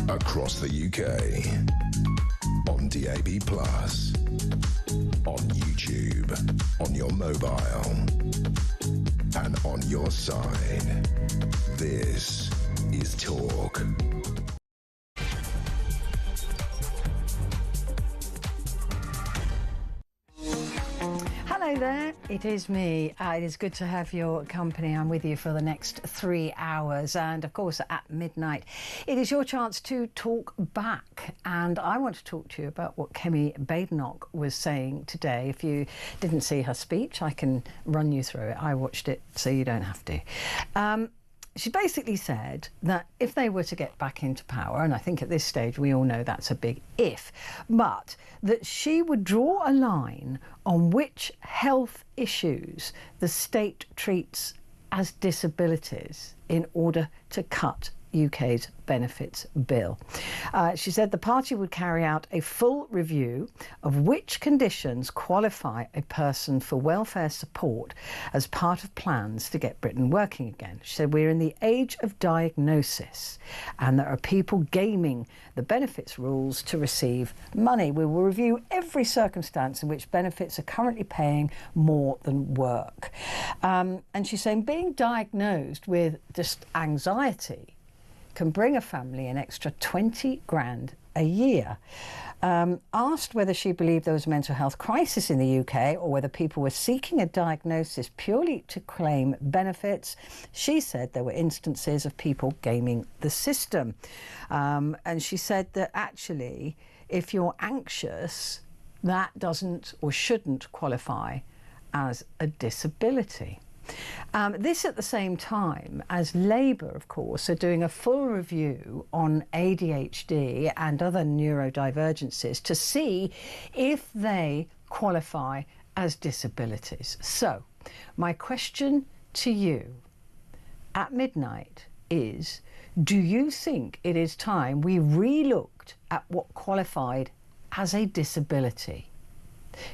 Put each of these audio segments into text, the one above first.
across the UK, on DAB+, on YouTube, on your mobile, and on your side. This is Talk. Hello there, it is me. It is good to have your company. I'm with you for the next 3 hours, and of course at midnight it is your chance to talk back, and I want to talk to you about what Kemi Badenoch was saying today. If you didn't see her speech, I can run you through it. I watched it so you don't have to. She basically said that if they were to get back into power, and I think at this stage we all know that's a big if, but that she would draw a line on which health issues the state treats as disabilities in order to cut UK's benefits bill. She said the party would carry out a full review of which conditions qualify a person for welfare support as part of plans to get Britain working again. She said we're in the age of diagnosis and there are people gaming the benefits rules to receive money. We will review every circumstance in which benefits are currently paying more than work. And she's saying being diagnosed with just anxiety can bring a family an extra 20 grand a year. Asked whether she believed there was a mental health crisis in the UK or whether people were seeking a diagnosis purely to claim benefits, she said there were instances of people gaming the system. And she said that actually, if you're anxious, that doesn't or shouldn't qualify as a disability. This at the same time as Labour, of course, are doing a full review on ADHD and other neurodivergencies to see if they qualify as disabilities. So, my question to you at midnight is, do you think it is time we re-looked at what qualified as a disability?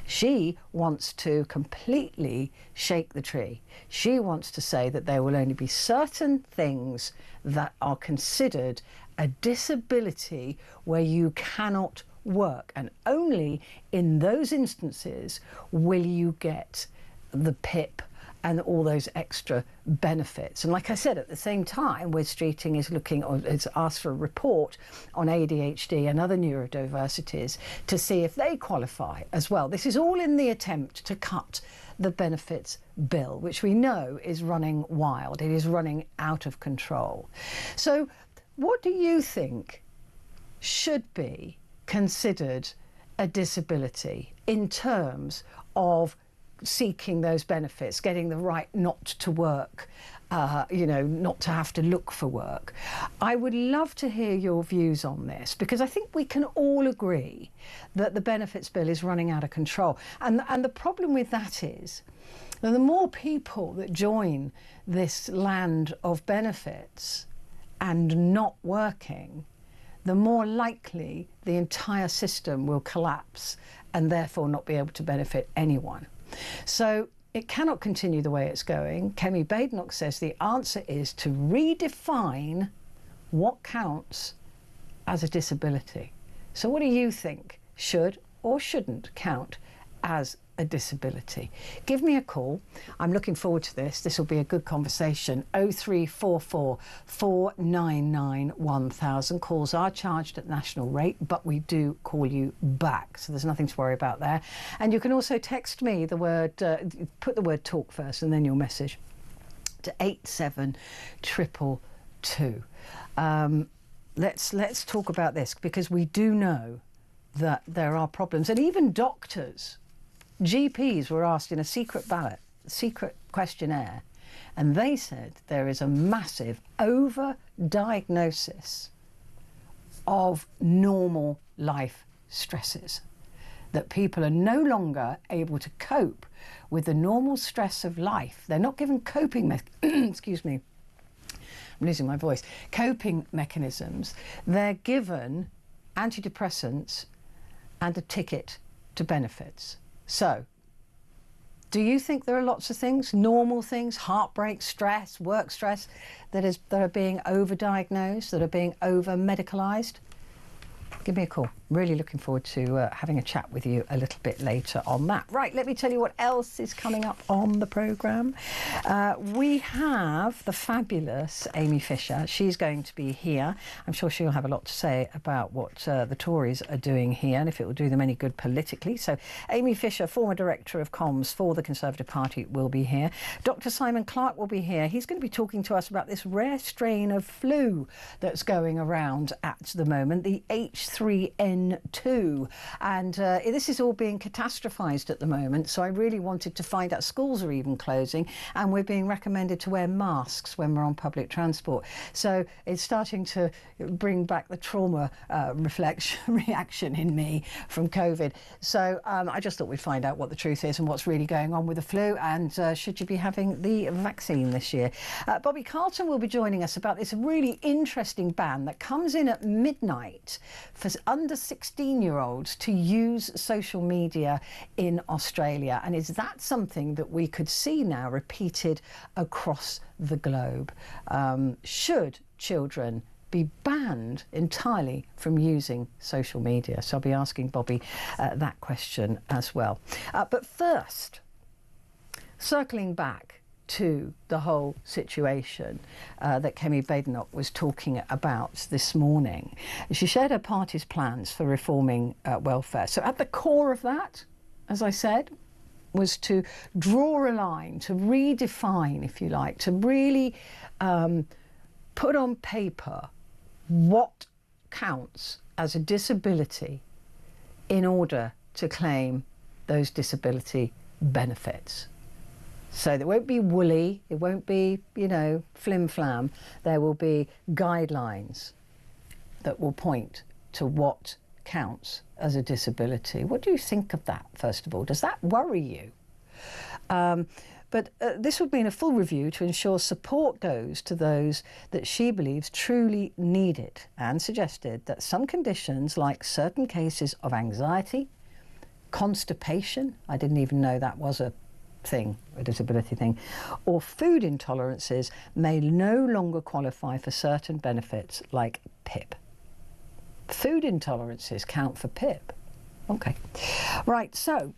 She wants to completely shake the tree. She wants to say that there will only be certain things that are considered a disability where you cannot work, and only in those instances will you get the PIP and all those extra benefits. And like I said, at the same time, Wes Streeting is looking, or has asked for a report on ADHD and other neurodiversities to see if they qualify as well. This is all in the attempt to cut the benefits bill, which we know is running wild. It is running out of control. So what do you think should be considered a disability in terms of seeking those benefits, getting the right not to work, not to have to look for work? I would love to hear your views on this, because I think we can all agree that the benefits bill is running out of control. And the problem with that is that the more people that join this land of benefits and not working, the more likely the entire system will collapse and therefore not be able to benefit anyone. So it cannot continue the way it's going. Kemi Badenoch says the answer is to redefine what counts as a disability. So what do you think should or shouldn't count as a disability? Give me a call. I'm looking forward to this. This will be a good conversation. 0344 499 1000. Calls are charged at national rate, but we do call you back, so there's nothing to worry about there. And you can also text me the word, put the word talk first and then your message to 87222. Let's talk about this, because we do know that there are problems, and even doctors, GPs were asked in a secret ballot, secret questionnaire, and they said there is a massive over-diagnosis of normal life stresses, that people are no longer able to cope with the normal stress of life. They're not given coping excuse me, I'm losing my voice, coping mechanisms. They're given antidepressants and a ticket to benefits. So Do you think there are lots of things, normal things, heartbreak, stress, work stress, that are being overdiagnosed, that are being over-medicalised? Give me a call. Really looking forward to having a chat with you a little bit later on that. Right, let me tell you what else is coming up on the programme. We have the fabulous Amy Fisher. She's going to be here. I'm sure she'll have a lot to say about what the Tories are doing here and if it will do them any good politically. So Amy Fisher, former Director of Comms for the Conservative Party, will be here. Dr. Simon Clarke will be here. He's going to be talking to us about this rare strain of flu that's going around at the moment, the H3N2, and this is all being catastrophised at the moment, so I really wanted to find out. Schools are even closing and we're being recommended to wear masks when we're on public transport, so it's starting to bring back the trauma reaction in me from COVID. So I just thought we'd find out what the truth is and what's really going on with the flu, and should you be having the vaccine this year. Bobby Carlton will be joining us about this really interesting ban that comes in at midnight for under 16-year-olds to use social media in Australia. And is that something that we could see now repeated across the globe? Should children be banned entirely from using social media? So I'll be asking Bobby that question as well. But first, circling back to the whole situation that Kemi Badenoch was talking about this morning. She shared her party's plans for reforming welfare. So at the core of that, as I said, was to draw a line, to redefine, if you like, to really put on paper what counts as a disability in order to claim those disability benefits. So there won't be woolly, it won't be, flim-flam. There will be guidelines that will point to what counts as a disability. What do you think of that, first of all? Does that worry you? But this would mean a full review to ensure support goes to those that she believes truly need it, and suggested that some conditions, like certain cases of anxiety, constipation, I didn't even know that was a disability thing, or food intolerances may no longer qualify for certain benefits like PIP. Food intolerances count for PIP. Okay. Right, so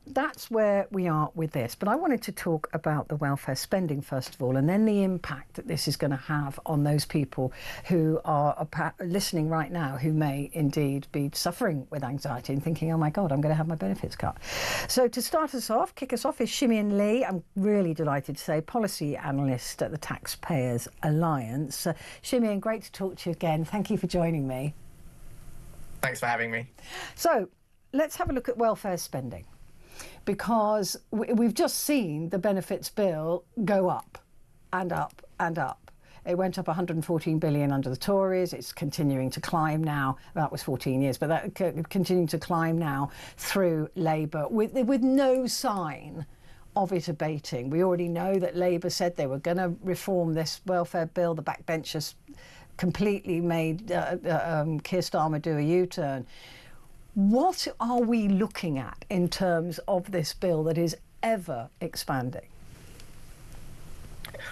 that's where we are with this. But I wanted to talk about the welfare spending first of all, and then the impact that this is going to have on those people who are listening right now, who may indeed be suffering with anxiety and thinking, oh my God, I'm going to have my benefits cut. So to start us off, kick us off, is Shimian Lee. I'm really delighted to say, policy analyst at the Taxpayers Alliance. Shimian, great to talk to you again. Thank you for joining me. Thanks for having me. So let's have a look at welfare spending, because we've just seen the benefits bill go up and up and up. It went up 114 billion under the Tories. It's continuing to climb now. That was 14 years, but that continuing to climb now through Labour with no sign of it abating. We already know that Labour said they were going to reform this welfare bill. The backbenchers completely made Keir Starmer do a U-turn. What are we looking at in terms of this bill that is ever expanding?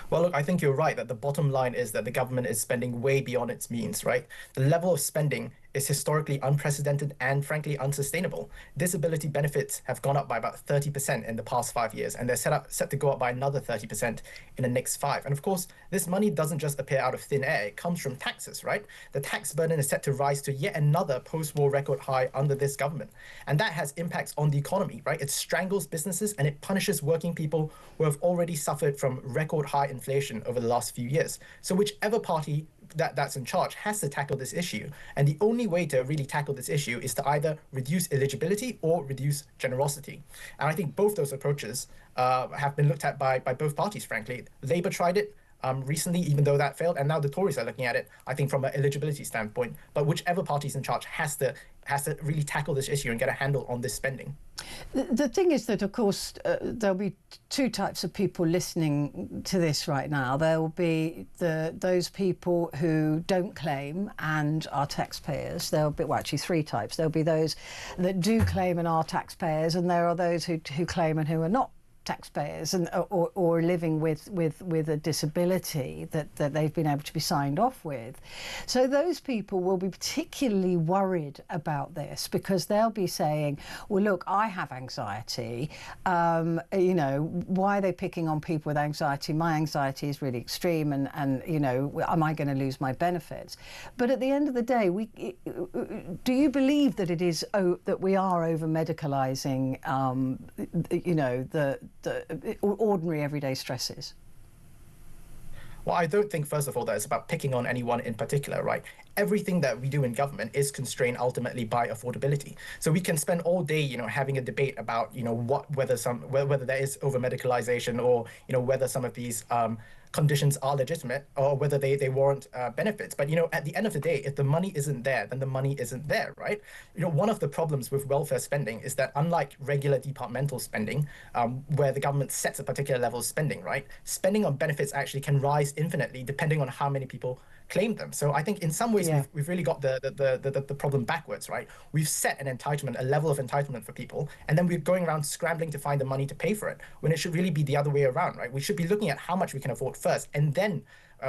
Well, look, I think you're right that the bottom line is that the government is spending way beyond its means, right? The level of spending is historically unprecedented and frankly unsustainable. Disability benefits have gone up by about 30% in the past 5 years, and they're set to go up by another 30% in the next 5. And of course, this money doesn't just appear out of thin air. It comes from taxes, right? The tax burden is set to rise to yet another post-war record high under this government. And that has impacts on the economy, right? It strangles businesses and it punishes working people who have already suffered from record high inflation over the last few years. So whichever party that's in charge has to tackle this issue. And the only way to really tackle this issue is to either reduce eligibility or reduce generosity. And I think both those approaches have been looked at by both parties, frankly. Labour tried it recently, even though that failed, and now the Tories are looking at it, I think, from an eligibility standpoint. But whichever party's in charge has to really tackle this issue and get a handle on this spending. The thing is that, of course, there'll be two types of people listening to this right now. There will be those people who don't claim and are taxpayers. There'll be, well, actually three types. There'll be those that do claim and are taxpayers, and there are those who claim and who are not taxpayers, and or living with a disability that they've been able to be signed off with. So those people will be particularly worried about this, because they'll be saying, well, look, I have anxiety, you know, why are they picking on people with anxiety? My anxiety is really extreme, and you know, am I going to lose my benefits? But at the end of the day, do you believe that it is that we are over medicalising you know, the ordinary everyday stresses? Well, I don't think, first of all, that it's about picking on anyone in particular, right? Everything that we do in government is constrained ultimately by affordability. So we can spend all day, you know, having a debate about, you know, whether there is over medicalization, or, you know, whether some of these conditions are legitimate, or whether they warrant benefits. But, you know, at the end of the day, if the money isn't there, then the money isn't there, right? You know, one of the problems with welfare spending is that, unlike regular departmental spending, where the government sets a particular level of spending, right? Spending on benefits actually can rise infinitely depending on how many people claim them. So I think in some ways we've really got the problem backwards, right? We've set an entitlement, a level of entitlement for people, and then we're going around scrambling to find the money to pay for it, when it should really be the other way around, right? We should be looking at how much we can afford first, and then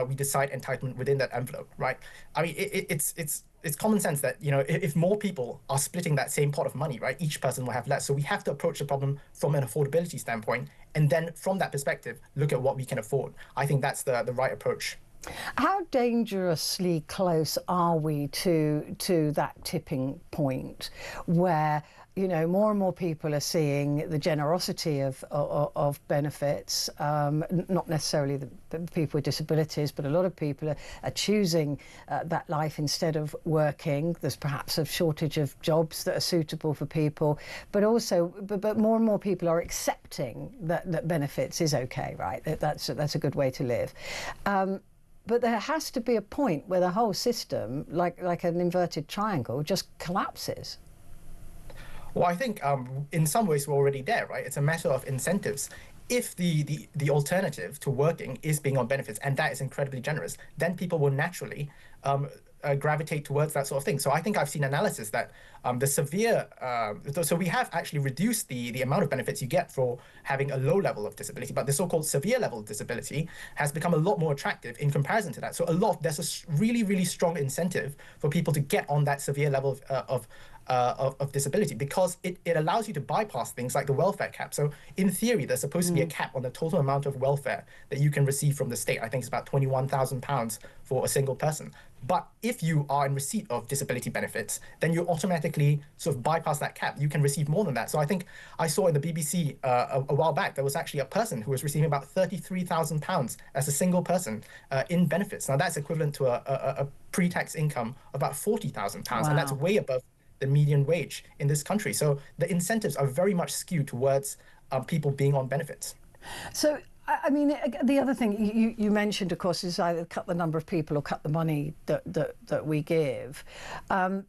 we decide entitlement within that envelope, right? I mean, it's common sense that, you know, if more people are splitting that same pot of money, right, each person will have less. So we have to approach the problem from an affordability standpoint, and then from that perspective, look at what we can afford. I think that's the right approach. How dangerously close are we to that tipping point where, you know, more and more people are seeing the generosity of benefits, not necessarily the people with disabilities, but a lot of people are choosing that life instead of working. There's perhaps a shortage of jobs that are suitable for people, but also, but more and more people are accepting that benefits is okay, right? That's a good way to live. But there has to be a point where the whole system, like an inverted triangle, just collapses. Well, I think in some ways we're already there, right? It's a matter of incentives. If the alternative to working is being on benefits, and that is incredibly generous, then people will naturally gravitate towards that sort of thing. So I think I've seen analysis that the severe, so we have actually reduced the amount of benefits you get for having a low level of disability, but the so-called severe level of disability has become a lot more attractive in comparison to that. So there's a really, really strong incentive for people to get on that severe level of disability, because it allows you to bypass things like the welfare cap. So in theory, there's supposed to be a cap on the total amount of welfare that you can receive from the state. I think it's about £21,000 for a single person. But if you are in receipt of disability benefits, then you automatically sort of bypass that cap. You can receive more than that. So I think I saw in the BBC a while back, there was actually a person who was receiving about £33,000 as a single person in benefits. Now that's equivalent to a pre-tax income of about £40,000. Wow. And that's way above the median wage in this country. So the incentives are very much skewed towards people being on benefits. So, I mean, the other thing you mentioned, of course, is either cut the number of people or cut the money that we give.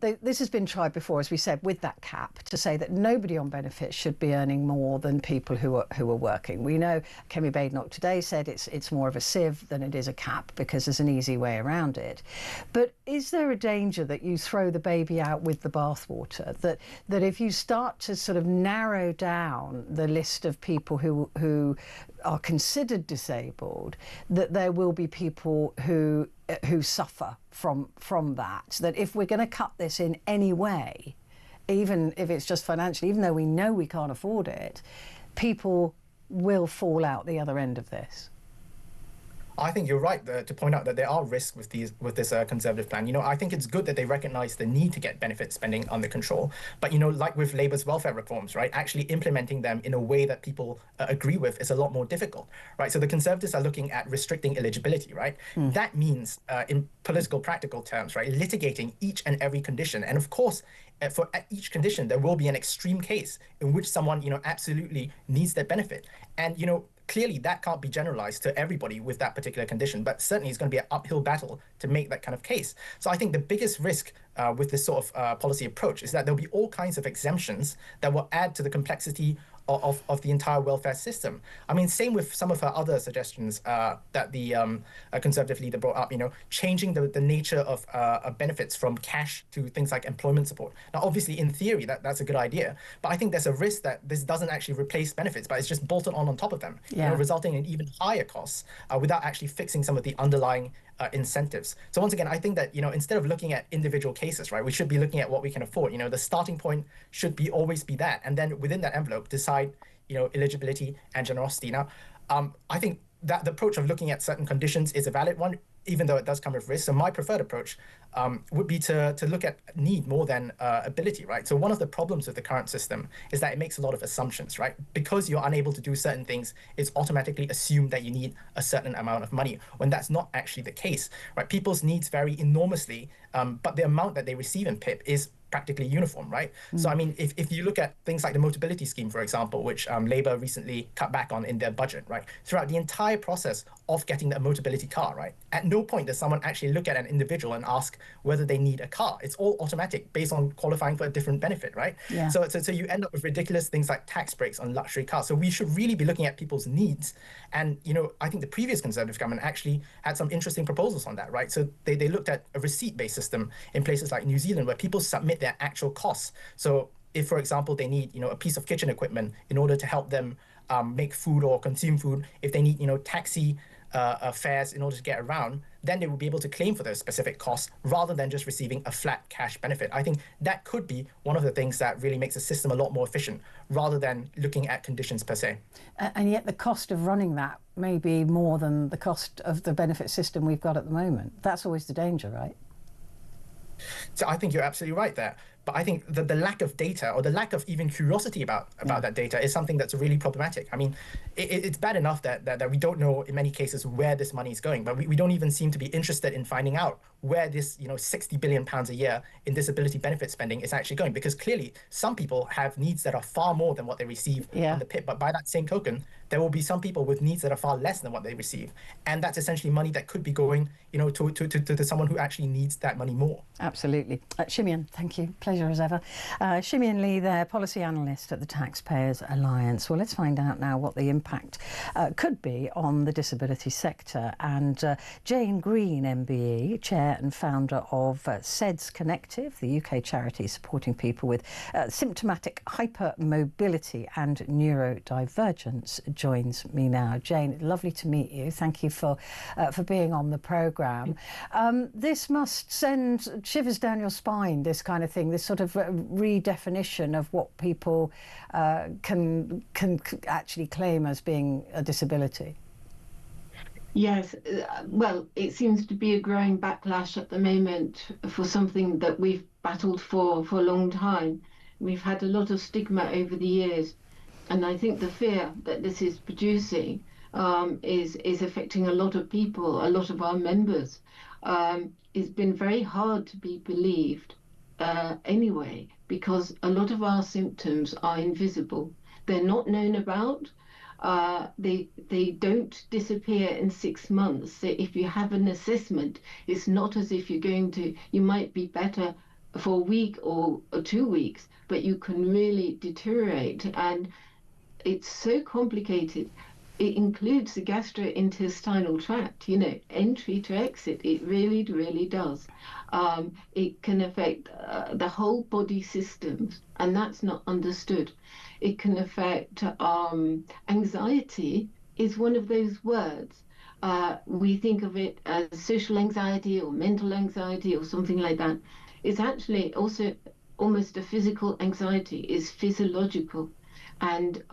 This has been tried before, as we said, with that cap, to say that nobody on benefits should be earning more than people who are working. We know Kemi Badenoch today said it's more of a sieve than it is a cap, because there's an easy way around it. But is there a danger that you throw the baby out with the bathwater? That if you start to sort of narrow down the list of people who are considered disabled, that there will be people who suffer from that? That if we're going to cut this in any way, even if it's just financially, even though we know we can't afford it, people will fall out the other end of this. I think you're right to point out that there are risks with this Conservative plan. You know, I think it's good that they recognise the need to get benefit spending under control. But, you know, like with Labour's welfare reforms, right, actually implementing them in a way that people agree with is a lot more difficult, right? So the Conservatives are looking at restricting eligibility, right? That means, in political practical terms, right, litigating each and every condition. And of course, for each condition, there will be an extreme case in which someone, you know, absolutely needs their benefit. And, you know, clearly that can't be generalized to everybody with that particular condition, but certainly it's going to be an uphill battle to make that kind of case. So I think the biggest risk with this sort of policy approach is that there'll be all kinds of exemptions that will add to the complexity of the entire welfare system. I mean, same with some of her other suggestions that the Conservative leader brought up, changing the nature of benefits from cash to things like employment support. Now, obviously, in theory, that's a good idea, but I think there's a risk that this doesn't actually replace benefits, but it's just bolted on top of them, resulting in even higher costs without actually fixing some of the underlying incentives. So once again, I think that, instead of looking at individual cases, right, we should be looking at what we can afford. The starting point should always be that. And then within that envelope, decide, eligibility and generosity. Now, I think that the approach of looking at certain conditions is a valid one, even though it does come with risk. So my preferred approach would be to look at need more than ability, right? So one of the problems with the current system is that it makes a lot of assumptions, right? Because you're unable to do certain things, it's automatically assumed that you need a certain amount of money, when that's not actually the case, right? People's needs vary enormously, but the amount that they receive in PIP is practically uniform, right? So, I mean, if you look at things like the Motability Scheme, for example, which Labour recently cut back on in their budget, right? Throughout the entire process of getting a Motability car, right? At no point does someone actually look at an individual and ask whether they need a car. It's all automatic based on qualifying for a different benefit, right? Yeah. So you end up with ridiculous things like tax breaks on luxury cars. So we should really be looking at people's needs. And, I think the previous Conservative government actually had some interesting proposals on that, right? So they looked at a receipt-based system in places like New Zealand where people submit their actual costs. So if, for example, they need, a piece of kitchen equipment in order to help them make food or consume food, if they need, taxi fares in order to get around, then they will be able to claim for those specific costs rather than just receiving a flat cash benefit. I think that could be one of the things that really makes the system a lot more efficient rather than looking at conditions per se. And yet the cost of running that may be more than the cost of the benefit system we've got at the moment. That's always the danger, right? So I think you're absolutely right there. But I think that the lack of data, or the lack of even curiosity about that data, is something that's really problematic. I mean, it's bad enough that we don't know in many cases where this money is going, but we don't even seem to be interested in finding out where this, £60 billion a year in disability benefit spending is actually going. Because clearly, some people have needs that are far more than what they receive on the PIP. But by that same token, there will be some people with needs that are far less than what they receive. And that's essentially money that could be going, to someone who actually needs that money more. Absolutely. Shimian, thank you. Pleasure as ever. Shimian Lee there, policy analyst at the Taxpayers Alliance. Well, let's find out now what the impact could be on the disability sector. And Jane Green, MBE, chair and founder of SEDS Connective, the UK charity supporting people with symptomatic hypermobility and neurodivergence, joins me now. Jane, lovely to meet you. Thank you for being on the programme. This must send shivers down your spine, this kind of thing, this sort of redefinition of what people can actually claim as being a disability. Yes, well, it seems to be a growing backlash at the moment for something that we've battled for a long time. We've had a lot of stigma over the years, and I think the fear that this is producing is affecting a lot of people, a lot of our members. It's been very hard to be believed anyway, because a lot of our symptoms are invisible. They're not known about. They don't disappear in 6 months. So if you have an assessment, it's not as if you might be better for a week or 2 weeks, but you can really deteriorate. And it's so complicated. It includes the gastrointestinal tract, entry to exit. It really, really does. It can affect the whole body systems, and that's not understood. It can affect anxiety is one of those words. We think of it as social anxiety or mental anxiety or something like that. It's actually also almost a physical anxiety. It's physiological. And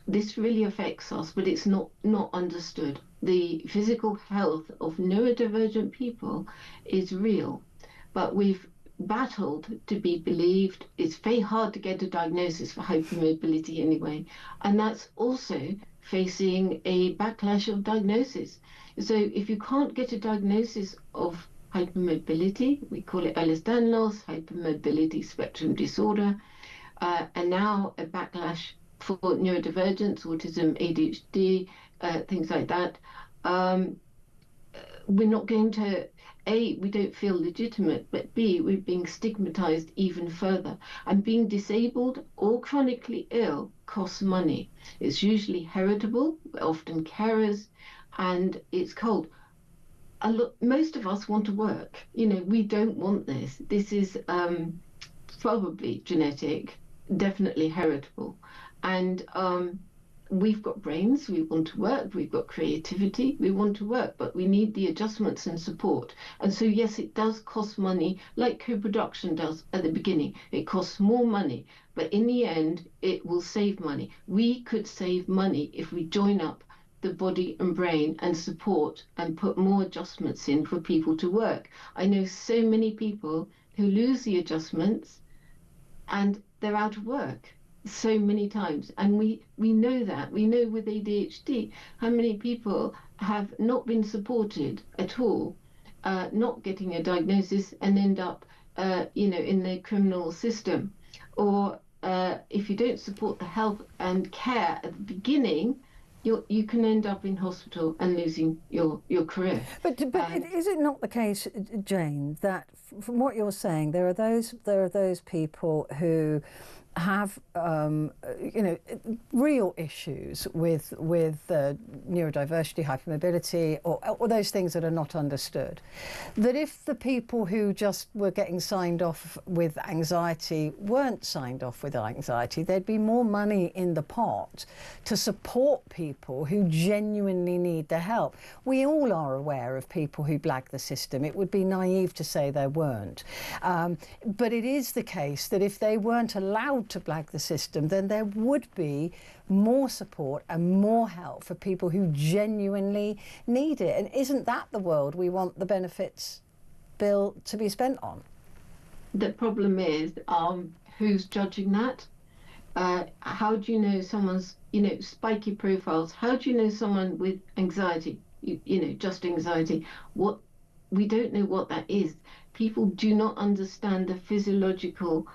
this really affects us, but it's not understood. The physical health of neurodivergent people is real, but we've battled to be believed. It's very hard to get a diagnosis for hypermobility anyway, and that's also facing a backlash of diagnosis. So if you can't get a diagnosis of hypermobility, we call it Ehlers-Danlos, hypermobility spectrum disorder, and now a backlash for neurodivergence, autism, ADHD, things like that. We're not going to, A, we don't feel legitimate, but B, we're being stigmatized even further. And being disabled or chronically ill costs money. It's usually heritable, often carers, and it's cold. Most of us want to work. We don't want this. This is probably genetic, definitely heritable. And we've got brains, we want to work, we've got creativity, we want to work, but we need the adjustments and support. And so, yes, it does cost money, like co-production does at the beginning. It costs more money, but in the end, it will save money. We could save money if we join up the body and brain and support and put more adjustments in for people to work. I know so many people who lose the adjustments and they're out of work so many times, and we know that. We know with ADHD how many people have not been supported at all, not getting a diagnosis, and end up in the criminal system. Or if you don't support the health and care at the beginning, you can end up in hospital and losing your career. But is it not the case, Jane, that from what you're saying, there are those people who have real issues with neurodiversity, hypermobility, or those things that are not understood, that if the people who just were getting signed off with anxiety weren't signed off with anxiety, there'd be more money in the pot to support people who genuinely need the help. We all are aware of people who blag the system. It would be naive to say there weren't. But it is the case that if they weren't allowed to blag the system, then there would be more support and more help for people who genuinely need it. And isn't that the world we want the benefits bill to be spent on? The problem is, who's judging that? How do you know someone's, spiky profiles? How do you know someone with anxiety, just anxiety? We don't know what that is. People do not understand the physiological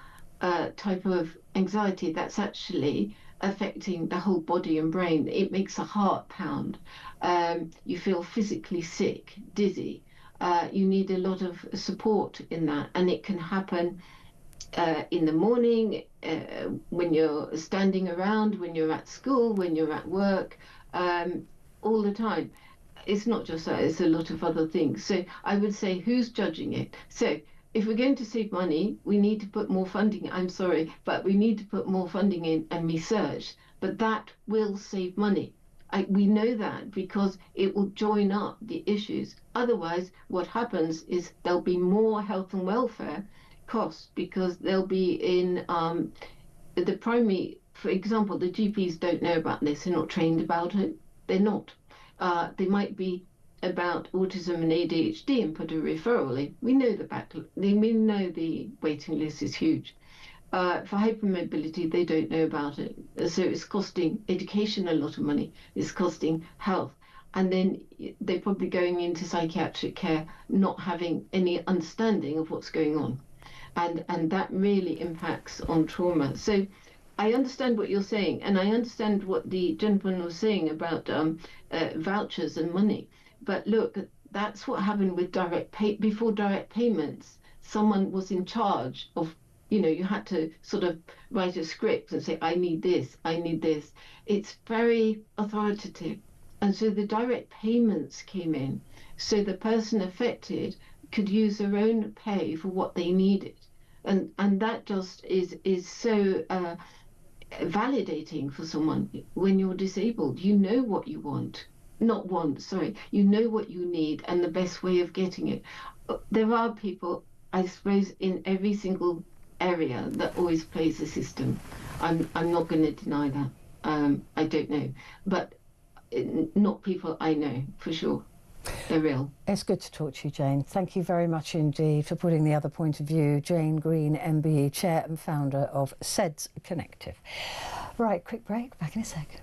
type of anxiety that's actually affecting the whole body and brain. It makes a heart pound. You feel physically sick, dizzy. You need a lot of support in that, and it can happen in the morning, when you're standing around, when you're at school, when you're at work, all the time. It's not just that, it's a lot of other things. So I would say, who's judging it? So if we're going to save money, we need to put more funding. I'm sorry, but we need to put more funding in and research. But that will save money. We know that because it will join up the issues. Otherwise, what happens is there'll be more health and welfare costs because they'll be in the primary. For example, the GPs don't know about this. They're not trained about it. They're not. They might be about autism and ADHD and put a referral in. We know we know the waiting list is huge. For hypermobility, they don't know about it. So it's costing education a lot of money. It's costing health. And then they're probably going into psychiatric care, not having any understanding of what's going on. And that really impacts on trauma. So I understand what you're saying, and I understand what the gentleman was saying about vouchers and money. But look, that's what happened with before direct payments. Someone was in charge of, you had to sort of write a script and say, I need this, I need this. It's very authoritative. And so the direct payments came in. So the person affected could use their own pay for what they needed. And that just is so validating for someone. When you're disabled, you know what you want. Not want, sorry. You know what you need and the best way of getting it. There are people, I suppose, in every single area that always plays the system. I'm not going to deny that. I don't know. But not people I know, for sure. They're real. It's good to talk to you, Jane. Thank you very much indeed for putting the other point of view. Jane Green, MBE, Chair and Founder of SEDS Connective. Right, quick break. Back in a sec.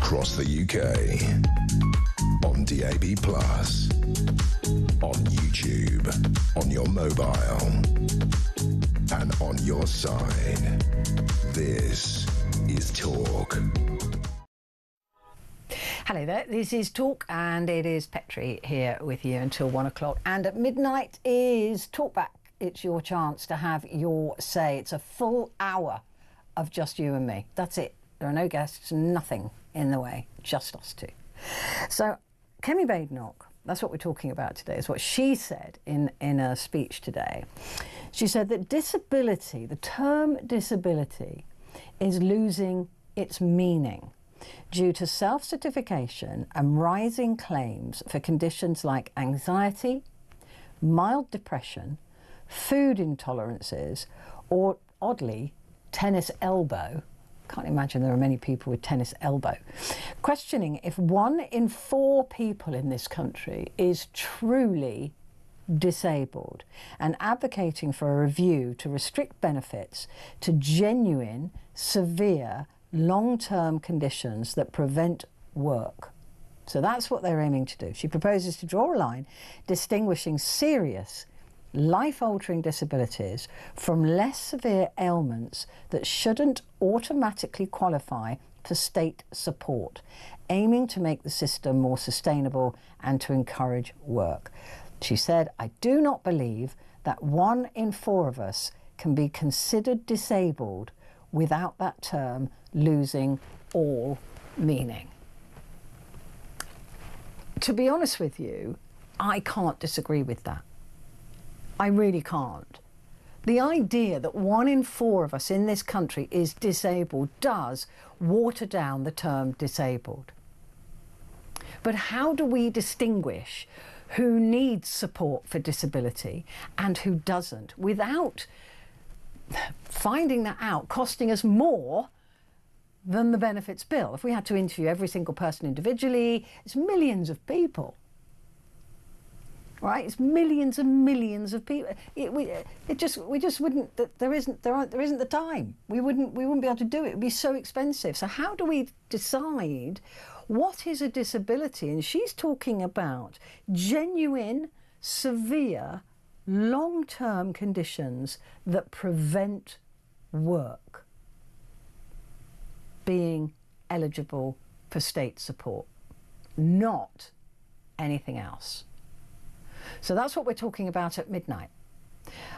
across the UK. On DAB+, on YouTube, on your mobile, and on your side. This is Talk. Hello there, this is Talk and it is Petrie here with you until 1 o'clock. And at midnight is Talkback. It's your chance to have your say. It's a full hour of just you and me. That's it. There are no guests, nothing in the way, just us two. So Kemi Badenoch, that's what we're talking about today, is what she said in a speech today. She said that disability, the term disability, is losing its meaning due to self-certification and rising claims for conditions like anxiety, mild depression, food intolerances, or oddly, tennis elbow. Can't imagine there are many people with tennis elbow. Questioning if 1 in 4 people in this country is truly disabled, and advocating for a review to restrict benefits to genuine, severe, long-term conditions that prevent work. So that's what they're aiming to do. She proposes to draw a line distinguishing serious, life-altering disabilities from less severe ailments that shouldn't automatically qualify for state support, aiming to make the system more sustainable and to encourage work. She said, "I do not believe that 1 in 4 of us can be considered disabled without that term losing all meaning." To be honest with you, I can't disagree with that. I really can't. The idea that 1 in 4 of us in this country is disabled does water down the term disabled. But how do we distinguish who needs support for disability and who doesn't without finding that out costing us more than the benefits bill? If we had to interview every single person individually, it's millions of people. Right, it's millions and millions of people. We just wouldn't. There isn't the time. We wouldn't be able to do it. It'd be so expensive. So how do we decide what is a disability? And she's talking about genuine, severe, long-term conditions that prevent work being eligible for state support, not anything else. So that's what we're talking about at midnight.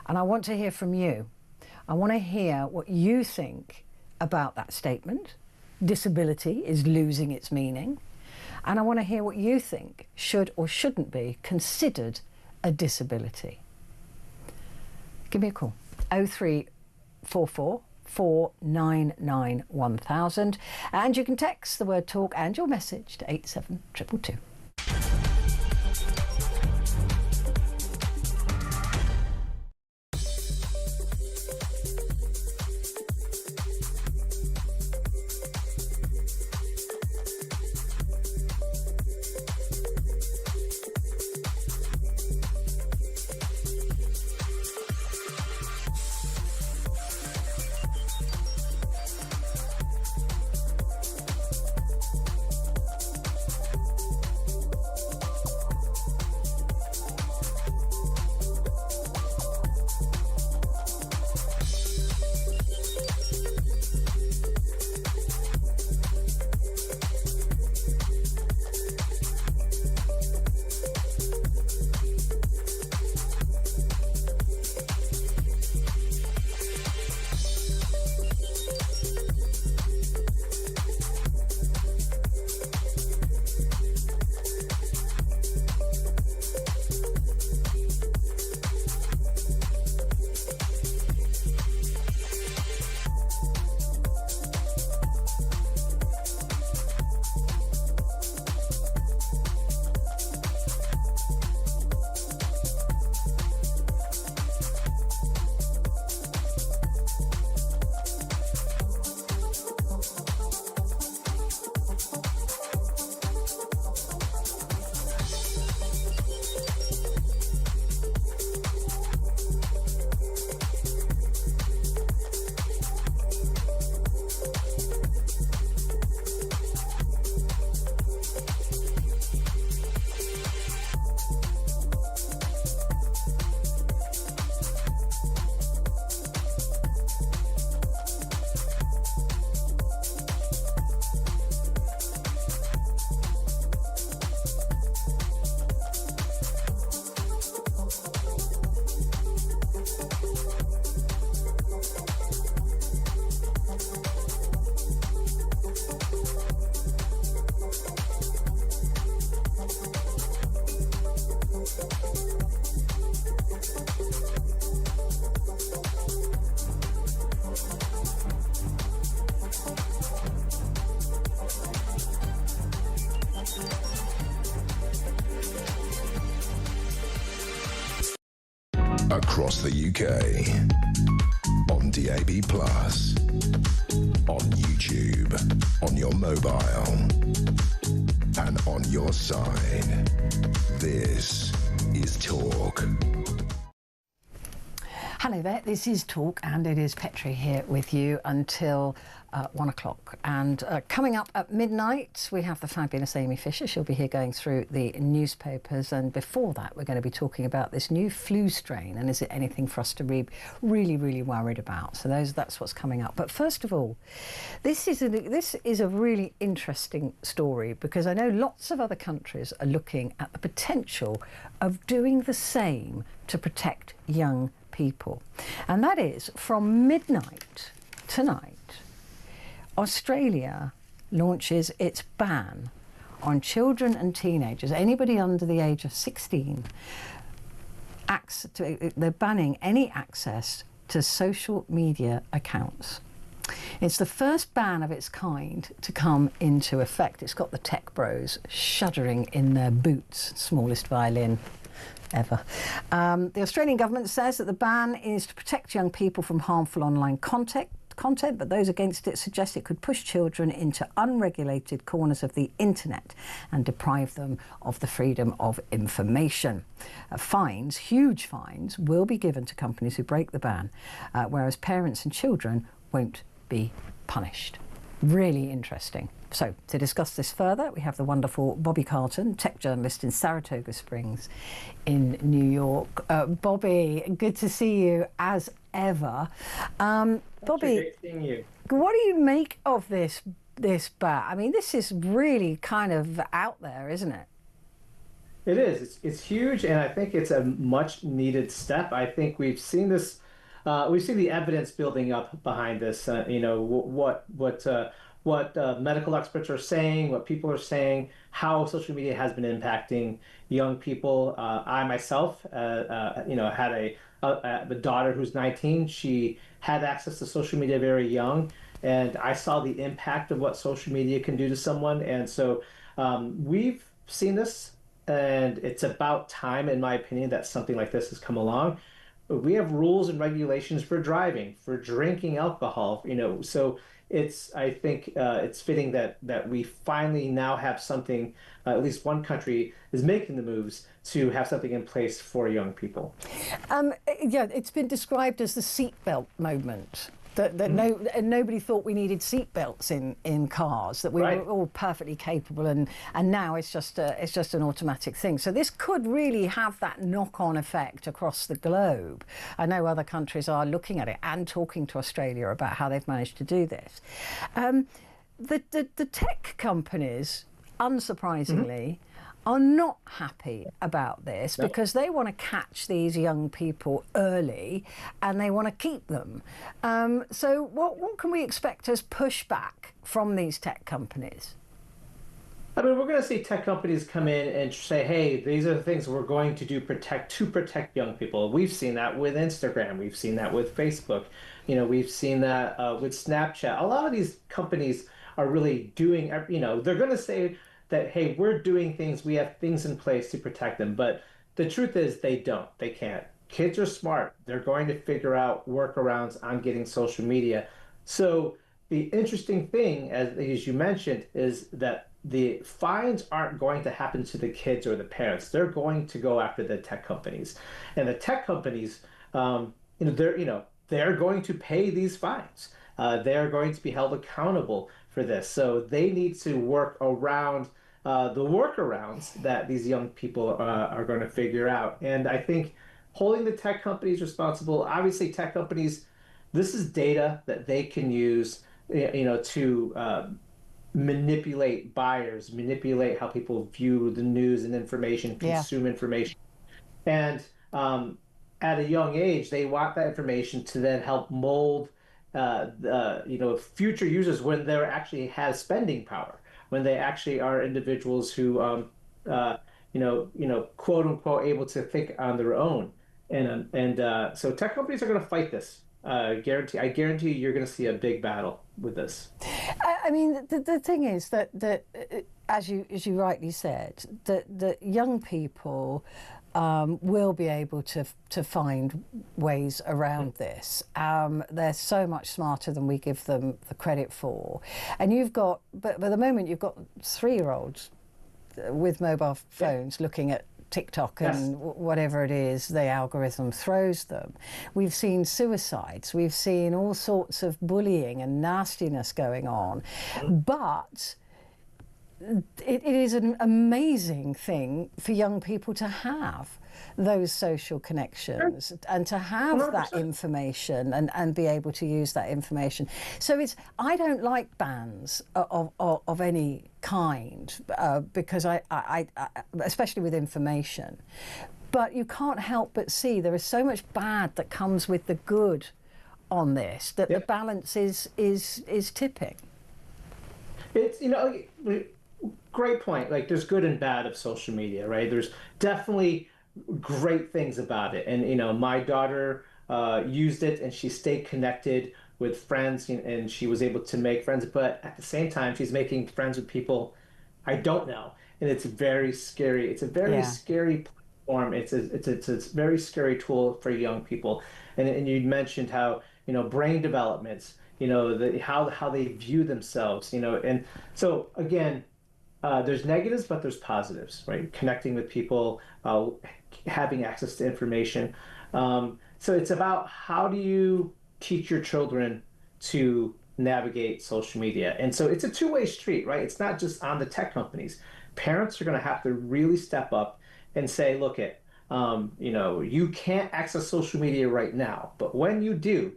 And I want to hear from you. I want to hear what you think about that statement. Disability is losing its meaning. And I want to hear what you think should or shouldn't be considered a disability. Give me a call. 0344 499 1000. And you can text the word talk and your message to 87222. across the UK, on DAB+, on YouTube, on your mobile, and on your side. This is Talk. Hello there, this is Talk, and it is Petrie here with you until 1 o'clock. And coming up at midnight, we have the fabulous Amy Fisher. She'll be here going through the newspapers. And before that, we're going to be talking about this new flu strain. And is it anything for us to be really, really worried about? So that's what's coming up. But first of all, this is a really interesting story, because I know lots of other countries are looking at the potential of doing the same to protect young people. And that is, from midnight tonight, Australia launches its ban on children and teenagers, anybody under the age of 16. They're banning any access to social media accounts. It's the first ban of its kind to come into effect. It's got the tech bros shuddering in their boots. Smallest violin ever. The Australian government says that the ban is to protect young people from harmful online content, but those against it suggest it could push children into unregulated corners of the internet and deprive them of the freedom of information. Fines, huge fines, will be given to companies who break the ban, whereas parents and children won't be punished. Really interesting. So, to discuss this further, we have the wonderful Bobby Carlton, tech journalist in Saratoga Springs in New York. Bobby, good to see you as ever. Bobby, great seeing you. What do you make of this ban? I mean, this is really kind of out there, isn't it? It is. It's huge, and I think it's a much needed step. I think we've seen this. We've seen the evidence building up behind this. What medical experts are saying, what people are saying, how social media has been impacting young people. I myself, had a daughter who's 19. She had access to social media very young, and I saw the impact of what social media can do to someone. And so we've seen this, and it's about time, in my opinion, that something like this has come along. We have rules and regulations for driving, for drinking alcohol, so I think it's fitting that we finally now have something, at least one country is making the moves to have something in place for young people. Yeah, it's been described as the seatbelt moment. Nobody thought we needed seatbelts in cars, that we were all perfectly capable, and now it's just an automatic thing. So this could really have that knock-on effect across the globe. I know other countries are looking at it and talking to Australia about how they've managed to do this. The tech companies, unsurprisingly, are not happy about this, because they want to catch these young people early and they want to keep them. So what can we expect as pushback from these tech companies? I mean, we're going to see tech companies come in and say, hey, these are the things we're going to do to protect young people. We've seen that with Instagram. We've seen that with Facebook. We've seen that with Snapchat. A lot of these companies are really doing, they're going to say that, hey, we're doing things, we have things in place to protect them. But the truth is they can't. Kids are smart. They're going to figure out workarounds on getting social media. So the interesting thing, as you mentioned, is that the fines aren't going to happen to the kids or the parents. They're going to go after the tech companies. And the tech companies, they're going to pay these fines. They're going to be held accountable for this. So they need to work around the workarounds that these young people are going to figure out. And I think holding the tech companies responsible, obviously tech companies, this is data that they can use, to manipulate buyers, manipulate how people view the news and information, consume information. And at a young age, they want that information to then help mold future users when they actually have spending power, when they actually are individuals who, quote unquote, able to think on their own. And so tech companies are going to fight this. I guarantee you're going to see a big battle with this. I mean, the thing is that as you rightly said, that young people will be able to find ways around this. They're so much smarter than we give them the credit for. And you've got, but at the moment, you've got 3-year-olds with mobile phones looking at TikTok and whatever it is the algorithm throws them. We've seen suicides. We've seen all sorts of bullying and nastiness going on. But it is an amazing thing for young people to have those social connections and to have 100%. That information and be able to use that information. So I don't like bans of any kind because I especially with information, but you can't help but see there is so much bad that comes with the good on this that the balance is tipping. It's, great point. Like, there's good and bad of social media, right? There's definitely great things about it. And, my daughter used it and she stayed connected with friends and she was able to make friends. But at the same time, she's making friends with people I don't know. And it's very scary. It's a very scary platform. It's a very scary tool for young people. And you mentioned how, brain developments, how they view themselves, and so again, there's negatives, but there's positives, right? Connecting with people, having access to information. So it's about how do you teach your children to navigate social media? And so it's a two-way street, right? It's not just on the tech companies. Parents are going to have to really step up and say, look, you can't access social media right now, but when you do,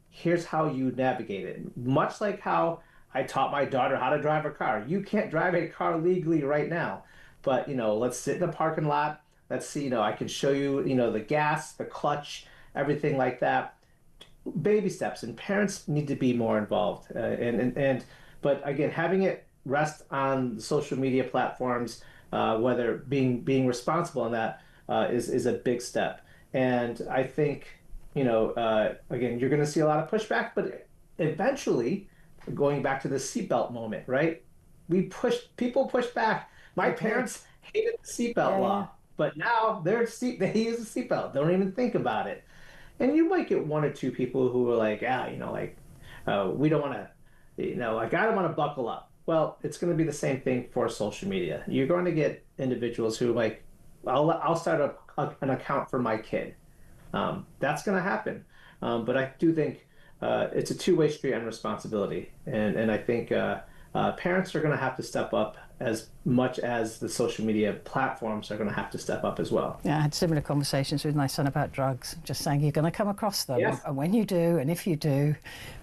here's how you navigate it. Much like how I taught my daughter how to drive a car. You can't drive a car legally right now, but let's sit in the parking lot. Let's see, I can show you, the gas, the clutch, everything like that. Baby steps, and parents need to be more involved. But again, having it rest on social media platforms, whether being responsible in that is a big step. And I think, again, you're going to see a lot of pushback, but eventually, going back to the seatbelt moment, right? People push back. My parents hated the seatbelt law, but now they use a seatbelt. Don't even think about it. And you might get one or two people who are like, we don't want to, I don't want to buckle up. Well, it's going to be the same thing for social media. You're going to get individuals who I'll start an account for my kid. That's going to happen. But I do think it's a two-way street on responsibility. And I think parents are going to have to step up as much as the social media platforms are going to have to step up as well. Yeah, I had similar conversations with my son about drugs, just saying you're going to come across them. Yes. And when you do, and if you do,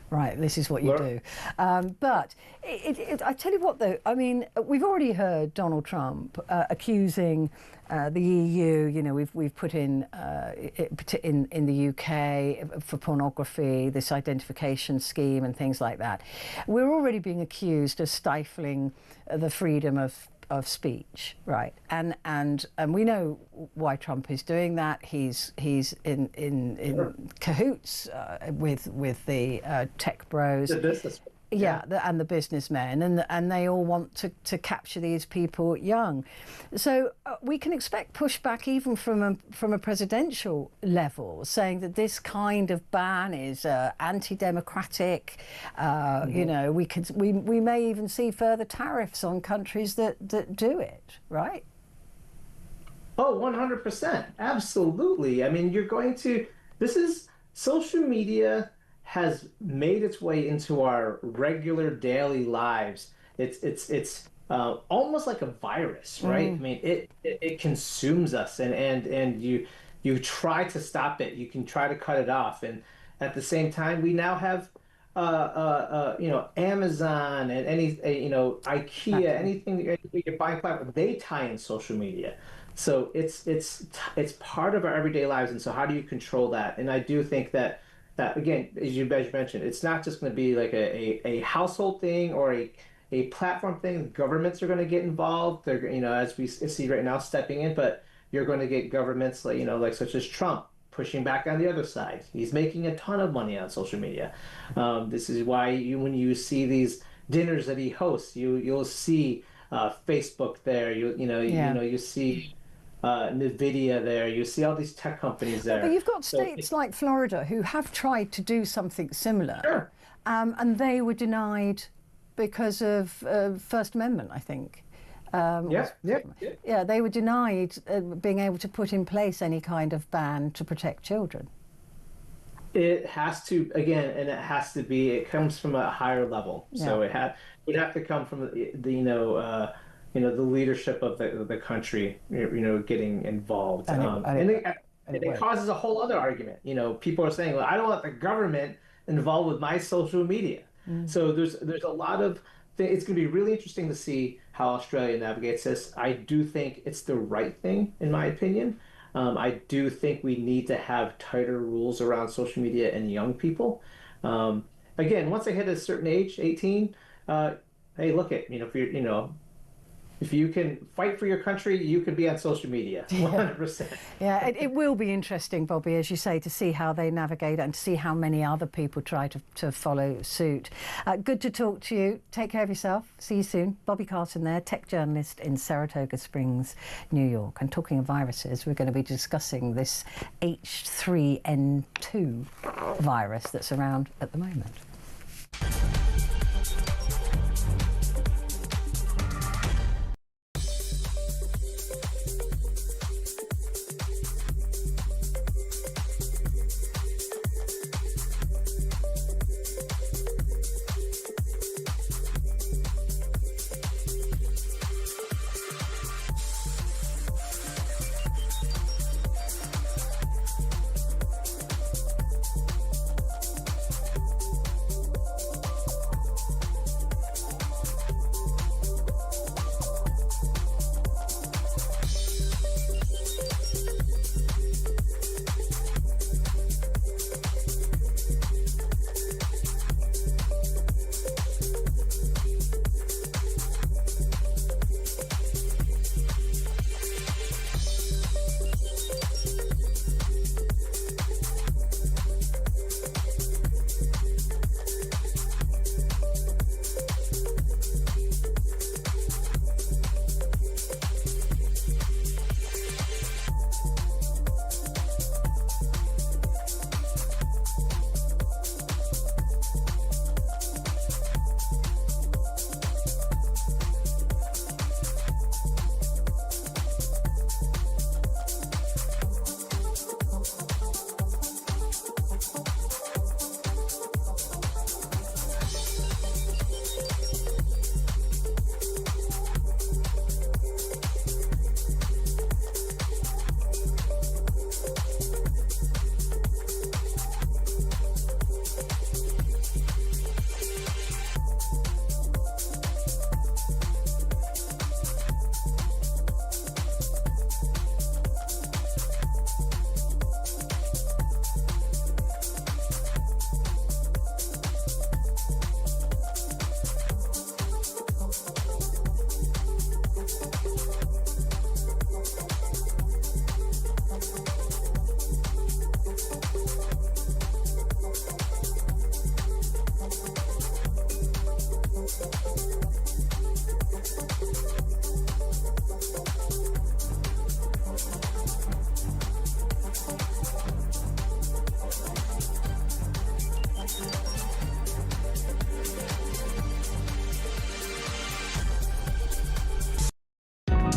right, this is what you do. But I tell you what, though, I mean, we've already heard Donald Trump accusing the EU. We've put in the UK for pornography, this identification scheme and things like that. We're already being accused of stifling the freedom of speech, right? And we know why Trump is doing that. He's in cahoots with the tech bros. The business. And the businessmen, and they all want to capture these people young. So we can expect pushback even from a presidential level, saying that this kind of ban is anti-democratic. We may even see further tariffs on countries that do it, right? Oh, 100%. Absolutely. I mean, social media has made its way into our regular daily lives. It's almost like a virus, right? I mean, it consumes us, and you try to stop it. You can try to cut it off, and at the same time, we now have Amazon and IKEA, anything you're buying platform, they tie in social media. So it's part of our everyday lives, and so how do you control that? And I do think that again, as you mentioned, it's not just going to be like a household thing or a platform thing. Governments are going to get involved. They're, as we see right now, stepping in, but you're going to get governments like such as Trump pushing back on the other side. He's making a ton of money on social media. This is why when you see these dinners that he hosts, you'll see Facebook there. You see NVIDIA there. You see all these tech companies there. But you've got states like Florida who have tried to do something similar, Sure. And they were denied because of First Amendment, I think. Yeah, They were denied being able to put in place any kind of ban to protect children. It has to, again, and it comes from a higher level. So it would have to come from the leadership of the country, getting involved. And it causes a whole other argument. People are saying, well, I don't want the government involved with my social media. So there's a lot of it's going to be really interesting to see how Australia navigates this. I do think it's the right thing, in my opinion. I do think we need to have tighter rules around social media and young people. Again, once they hit a certain age, 18, hey, look at, if you can fight for your country, you could be on social media, 100%. Yeah, it will be interesting, Bobby, as you say, to see how they navigate and to see how many other people try to follow suit. Good to talk to you. Take care of yourself. See you soon. Bobby Carson there, tech journalist in Saratoga Springs, New York. And talking of viruses, we're going to be discussing this H3N2 virus that's around at the moment.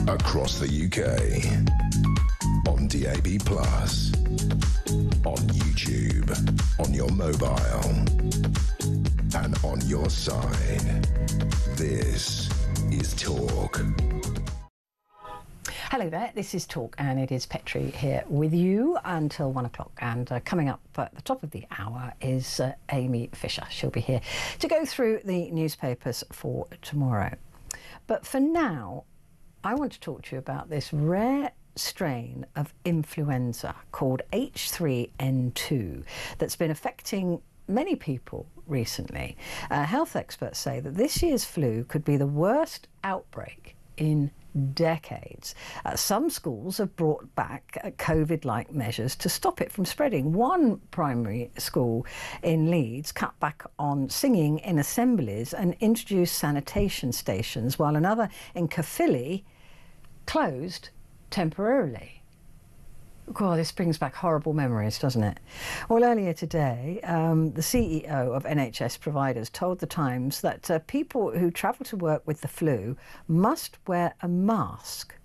Across the UK, on DAB+, on YouTube, on your mobile, and on your side. This is Talk. Hello there, this is Talk, and it is Petrie here with you until 1 o'clock. And coming up at the top of the hour is Amy Fisher. She'll be here to go through the newspapers for tomorrow. But for now, I want to talk to you about this rare strain of influenza called H3N2 that's been affecting many people recently. Health experts say that this year's flu could be the worst outbreak in decades. Some schools have brought back COVID-like measures to stop it from spreading. One primary school in Leeds cut back on singing in assemblies and introduced sanitation stations, while another in Caerphilly closed temporarily. God, this brings back horrible memories, doesn't it? Well, earlier today, the CEO of NHS providers told The Times that people who travel to work with the flu must wear a mask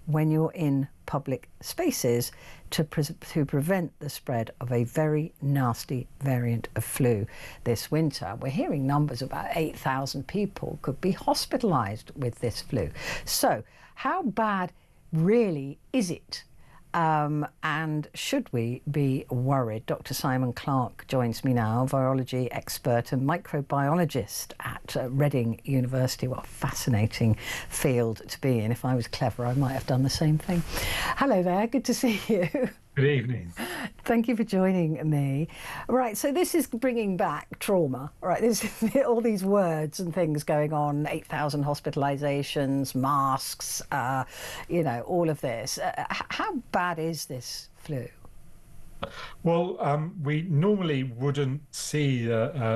when you're in public spaces to prevent the spread of a very nasty variant of flu this winter. We're hearing numbers about 8,000 people could be hospitalised with this flu. So how bad really is it? And should we be worried? Dr. Simon Clark joins me now, virology expert and microbiologist at Reading University. What a fascinating field to be in. If I was clever, I might have done the same thing. Hello there, good to see you. Good evening. Thank you for joining me. Right, so this is bringing back trauma, right? There's all these words and things going on, 8,000 hospitalisations, masks, all of this. How bad is this flu? Well, we normally wouldn't see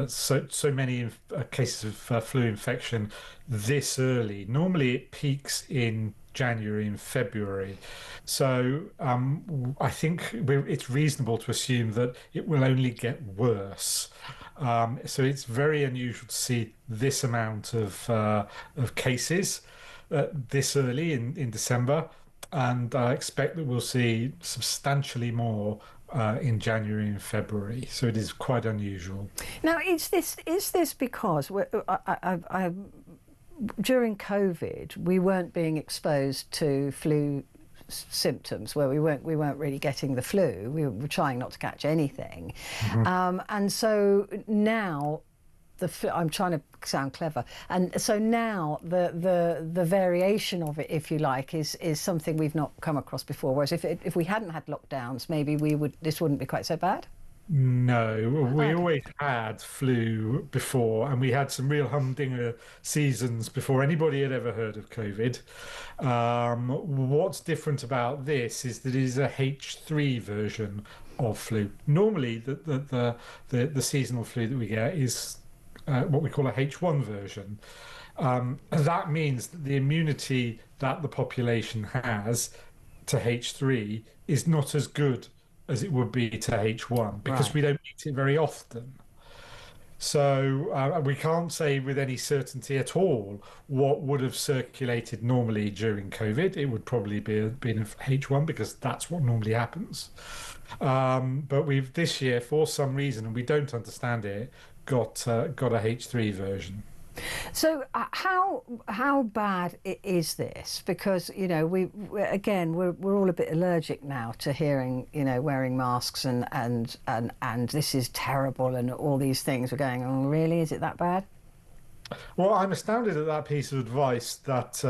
so many cases of flu infection this early. Normally it peaks in January and February. So I think it's reasonable to assume that it will only get worse. So it's very unusual to see this amount of cases this early in December. And I expect that we'll see substantially more in January and February. So it is quite unusual. Now, is this because during COVID, we weren't being exposed to flu symptoms, where we weren't really getting the flu. We were trying not to catch anything, and so now I'm trying to sound clever, and so now the variation of it, if you like, is something we've not come across before. Whereas if we hadn't had lockdowns, maybe this wouldn't be quite so bad. No, we always had flu before, and we had some real humdinger seasons before anybody had ever heard of COVID. What's different about this is that it is a H3 version of flu. Normally, the seasonal flu that we get is what we call a H1 version. That means that the immunity that the population has to H3 is not as good as it would be to H1 because we don't get it very often. So we can't say with any certainty at all what would have circulated normally during COVID. It would probably been H1 because that's what normally happens. But we've this year, for some reason, and we don't understand it, got a H3 version. So how bad is this? Because we're all a bit allergic now to hearing wearing masks and this is terrible and all these things. We're going, oh really? Is it that bad? Well, I'm astounded at that piece of advice that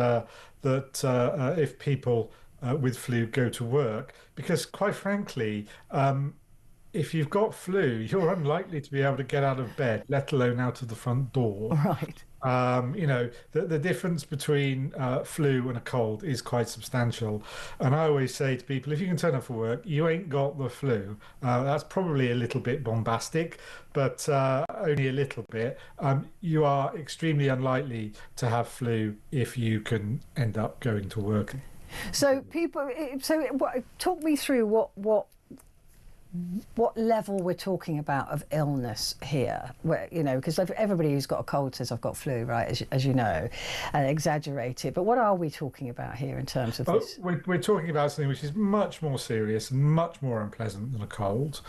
if people with flu go to work, because quite frankly, if you've got flu, you're unlikely to be able to get out of bed, let alone out of the front door. Right. The difference between flu and a cold is quite substantial. And I always say to people, if you can turn up for work, you ain't got the flu. That's probably a little bit bombastic, but only a little bit. You are extremely unlikely to have flu if you can end up going to work. So talk me through what level we're talking about of illness here, where because everybody who's got a cold says I've got flu, right, as you know, exaggerated, but what are we talking about here in terms of this? We're talking about something which is much more serious and much more unpleasant than a cold.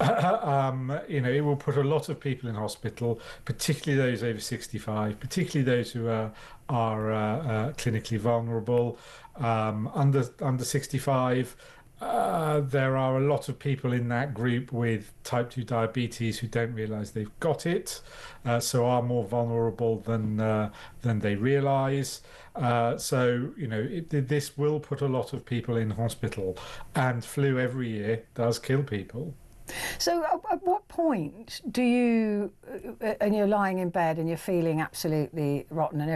It will put a lot of people in hospital, particularly those over 65, particularly those who are clinically vulnerable, under 65. There are a lot of people in that group with type 2 diabetes who don't realise they've got it, so are more vulnerable than they realise. This will put a lot of people in hospital, and flu every year does kill people. So at what point do you, and you're lying in bed and you're feeling absolutely rotten and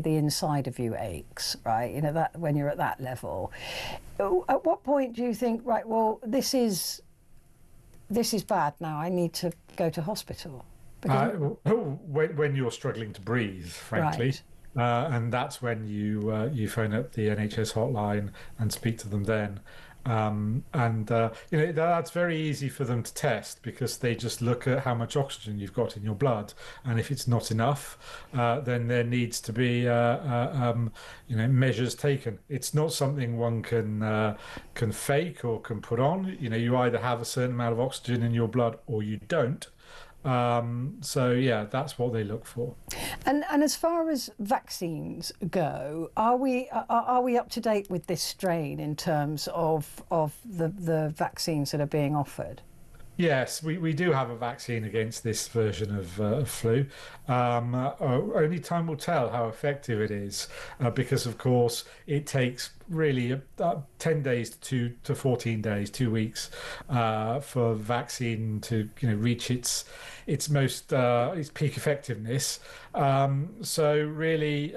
the inside of you aches, right? That when you're at that level, at what point do you think, right, well, this is bad now, I need to go to hospital? When you're struggling to breathe, frankly. Right. and that's when you phone up the NHS hotline and speak to them then. That's very easy for them to test because they just look at how much oxygen you've got in your blood, and if it's not enough, then there needs to be measures taken. It's not something one can fake or can put on. You either have a certain amount of oxygen in your blood or you don't. That's what they look for. And as far as vaccines go, are we up to date with this strain in terms of the vaccines that are being offered? Yes, we do have a vaccine against this version of flu. Only time will tell how effective it is, because of course it takes really 10 days to 14 days, 2 weeks, for vaccine to reach its peak effectiveness. So really,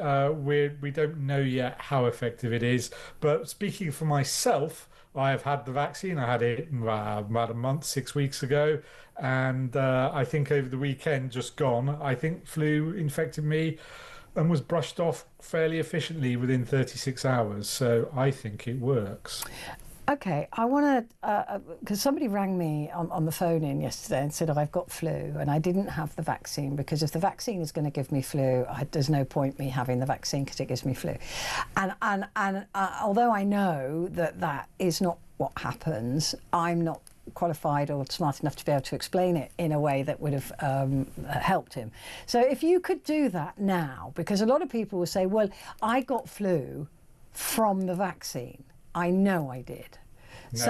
we don't know yet how effective it is. But speaking for myself, I have had the vaccine. I had it about a month, 6 weeks ago. And I think over the weekend just gone, I think flu infected me and was brushed off fairly efficiently within 36 hours. So I think it works. Okay, I want to, because somebody rang me on the phone in yesterday and said, I've got flu and I didn't have the vaccine because if the vaccine is going to give me flu, there's no point me having the vaccine because it gives me flu. And although I know that is not what happens, I'm not qualified or smart enough to be able to explain it in a way that would have helped him. So if you could do that now, because a lot of people will say, well, I got flu from the vaccine. I know I did. Is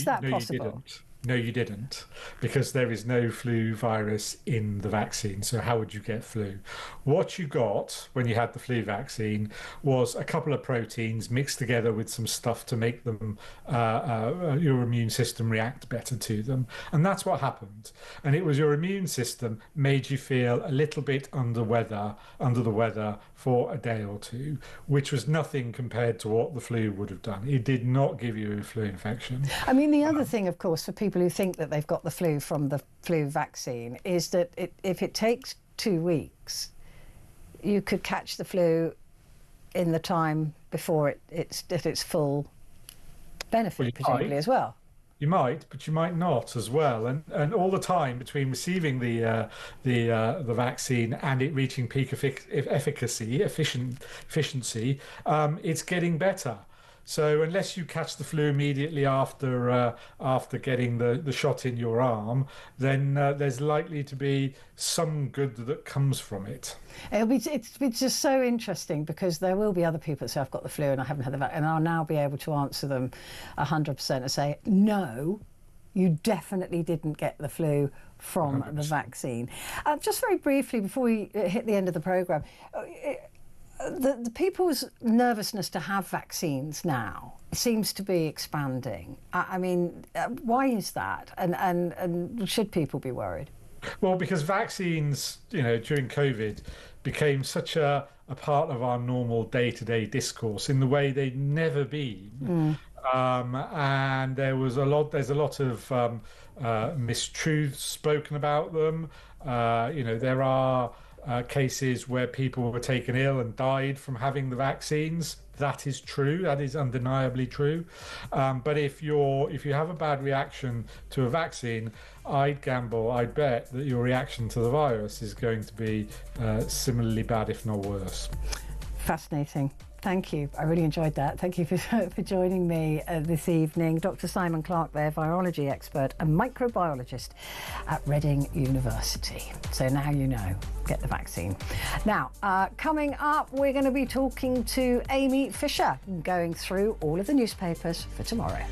that possible? No, you didn't, because there is no flu virus in the vaccine. So how would you get flu? What you got when you had the flu vaccine was a couple of proteins mixed together with some stuff to make them your immune system react better to them, and that's what happened. And it was your immune system made you feel a little bit under the weather for a day or two, which was nothing compared to what the flu would have done. It did not give you a flu infection. I mean, the other thing, of course, for people who think that they've got the flu from the flu vaccine is that if it takes 2 weeks, you could catch the flu in the time before it's at its full benefit, presumably, as well. You might, but you might not as well. And all the time between receiving the vaccine and it reaching peak efficiency, it's getting better. So unless you catch the flu immediately after getting the shot in your arm, then there's likely to be some good that comes from it. It's just so interesting because there will be other people that say, I've got the flu and I haven't had the vaccine, and I'll now be able to answer them 100% and say, no, you definitely didn't get the flu from 100%. The vaccine. Just very briefly, before we hit the end of the programme, the people's nervousness to have vaccines now seems to be expanding. I mean, why is that? And should people be worried? Well, because vaccines, during COVID became such a part of our normal day-to-day discourse in the way they'd never been. And there's a lot of mistruths spoken about them. There are cases where people were taken ill and died from having the vaccines. That is true. That is undeniably true. But if you have a bad reaction to a vaccine, I'd bet that your reaction to the virus is going to be similarly bad, if not worse. Fascinating. Thank you. I really enjoyed that. Thank you for joining me this evening. Dr. Simon Clark there, virology expert and microbiologist at Reading University. So now you know, get the vaccine. Now, coming up, we're going to be talking to Amy Fisher, going through all of the newspapers for tomorrow.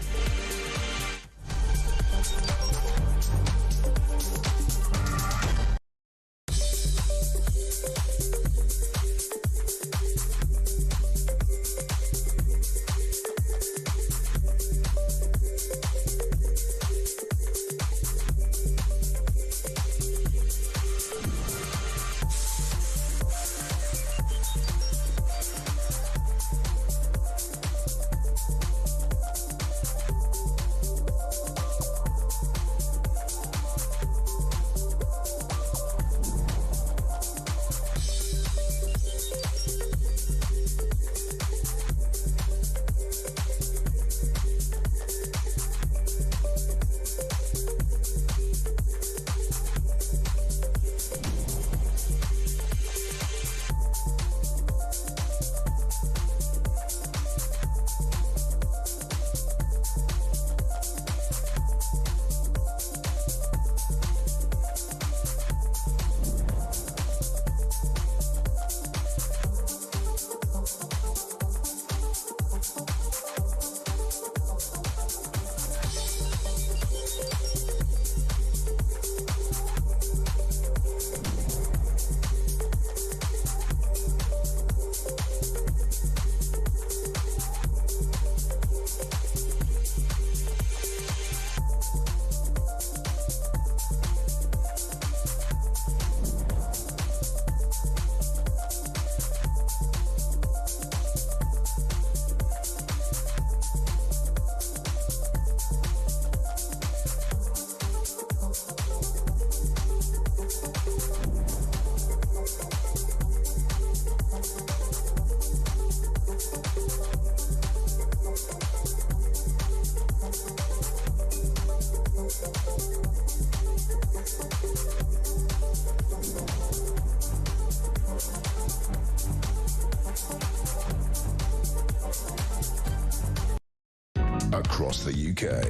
across the UK.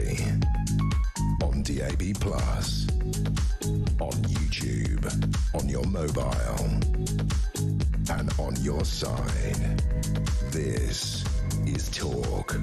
On DAB+, on YouTube, on your mobile, and on your side. This is Talk.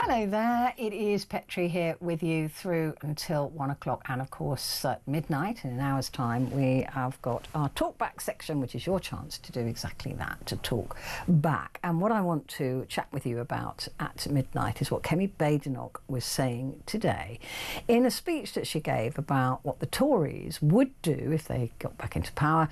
Hello there, it is Petrie here with you through until 1 o'clock, and of course at midnight in an hour's time we have got our talk back section, which is your chance to do exactly that, to talk back. And what I want to chat with you about at midnight is what Kemi Badenoch was saying today in a speech that she gave about what the Tories would do if they got back into power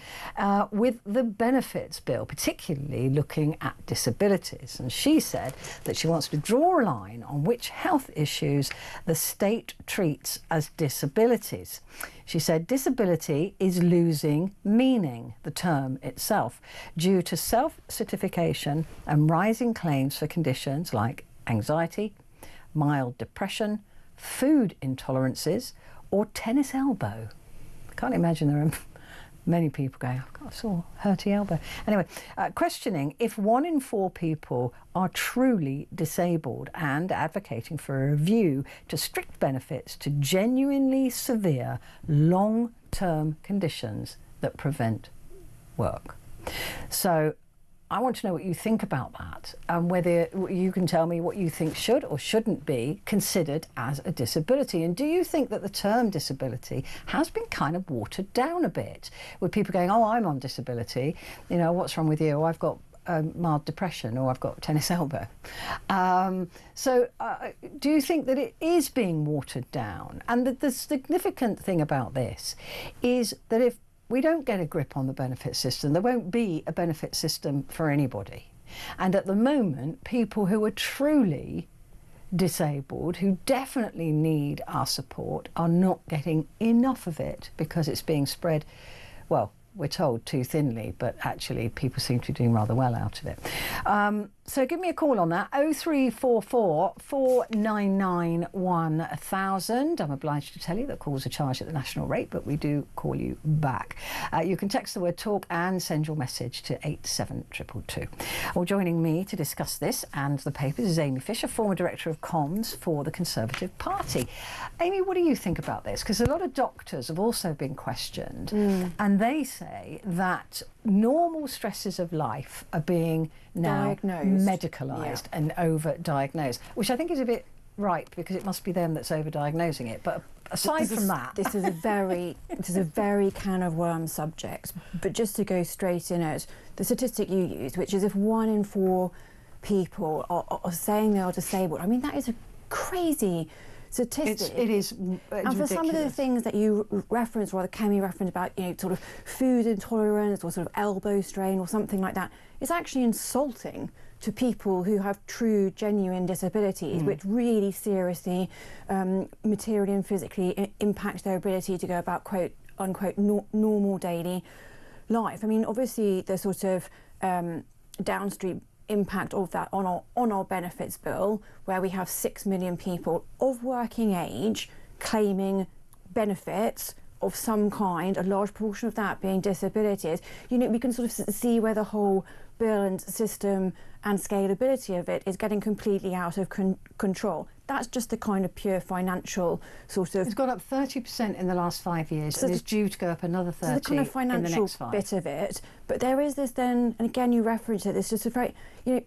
with the benefits bill, particularly looking at disabilities. And she said that she wants to draw a line on which health issues the state treats as disabilities. She said disability is losing meaning, the term itself, due to self-certification and rising claims for conditions like anxiety, mild depression, food intolerances, or tennis elbow. I can't imagine there are many people going, I've got a sore, hurty elbow. Anyway, questioning if 1 in 4 people are truly disabled and advocating for a review to strict benefits to genuinely severe long-term conditions that prevent work. So I want to know what you think about that, and whether you can tell me what you think should or shouldn't be considered as a disability. And do you think that the term disability has been kind of watered down a bit, with people going, oh, I'm on disability, you know, what's wrong with you? Oh, I've got mild depression, or I've got tennis elbow. Do you think that it is being watered down? And the significant thing about this is that if we don't get a grip on the benefit system, there won't be a benefit system for anybody. And at the moment, people who are truly disabled, who definitely need our support, are not getting enough of it because it's being spread, well, we're told too thinly, but actually people seem to be doing rather well out of it. So give me a call on that, 0344 499 1000. I'm obliged to tell you that calls are charged at the national rate, but we do call you back. You can text the word talk and send your message to 87222. Well, joining me to discuss this and the papers is Amy Fisher, former Director of Comms for the Conservative Party. Amy, what do you think about this? Because a lot of doctors have also been questioned, and they say that normal stresses of life are being now medicalised and over-diagnosed, which I think is a bit right, because it must be them that's over-diagnosing it. But aside from that, this is a very can of worm subject. But just to go straight in it, the statistic you use, which is if 1 in 4 people are saying they are disabled, I mean, that is a crazy statistic. It is and for ridiculous. some of the things that you referenced, or the Kemi referenced about, you know, sort of food intolerance or sort of elbow strain or something like that, it's actually insulting to people who have true, genuine disabilities, which really seriously, materially and physically impact their ability to go about, quote unquote, normal daily life. I mean, obviously the sort of downstream impact of that on our benefits bill, where we have 6 million people of working age claiming benefits of some kind, a large portion of that being disabilities. You know, we can sort of see where the whole bill and system and scalability of it is getting completely out of control. That's just the kind of pure financial sort of... It's gone up 30% in the last 5 years, so and it's due to go up another 30 the kind of financial in the next 5. bit of it. But there is this then, and again you reference it, it's just a very, you know,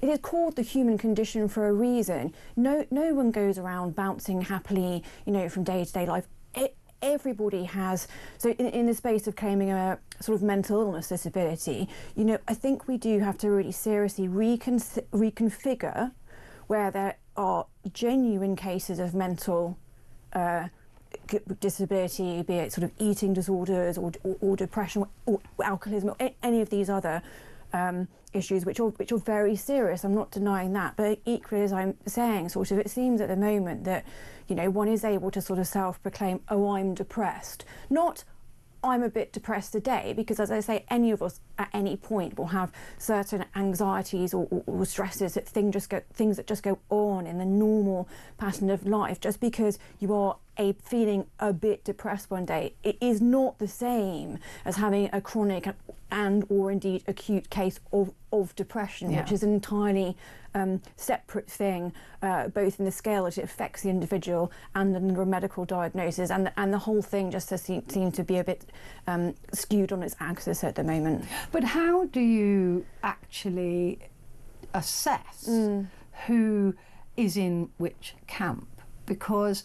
it is called the human condition for a reason. No one goes around bouncing happily, you know, from day to day life. Everybody has, so in the space of claiming a sort of mental illness disability, you know, I think we do have to really seriously reconfigure where there are genuine cases of mental disability, be it sort of eating disorders or depression or alcoholism or any of these other issues which are very serious. I'm not denying that, but equally, as I'm saying, sort of, it seems at the moment that, you know, one is able to sort of self-proclaim, oh, I'm depressed, not I'm a bit depressed today, because as I say, any of us at any point will have certain anxieties or stresses, that things that just go on in the normal pattern of life. Just because you are feeling a bit depressed one day, it is not the same as having a chronic and or indeed acute case of depression, which is an entirely separate thing, both in the scale that it affects the individual and in the medical diagnosis, and the whole thing just seems to be a bit skewed on its axis at the moment. But how do you actually assess who is in which camp? Because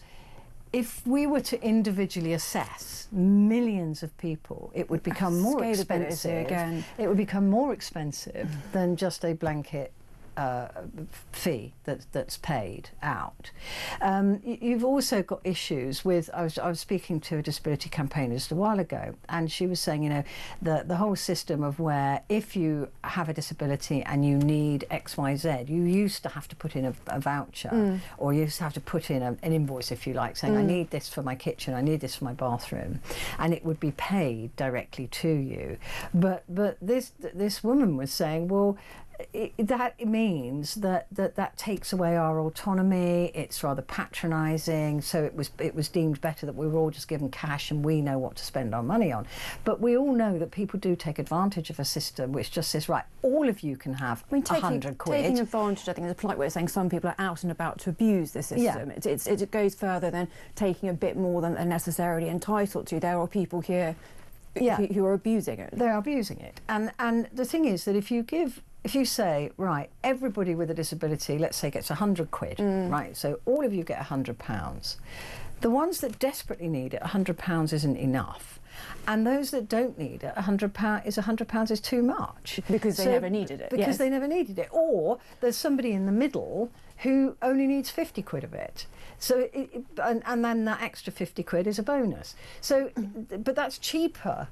if we were to individually assess millions of people, it would become more expensive. It would become more expensive than just a blanket fee that's paid out. You've also got issues with, I was speaking to a disability campaigner just a while ago, and she was saying, you know, the whole system of where if you have a disability and you need XYZ, you used to have to put in a voucher, or you used to have to put in an invoice, if you like, saying I need this for my kitchen, I need this for my bathroom, and it would be paid directly to you. But this woman was saying, well, that means that takes away our autonomy. It's rather patronising. So it was deemed better that we were all just given cash and we know what to spend our money on. But we all know that people do take advantage of a system which just says, right, all of you can have 100 quid. Taking advantage, I think, is a polite way of saying some people are out and about to abuse the system. Yeah. It goes further than taking a bit more than they're necessarily entitled to. There are people here who are abusing it. They're abusing it. And the thing is that if you say, right, everybody with a disability, let's say, gets 100 quid, right, so all of you get £100. The ones that desperately need it, £100 isn't enough. And those that don't need it, £100 is too much. Because they never needed it. Because they never needed it. Or there's somebody in the middle who only needs 50 quid of it. So, and then that extra 50 quid is a bonus. So, but that's cheaper.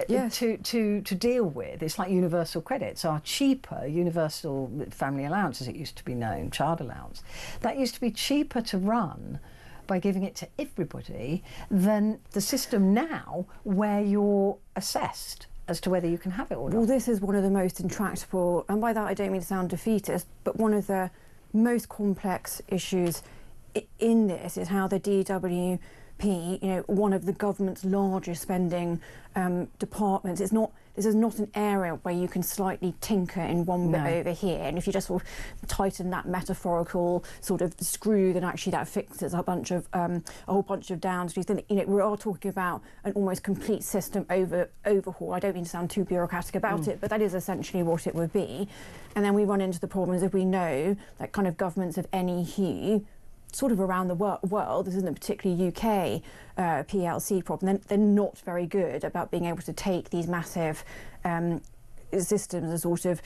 To deal with. It's like universal credits are cheaper, universal family allowance as it used to be known, child allowance. That used to be cheaper to run by giving it to everybody than the system now where you're assessed as to whether you can have it or not. Well, this is one of the most intractable, and by that I don't mean to sound defeatist, but one of the most complex issues in this is how the DWP, one of the government's largest spending departments, this is not an area where you can slightly tinker in one bit over here, and if you just sort of tighten that metaphorical sort of screw, then actually that fixes a whole bunch of downscrews. Then we are talking about an almost complete system overhaul. I don't mean to sound too bureaucratic about it, but that is essentially what it would be. And then we run into the problems if we know that kind of governments of any hue, sort of around the world, this isn't a particularly UK PLC problem, they're not very good about being able to take these massive systems and sort of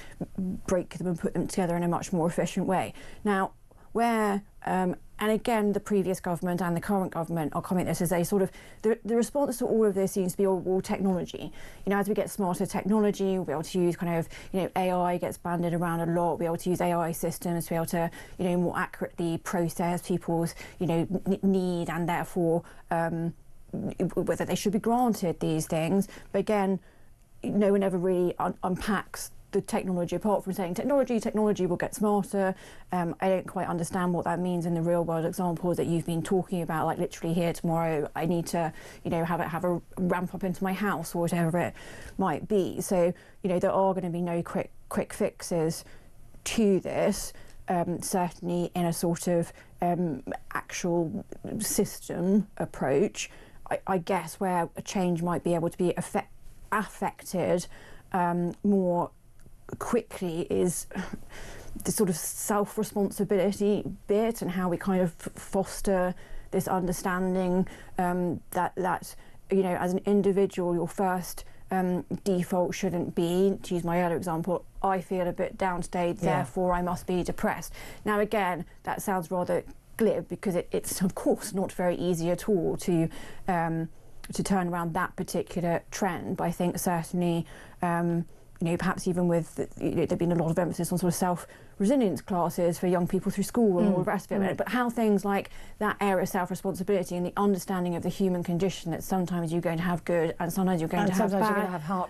break them and put them together in a much more efficient way. Now, where, and again, the previous government and the current government are coming at this as a sort of, the response to all of this seems to be all technology. As we get smarter technology, we'll be able to use kind of, AI gets banded around a lot, we'll be able to use AI systems to be able to, more accurately process people's, need, and therefore whether they should be granted these things. But again, no one ever really unpacks the technology, apart from saying technology will get smarter. I don't quite understand what that means in the real world examples that you've been talking about, like literally here tomorrow I need to have a ramp up into my house or whatever it might be. So there are going to be no quick fixes to this, certainly in a sort of actual system approach. I guess where a change might be able to be affected more quickly is the sort of self-responsibility bit, and how we kind of foster this understanding that as an individual, your first default shouldn't be, to use my earlier example, I feel a bit downstage, therefore I must be depressed. Now again, that sounds rather glib, because it's of course not very easy at all to turn around that particular trend. But I think certainly perhaps even with, there's been a lot of emphasis on sort of self-resilience classes for young people through school and all the rest of it, but how things like that area of self-responsibility and the understanding of the human condition, that sometimes you're going to have good and sometimes you're going to have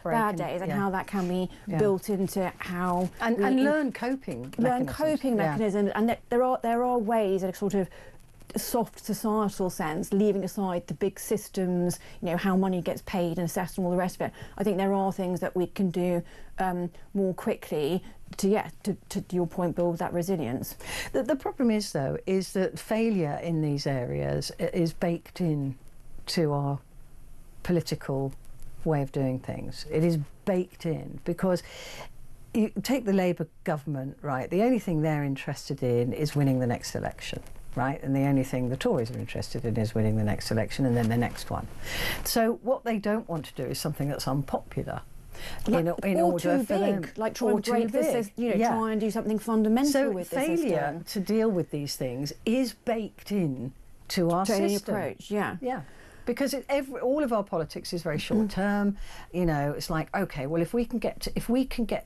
bad days, and how that can be built into how... And learn coping mechanisms. And there are ways of sort of soft societal sense, leaving aside the big systems, how money gets paid and assessed and all the rest of it, I think there are things that we can do more quickly to your point, build that resilience. The problem is, though, is that failure in these areas is baked in to our political way of doing things. It is baked in because you take the Labour government, right? The only thing they're interested in is winning the next election. Right, and the only thing the Tories are interested in is winning the next election and then the next one. So what they don't want to do is something that's unpopular. In order for them, like try and break this, try and do something fundamental with this system. So failure to deal with these things is baked in to our system. Approach, yeah. Because all of our politics is very short term. It's like, okay, well, if we can get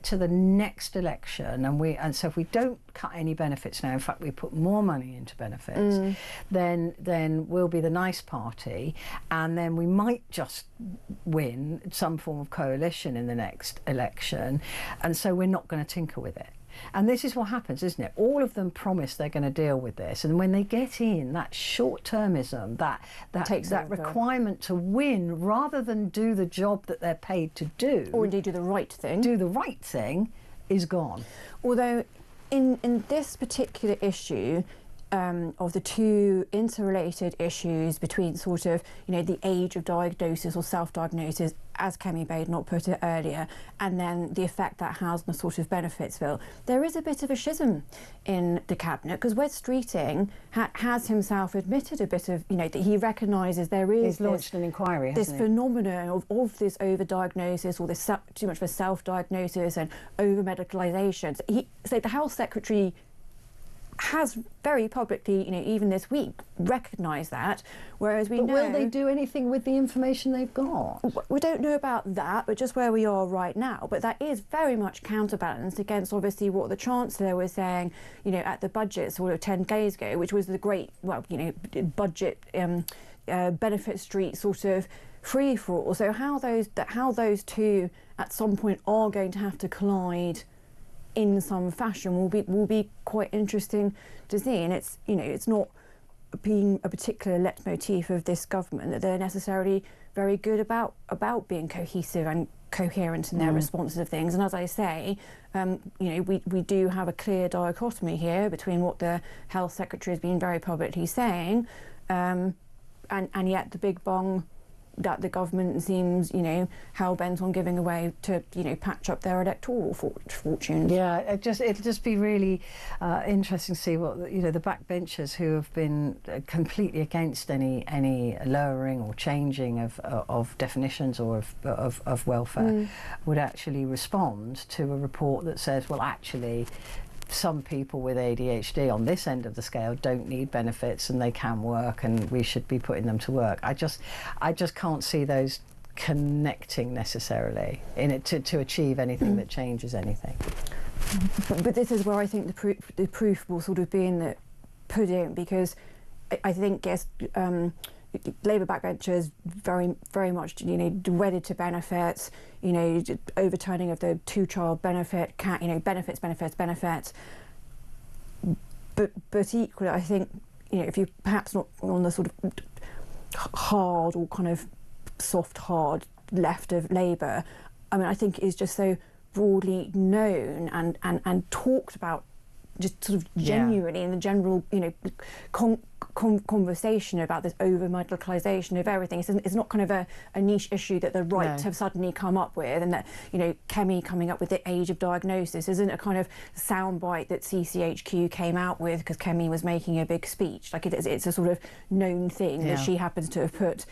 to the next election, and so if we don't cut any benefits now, in fact we put more money into benefits, then we'll be the nice party, and then we might just win some form of coalition in the next election, and so we're not going to tinker with it. And this is what happens, isn't it? All of them promise they're going to deal with this, and when they get in, that short-termism, that requirement to win rather than do the job that they're paid to do, or indeed do the right thing, is gone. Although in this particular issue, of the two interrelated issues between sort of, the age of diagnosis or self-diagnosis, as Kemi Badenoch put it earlier, and then the effect that has on the sort of benefits bill, there is a bit of a schism in the cabinet, because Wes Streeting has himself admitted a bit of, that he recognises there is launched an inquiry, this phenomenon of this over-diagnosis or this too much of a self-diagnosis and over-medicalisation. So the Health Secretary has very publicly, even this week, recognised that, whereas we know... But will they do anything with the information they've got? We don't know about that, but just where we are right now. But that is very much counterbalanced against, obviously, what the Chancellor was saying, at the budget sort of 10 days ago, which was the great, budget benefit street sort of free-for-all. So how those two, at some point, are going to have to collide in some fashion will be quite interesting to see. And it's not being a particular leitmotif of this government that they're necessarily very good about being cohesive and coherent in their responses of things. And as I say, we do have a clear dichotomy here between what the Health Secretary has been very publicly saying, and yet the big bong that the government seems, hell-bent on giving away to, patch up their electoral fortunes. Yeah, it'll just be really interesting to see what, the backbenchers who have been completely against any lowering or changing of definitions or of welfare would actually respond to a report that says, well, actually, some people with ADHD on this end of the scale don't need benefits and they can work, and we should be putting them to work. I just can't see those connecting necessarily in it to achieve anything that changes anything. But this is where I think the proof will sort of be in the pudding, because I think, yes, Labour backbenchers very much wedded to benefits, overturning of the two-child benefit, benefits. But equally, I think, if you're perhaps not on the sort of hard or kind of soft hard left of Labour, I think it is just so broadly known and talked about, just sort of genuinely in the general, conversation about this over-medicalisation of everything. It's not kind of a niche issue that the right have suddenly come up with, and that, Kemi coming up with the age of diagnosis isn't a kind of soundbite that CCHQ came out with because Kemi was making a big speech. Like, it's a sort of known thing that she happens to have put,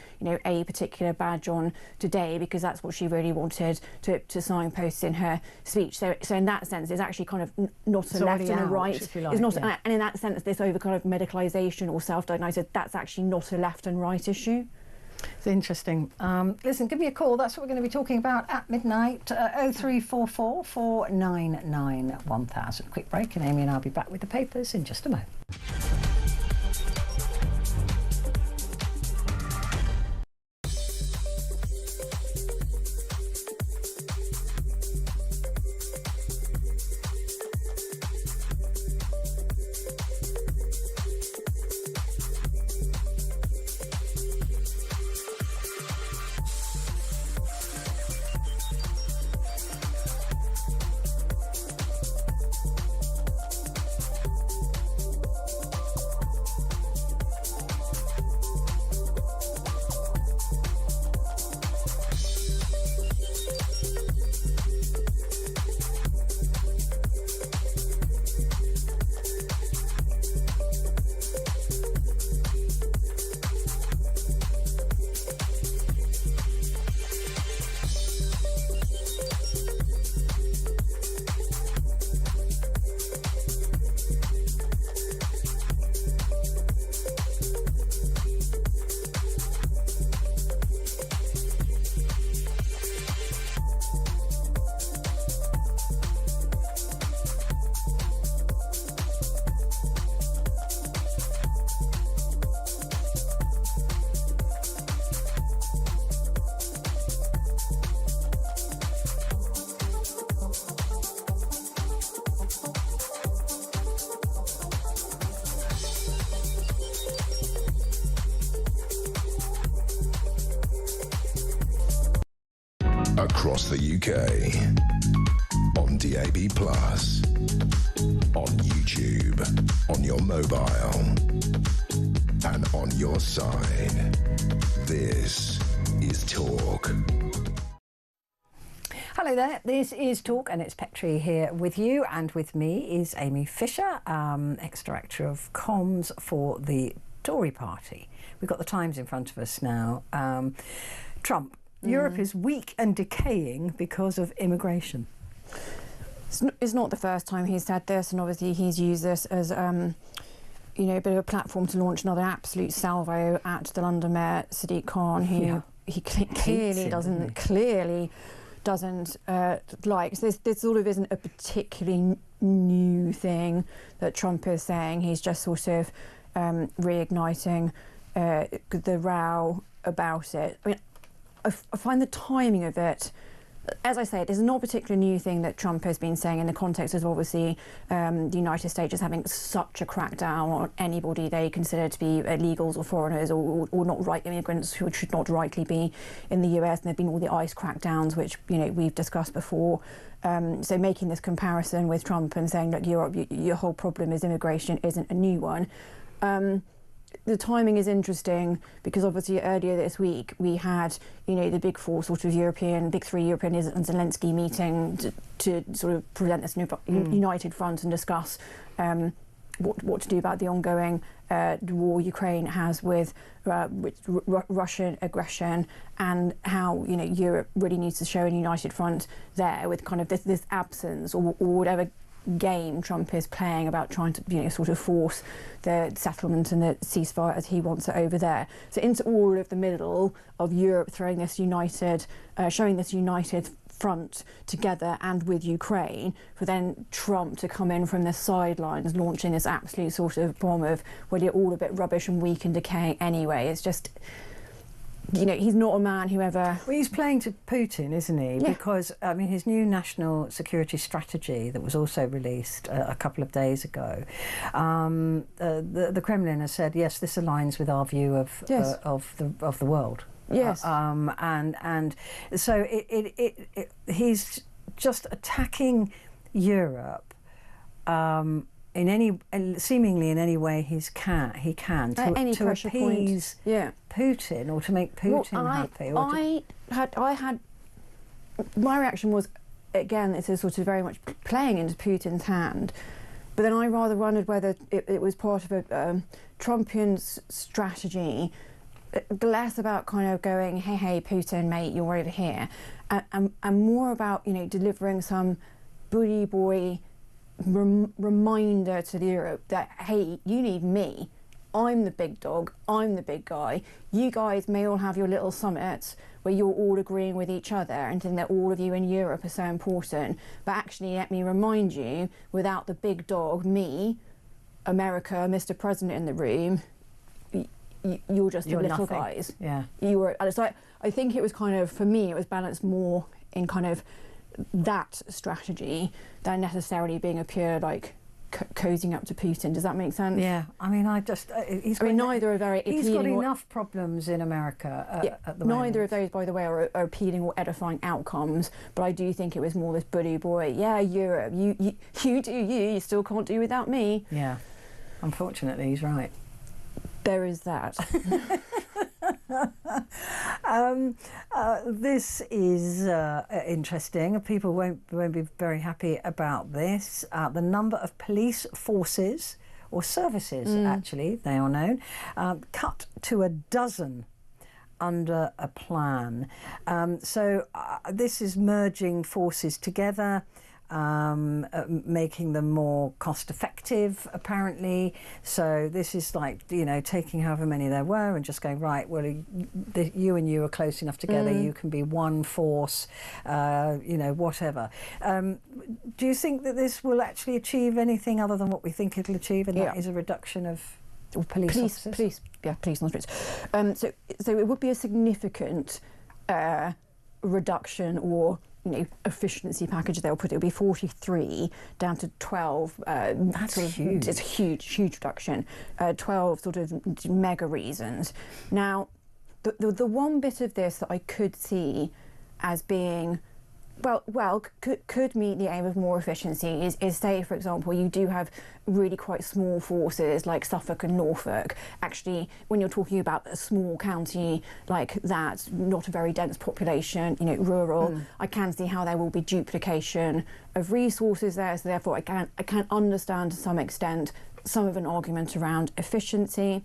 a particular badge on today because that's what she really wanted to signpost in her speech. So in that sense, it's actually kind of not a left and a right. It's not, and in that sense, this over kind of medicalisation or self-diagnosis, that's actually not a left and right issue. It's interesting. Listen, give me a call. That's what we're going to be talking about at midnight. 0344 499 1000. Quick break, and Amy and I'll be back with the papers in just a moment. across the UK, on DAB+, on YouTube, on your mobile, and on your side. This is Talk. Hello there, this is Talk and it's Petrie here with you, and with me is Amy Fisher, ex-director of comms for the Tory party. We've got the Times in front of us now. Trump, Europe is weak and decaying because of immigration. It's not the first time he's said this, and obviously he's used this as a bit of a platform to launch another absolute salvo at the London Mayor Sadiq Khan, who he clearly doesn't like. So this sort of isn't a particularly new thing that Trump is saying. He's just sort of reigniting the row about it. I mean, I find the timing of it, as I say, it is not a particularly new thing that Trump has been saying in the context of obviously the United States is having such a crackdown on anybody they consider to be illegals or foreigners or not right immigrants who should not rightly be in the US. And there have been all the ICE crackdowns, which we've discussed before. So making this comparison with Trump and saying, look, Europe, your whole problem is immigration isn't a new one. The timing is interesting because obviously earlier this week we had, the big four sort of big three European and Zelensky meeting to sort of present this new united front and discuss what to do about the ongoing war Ukraine has with Russian aggression, and how Europe really needs to show a united front there with kind of this absence or whatever game Trump is playing about trying to sort of force the settlement and the ceasefire as he wants it over there. So into all of the middle of Europe throwing this united, showing this united front together and with Ukraine, for then Trump to come in from the sidelines launching this absolute sort of bomb of, well, you're all a bit rubbish and weak and decaying anyway. It's just, he's not a man who ever... Well, he's playing to Putin, isn't he? Yeah. Because, his new national security strategy that was also released a couple of days ago, the Kremlin has said, yes, this aligns with our view of the world. Yes. And so he's just attacking Europe seemingly in any way he can to appease Putin or to make Putin happy. My reaction was, again, this is sort of very much playing into Putin's hand, but then I rather wondered whether it was part of a Trumpian strategy, less about kind of going, hey Putin mate, you're over here, and more about delivering some bully boy reminder to Europe that, hey, you need me. I'm the big dog, I'm the big guy. You guys may all have your little summits where you're all agreeing with each other and think that all of you in Europe are so important, but actually let me remind you, without the big dog, me, America, Mr. President in the room, you're just the little nothing. Guys. Yeah. You were. So I think it was kind of, for me, it was balanced more in kind of that strategy than necessarily being a pure cozying up to Putin. Does that make sense? Yeah. Neither are very appealing. He's got enough problems in America at the moment. Neither of those, by the way, are appealing or edifying outcomes. But I do think it was more this bully boy. Yeah, Europe, you do you still can't do without me. Yeah. Unfortunately, he's right. There is that. This is interesting. People won't be very happy about this. The number of police forces or services, actually, they are known, cut to 12 under a plan. So this is merging forces together, making them more cost effective, apparently. So this is taking however many there were and just going, right, well, you and you are close enough together, you can be one force, whatever. Do you think that this will actually achieve anything other than what we think it'll achieve, and that is a reduction of police officers? Police on the streets. So it would be a significant reduction or efficiency package they'll put. It'll be 43 down to 12. That's huge. It's a huge reduction. 12 sort of mega reasons. Now, the one bit of this that I could see as being could meet the aim of more efficiency is say, for example, you do have really quite small forces like Suffolk and Norfolk. Actually, when you're talking about a small county like that, not a very dense population, rural, I can see how there will be duplication of resources there. So therefore, I can understand to some extent some of an argument around efficiency.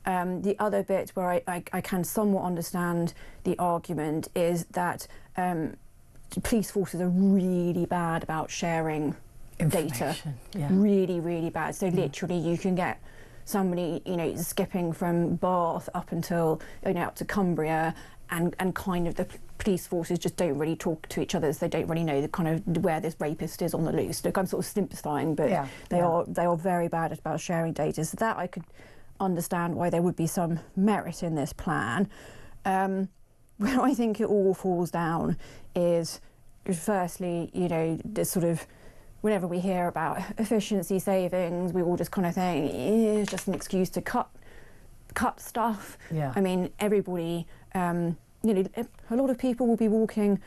The other bit where I can somewhat understand the argument is that police forces are really bad about sharing data. Really, really bad. So literally you can get somebody, skipping from Bath up until, up to Cumbria, and kind of the police forces just don't really talk to each other, so they don't really know the kind of where this rapist is on the loose. Look, I'm sort of simplifying, but they are very bad about sharing data. So that I could understand why there would be some merit in this plan. Where I think it all falls down is, firstly, the sort of, whenever we hear about efficiency savings, we all just kind of think it's just an excuse to cut stuff. I mean, everybody, a lot of people will be walking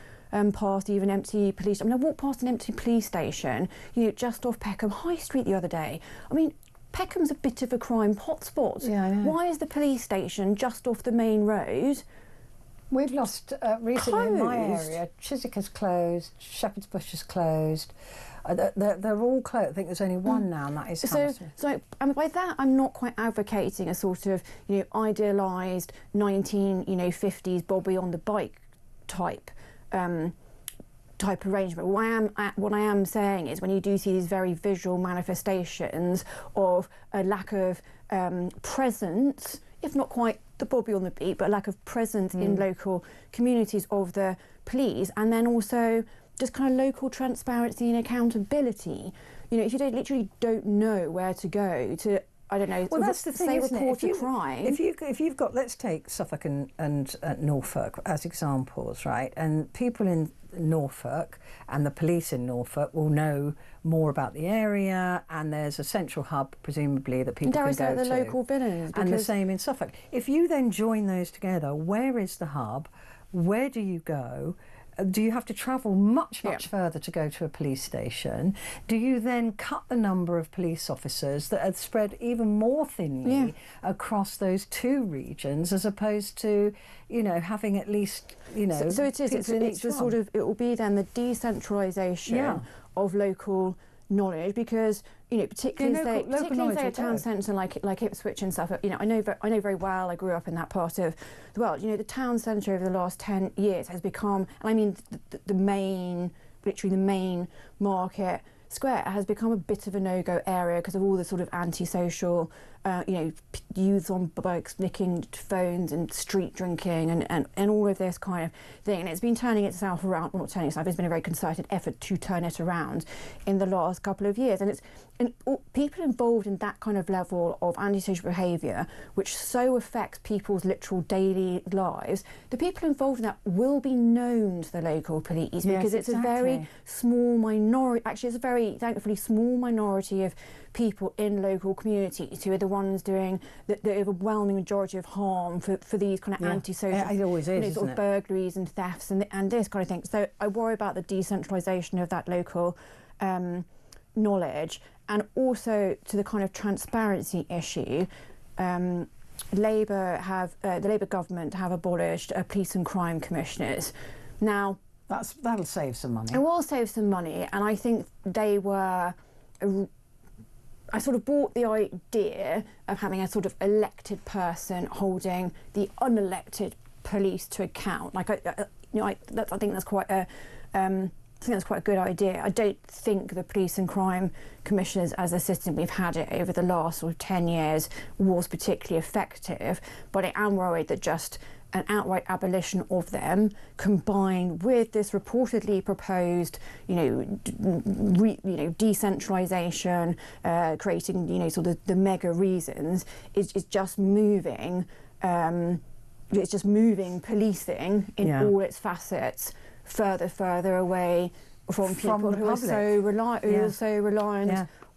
past even empty police. I walked past an empty police station, just off Peckham High Street the other day. I mean, Peckham's a bit of a crime hotspot. Why is the police station just off the main road? We've lost recently in my area. Chiswick is closed, Shepherd's Bush is closed. They're all closed. I think there's only one now, and that is Hammersmith. So by that, I'm not quite advocating a sort of idealised 1950s Bobby on the bike type arrangement. What I am saying is, when you do see these very visual manifestations of a lack of presence, if not quite the Bobby on the beat, but a lack of presence in local communities of the police, and then also just kind of local transparency and accountability. If you literally don't know where to go to, I don't know, that's the thing, isn't report it? a crime. If you've got, let's take Suffolk and Norfolk as examples, right? And people in Norfolk and the police in Norfolk will know more about the area, and there's a central hub presumably that people can go to. The local villains. And the same in Suffolk. If you then join those together, where is the hub? Where do you go? Do you have to travel much further to go to a police station? Do you then cut the number of police officers that are spread even more thinly across those two regions, as opposed to, having at least, So it is. It's the sort of, it will be then the decentralisation of local knowledge, because particularly say a town centre like Ipswich and Suffolk, I know very well. I grew up in that part of the world. The town centre over the last 10 years has become, and I mean the main market square has become a bit of a no-go area because of all the sort of antisocial, youths on bikes nicking phones and street drinking and all of this kind of thing. And it's been turning itself around, well, not turning itself, it's been a very concerted effort to turn it around in the last couple of years. And people involved in that kind of level of antisocial behaviour, which so affects people's literal daily lives, the people involved in that will be known to the local police, because it's a very small minority, actually it's a very, thankfully, small minority of people in local communities who are the ones doing the overwhelming majority of harm for these kind of antisocial, it always is, sort of burglaries and thefts and this kind of thing. So I worry about the decentralisation of that local knowledge, and also to the kind of transparency issue. The Labour government have abolished police and crime commissioners. Now that'll save some money. It will save some money, and I think they were. I sort of bought the idea of having a sort of elected person holding the unelected police to account. Like I think that's quite a. I think that's quite a good idea. I don't think the police and crime commissioners, as a system we've had it over the last sort of 10 years, was particularly effective. But I am worried that just an outright abolition of them, combined with this reportedly proposed, decentralisation, creating, sort of the mega reasons, is just moving. It's just moving policing in all its facets further away from people who are so reliant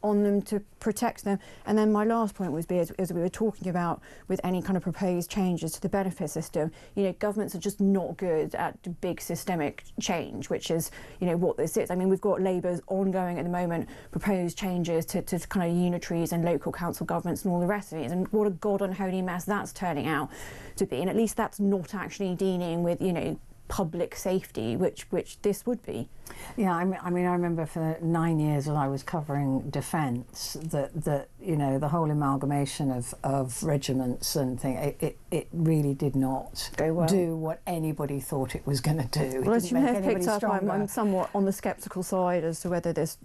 on them to protect them. And then my last point was, as we were talking about with any kind of proposed changes to the benefit system, you know, governments are just not good at big systemic change, which is, you know, what this is. I mean, we've got Labour's ongoing at the moment proposed changes to kind of unitaries and local council governments and all the rest of it. And what a god unholy mess that's turning out to be. And at least that's not actually dealing with, you know, public safety, which this would be. Yeah, I mean, I remember for 9 years when I was covering defence that you know, the whole amalgamation of regiments and things, it really did not go well. Do what anybody thought it was going to do. Well, as you may have picked up, I'm somewhat on the sceptical side as to whether this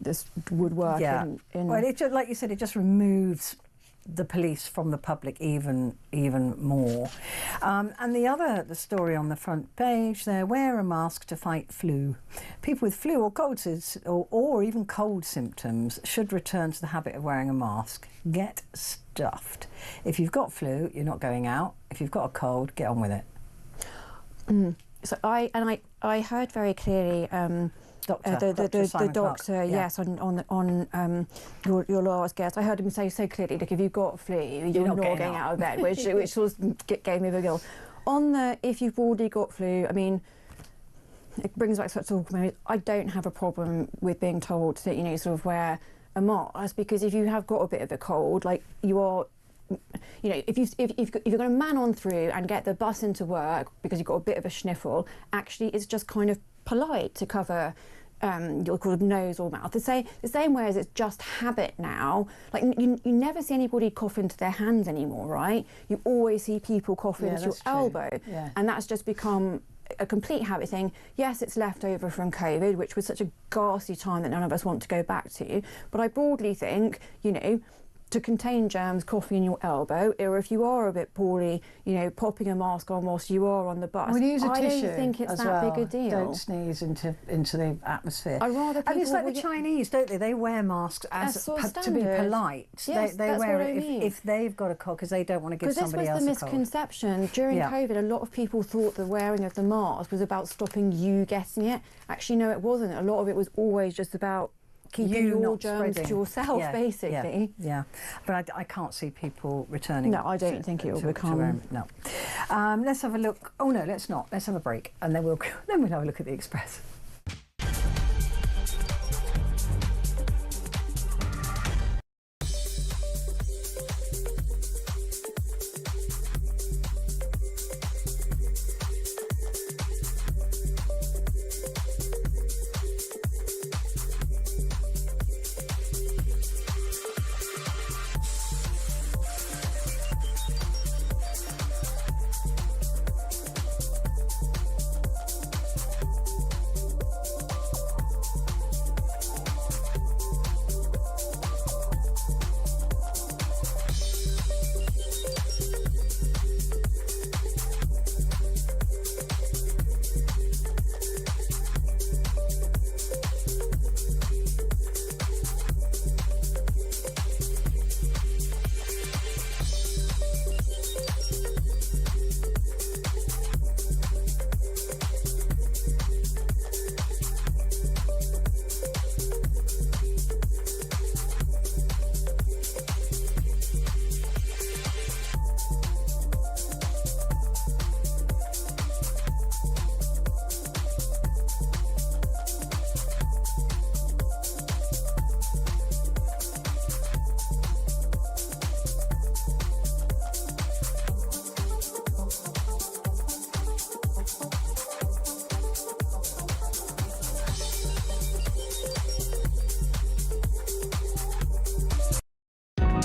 would work. Yeah. Well, it just, like you said, it just removes the police from the public even more. And the story on the front page there, wear a mask to fight flu. People with flu or colds or even cold symptoms should return to the habit of wearing a mask. Get stuffed. If you've got flu, you're not going out. If you've got a cold, get on with it. So I heard very clearly the doctor, yes, on your last guest, I heard him say so clearly, look, if you've got flu, you're not getting out of bed, which sort of gave me the giggle. On the if you've already got flu, I mean, it brings back sort of, I don't have a problem with being told that, you know, sort of wear a mask, because if you have got a bit of a cold, like you are, you know, if you're going to man on through and get the bus into work because you've got a bit of a sniffle, actually it's just kind of polite to cover your kind of nose or mouth. The same way as it's just habit now. Like you never see anybody cough into their hands anymore, right? You always see people cough into your elbow, and that's just become a complete habit thing. Yes, it's left over from COVID, which was such a ghastly time that none of us want to go back to. But I broadly think, you know, to contain germs, coughing in your elbow, or if you are a bit poorly, you know, popping a mask on whilst you are on the bus. Well, use a tissue. I don't think it's that big a deal. Don't sneeze into the atmosphere. I rather people, and it's like the Chinese, don't they? They wear masks as to be polite. Yes, they wear it if they've got a cold because they don't want to give somebody else a cold. Because this was the misconception. During COVID, a lot of people thought the wearing of the mask was about stopping you getting it. Actually, no, it wasn't. A lot of it was always just about keeping your germs to yourself, basically. Yeah. But I can't see people returning. No, I don't think it will become. No. Let's have a look. Oh no, let's not. Let's have a break, and then we'll have a look at the Express.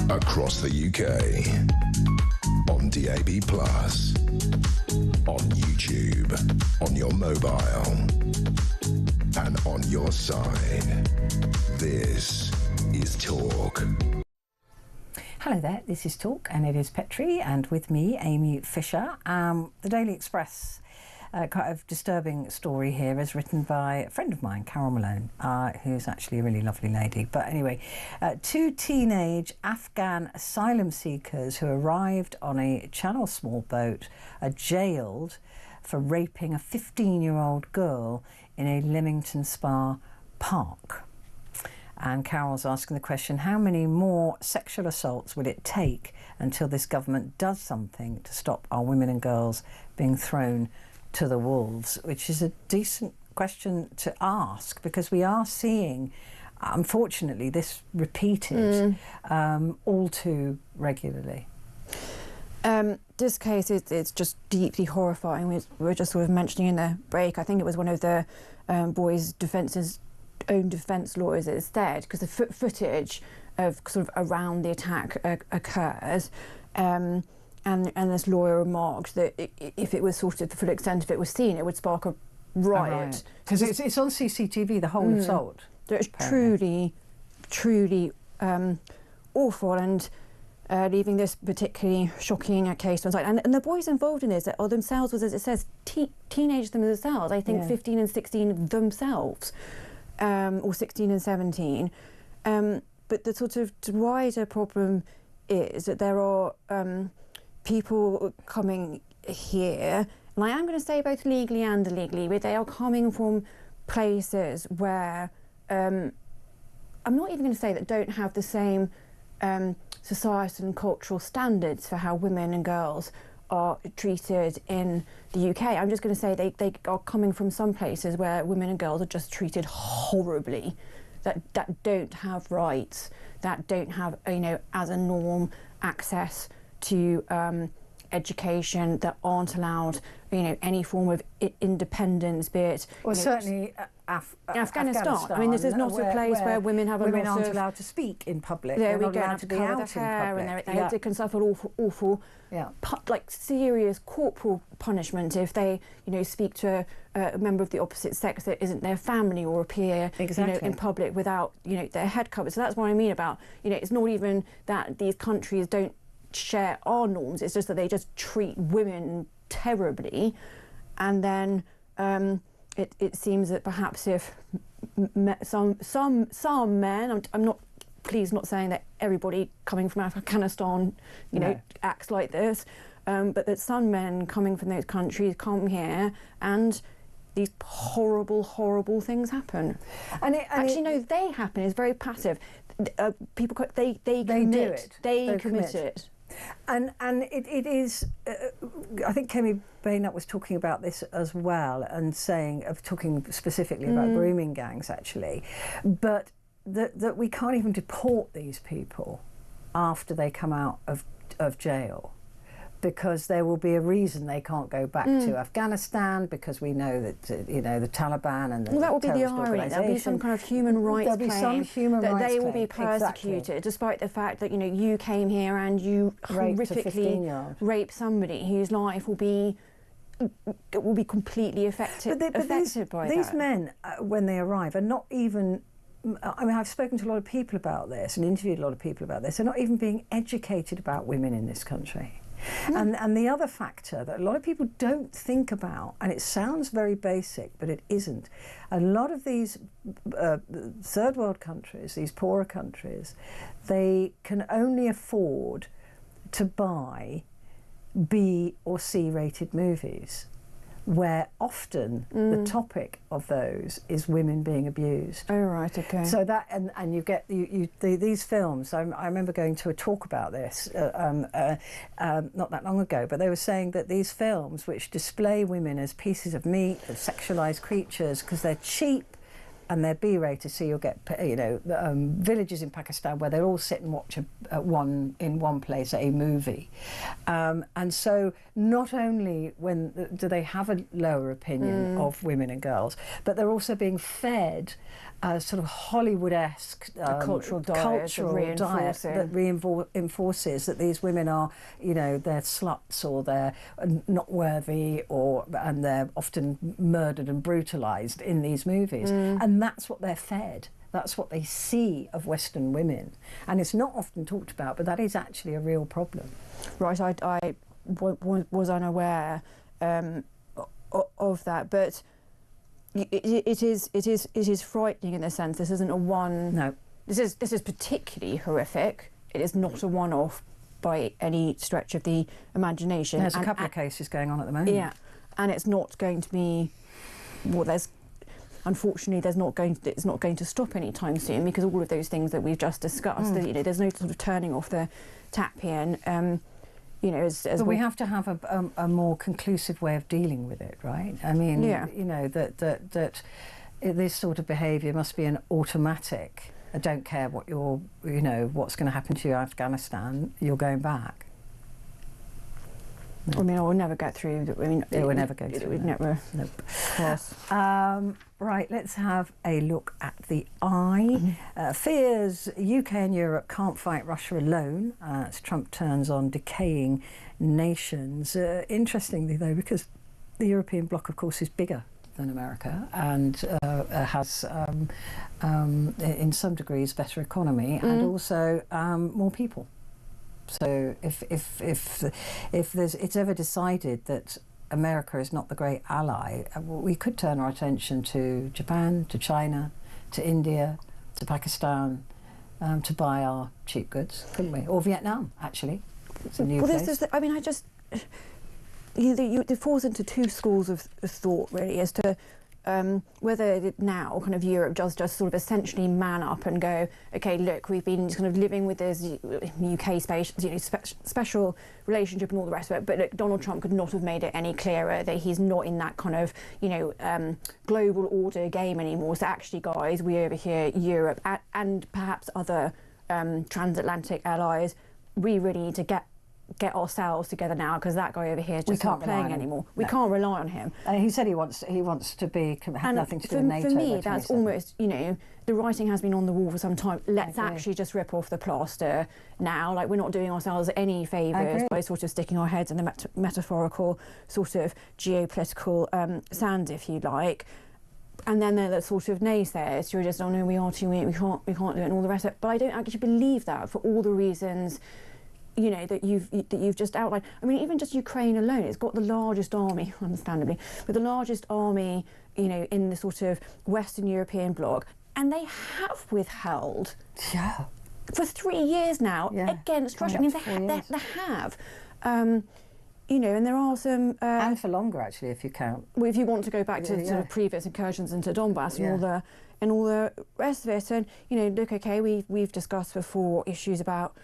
Across the UK, on DAB+, on YouTube, on your mobile, and on your side. This is Talk. Hello there, this is Talk, and it is Petrie, and with me, Amy Fisher. The Daily Express, quite a disturbing story here, is written by a friend of mine, Carol Malone, who's actually a really lovely lady. But anyway, two teenage Afghan asylum seekers who arrived on a Channel small boat are jailed for raping a 15-year-old girl in a Leamington Spa park. And Carol's asking the question, how many more sexual assaults will it take until this government does something to stop our women and girls being thrown to the wolves? Which is a decent question to ask, because we are seeing, unfortunately, this repeated all too regularly. This case, it's just deeply horrifying. We were just sort of mentioning in the break, I think it was one of the boys' own defence lawyers that said, because the footage of sort of around the attack occurs, and this lawyer remarked that if it was sort of the full extent of it was seen, it would spark a riot. Because it's on CCTV, the whole assault. So it's truly, truly awful, and leaving this particularly shocking case on site. And the boys involved in this are themselves, as it says, teenagers themselves, I think 15 and 16 themselves, or 16 and 17. But the sort of wider problem is that there are people coming here, and I am going to say both legally and illegally, but they are coming from places where I'm not even going to say that don't have the same societal and cultural standards for how women and girls are treated in the UK. I'm just going to say they are coming from some places where women and girls are just treated horribly, that don't have rights, that don't have, as a norm, access to education, that aren't allowed, any form of independence, be it... Well, certainly Afghanistan. I mean, this is not a place where women have women aren't allowed to speak in public. There They're we go, not allowed to be out in public. And they can suffer awful, serious corporal punishment if they, speak to a member of the opposite sex that isn't their family or appear, in public without, their head covered. So that's what I mean about, it's not even that these countries don't share our norms, it's just that they just treat women terribly. And then it seems that perhaps if some men, I'm not, please not saying that everybody coming from Afghanistan, acts like this, but that some men coming from those countries come here and these horrible things happen. They happen. It's very passive. People, they commit. Do it. They commit it. And it is, I think Kemi Baynut was talking about this as well, and talking specifically about grooming gangs, actually, but that we can't even deport these people after they come out of jail, because there will be a reason they can't go back to Afghanistan, because we know that the Taliban and that will be the irony. There'll be some kind of human rights claim that they will be persecuted, despite the fact that you came here and you horrifically raped somebody whose life will be completely affected by that. These men, when they arrive, are not even. I mean, I've spoken to a lot of people about this and interviewed a lot of people about this. They're not even being educated about women in this country. And the other factor that a lot of people don't think about, and it sounds very basic, but it isn't, a lot of these third world countries, these poorer countries, they can only afford to buy B or C rated movies, where often the topic of those is women being abused. Oh, right, okay. So that, and you get these films. I remember going to a talk about this not that long ago, but they were saying that these films, which display women as pieces of meat, as sexualised creatures, because they're cheap and they're B-rated, so you'll get villages in Pakistan where they'll all sit and watch in one place a movie, and so not only do they have a lower opinion of women and girls, but they're also being fed a sort of Hollywood-esque cultural diet that reinforces that these women are, they're sluts, or they're not worthy, and they're often murdered and brutalised in these movies. And that's what they're fed. That's what they see of Western women. And it's not often talked about, but that is actually a real problem. Right, I was unaware of that, but it is frightening in the sense this isn't a one. No, this is particularly horrific. It is not a one-off by any stretch of the imagination. There's a couple of cases going on at the moment. Yeah, and it's not going to be. Well, there's unfortunately, it's not going to stop anytime soon, because all of those things that we've just discussed, there's no sort of turning off the tap here. And but we have to have a more conclusive way of dealing with it, right? I mean, that this sort of behaviour must be an automatic. I don't care what what's going to happen to you in Afghanistan. You're going back. I mean, I will never get through. I mean, it will never go through. It would never. Nope. Yes. Right, let's have a look at the eye. Fears UK and Europe can't fight Russia alone as Trump turns on decaying nations. Interestingly, though, because the European bloc, of course, is bigger than America and has, in some degrees, better economy and also more people. So if it's ever decided that America is not the great ally, we could turn our attention to Japan, to China, to India, to Pakistan, to buy our cheap goods, couldn't we? Or Vietnam, actually. It's a new place. It falls into two schools of thought, really, as to whether now kind of Europe does just sort of essentially man up and go, okay, look, we've been kind of living with this UK special relationship and all the rest of it, but look, Donald Trump could not have made it any clearer that he's not in that kind of global order game anymore. So actually, guys, we over here, Europe and perhaps other transatlantic allies, we really need to get ourselves together now, because that guy over here is just not playing anymore. We can't rely on him. He said he wants to have nothing to do with NATO. For me, that's almost, the writing has been on the wall for some time. Let's actually just rip off the plaster now. Like, we're not doing ourselves any favours by sort of sticking our heads in the metaphorical sort of geopolitical sand, if you like. And then they're the sort of naysayers who are just, oh no, we are too weak, we can't do it, and all the rest of it. But I don't actually believe that, for all the reasons that you've just outlined. I mean, even just Ukraine alone, it's got the largest army, understandably, but the largest army, in the sort of Western European bloc, and they have withheld for 3 years now against Russia. I mean, they have. And there are some... and for longer, actually, if you count. Well, if you want to go back to sort of previous incursions into Donbass and all the rest of it. And, look, okay, we've discussed before issues about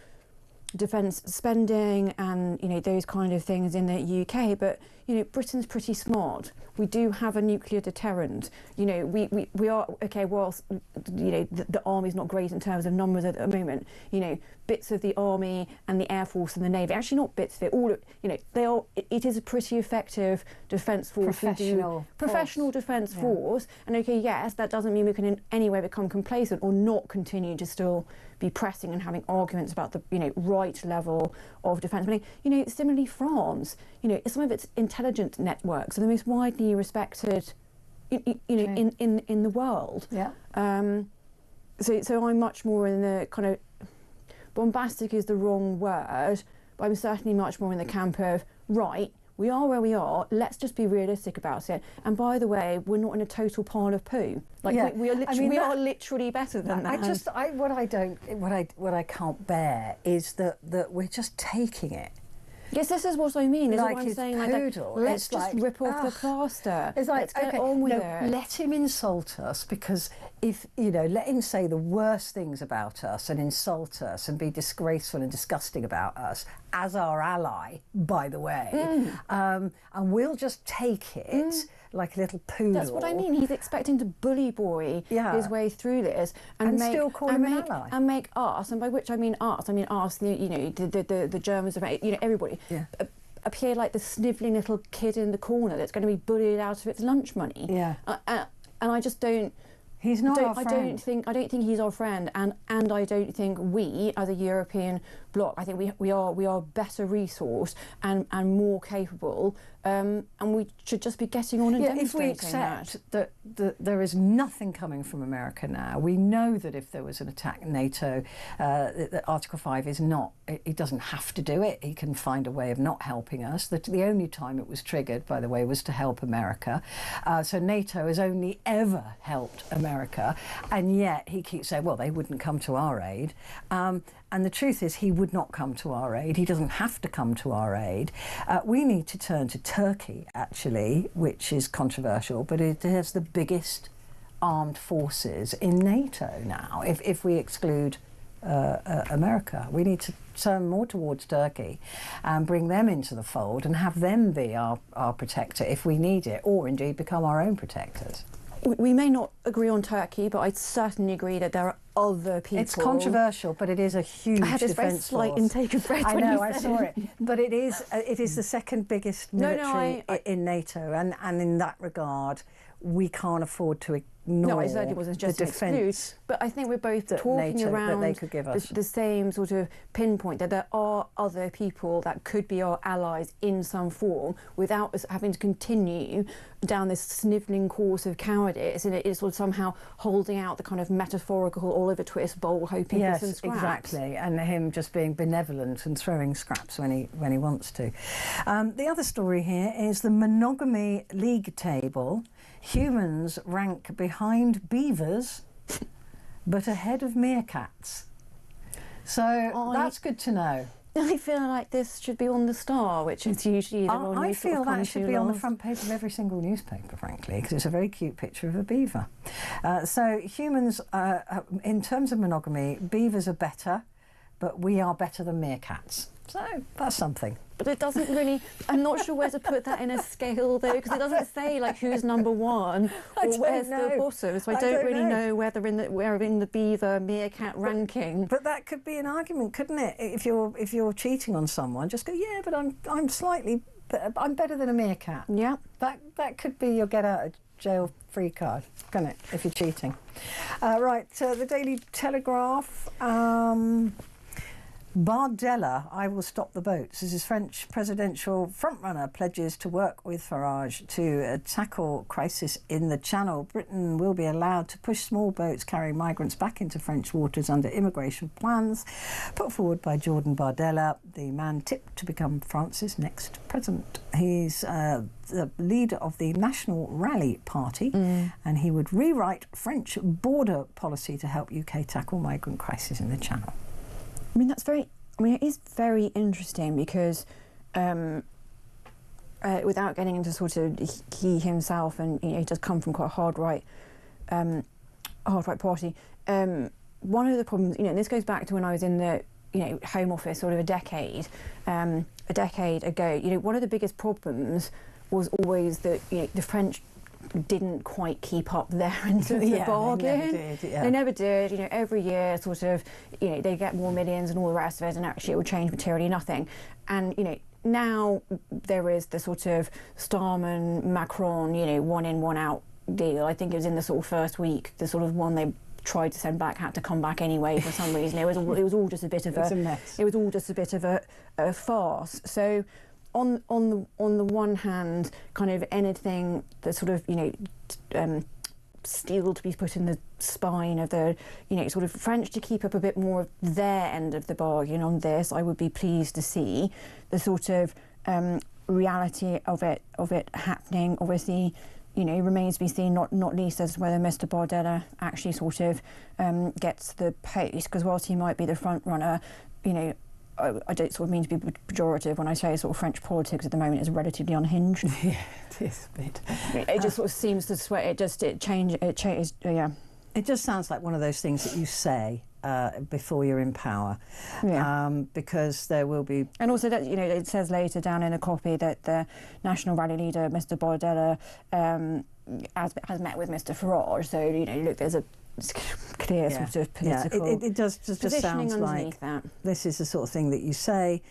defence spending and those kind of things in the UK, but Britain's pretty smart. We do have a nuclear deterrent. We are okay. Whilst the army's not great in terms of numbers at the moment, bits of the army and the air force and the navy, actually not bits of it, all they are. It is a pretty effective defence force. Professional defence force. And okay, yes, that doesn't mean we can in any way become complacent or not continue to still be pressing and having arguments about the right level of defence. I mean, similarly France, some of its intelligence networks are the most widely respected in the world. So I'm much more in the kind of, bombastic is the wrong word, but I'm certainly much more in the camp of, right, we are where we are, let's just be realistic about it. And by the way, we're not in a total pile of poo. We are literally better than that. What I can't bear is that we're just taking it. Yes, this is what I mean. Is like what I'm saying. poodle. Let's just rip off the plaster. It's like, let's get on with it. Let him insult us, because if let him say the worst things about us and insult us and be disgraceful and disgusting about us as our ally, by the way, and we'll just take it like a little poodle. That's what I mean. He's expecting to bully boy his way through this and still call him an ally. And make us, and by which I mean us, the Germans, everybody, appear like the snivelling little kid in the corner that's going to be bullied out of its lunch money. And I just don't. He's not our friend. I don't think he's our friend, and I don't think we, as a European bloc, I think we are better resourced and more capable, and we should just be getting on and demonstrating if we accept that there is nothing coming from America now, we know that if there was an attack NATO, that Article 5 is not. He doesn't have to do it. He can find a way of not helping us. The only time it was triggered, by the way, was to help America. So NATO has only ever helped America, and yet he keeps saying, well, they wouldn't come to our aid. And the truth is, he would not come to our aid. He doesn't have to come to our aid. We need to turn to Turkey, actually, which is controversial, but it has the biggest armed forces in NATO now, if we exclude America. We need to turn more towards Turkey and bring them into the fold and have them be our protector if we need it, or indeed become our own protectors. We may not agree on Turkey, but I certainly agree that there are other people. It's controversial, but it is a huge I had this very defence slight force. intake of breath. I when know, you I said saw it. it. But it is the second biggest military I in NATO, and in that regard, we can't afford to ignore No, I certainly wasn't just the an exclude, defence. but I think we're both that talking NATO, around that they could give us. the same sort of pinpoint that there are other people that could be our allies in some form without us having to continue down this snivelling course of cowardice, and it is sort of somehow holding out the kind of metaphorical Oliver Twist bowl, hoping for some scraps. Exactly, and him just being benevolent and throwing scraps when he wants to. The other story here is the monogamy league table. Humans rank behind beavers, but ahead of meerkats. So that's good to know. I feel like this should be on the Star, which is usually the one I we feel sort of that should be on the last. front page of every single newspaper, frankly, because it's a very cute picture of a beaver. So humans, in terms of monogamy, beavers are better, but we are better than meerkats. So that's something. But it doesn't really, I'm not sure where to put that in a scale though, because it doesn't say like who's number one or where's the bottom. So I don't really know whether we're in the beaver meerkat ranking. But that could be an argument, couldn't it? If you're cheating on someone, just go, yeah, but I'm better than a meerkat. Yeah. That could be your get out of jail free card, can't it? If you're cheating. Right, the Daily Telegraph. Bardella, I will stop the boats. This is French presidential frontrunner pledges to work with Farage to tackle crisis in the Channel. Britain will be allowed to push small boats carrying migrants back into French waters under immigration plans put forward by Jordan Bardella, the man tipped to become France's next president. He's the leader of the National Rally Party, and he would rewrite French border policy to help UK tackle migrant crisis in the Channel. I mean, it is very interesting because without getting into sort of he himself, and he does come from quite a hard right party. One of the problems, and this goes back to when I was in the Home Office sort of a decade ago. One of the biggest problems was always that the French didn't quite keep up their end of the bargain. They never did. Every year sort of, they get more millions and all the rest of it, and actually it will change materially nothing. And, now there is the sort of Starman, Macron, one in, one out deal. I think it was in the sort of first week, the sort of one they tried to send back had to come back anyway for some reason. It was all just a bit of a mess. It was all just a bit of a farce. So on the one hand, kind of anything that sort of steel to be put in the spine of the sort of French to keep up a bit more of their end of the bargain on this, I would be pleased to see. The sort of reality of it happening, obviously, remains to be seen, not least as to whether Mr. Bardella actually sort of gets the post, because whilst he might be the front runner, I don't sort of mean to be pejorative when I say sort of French politics at the moment is relatively unhinged. Yeah, it is a bit. It just sort of seems to sweat. It changes. Yeah. It just sounds like one of those things that you say before you're in power, because there will be. And also that it says later down in a copy that the National Rally leader, Mr. Bardella, has met with Mr. Farage. So look, there's a clear sort of political. Yeah, it just sounds like that. This is the sort of thing that you say,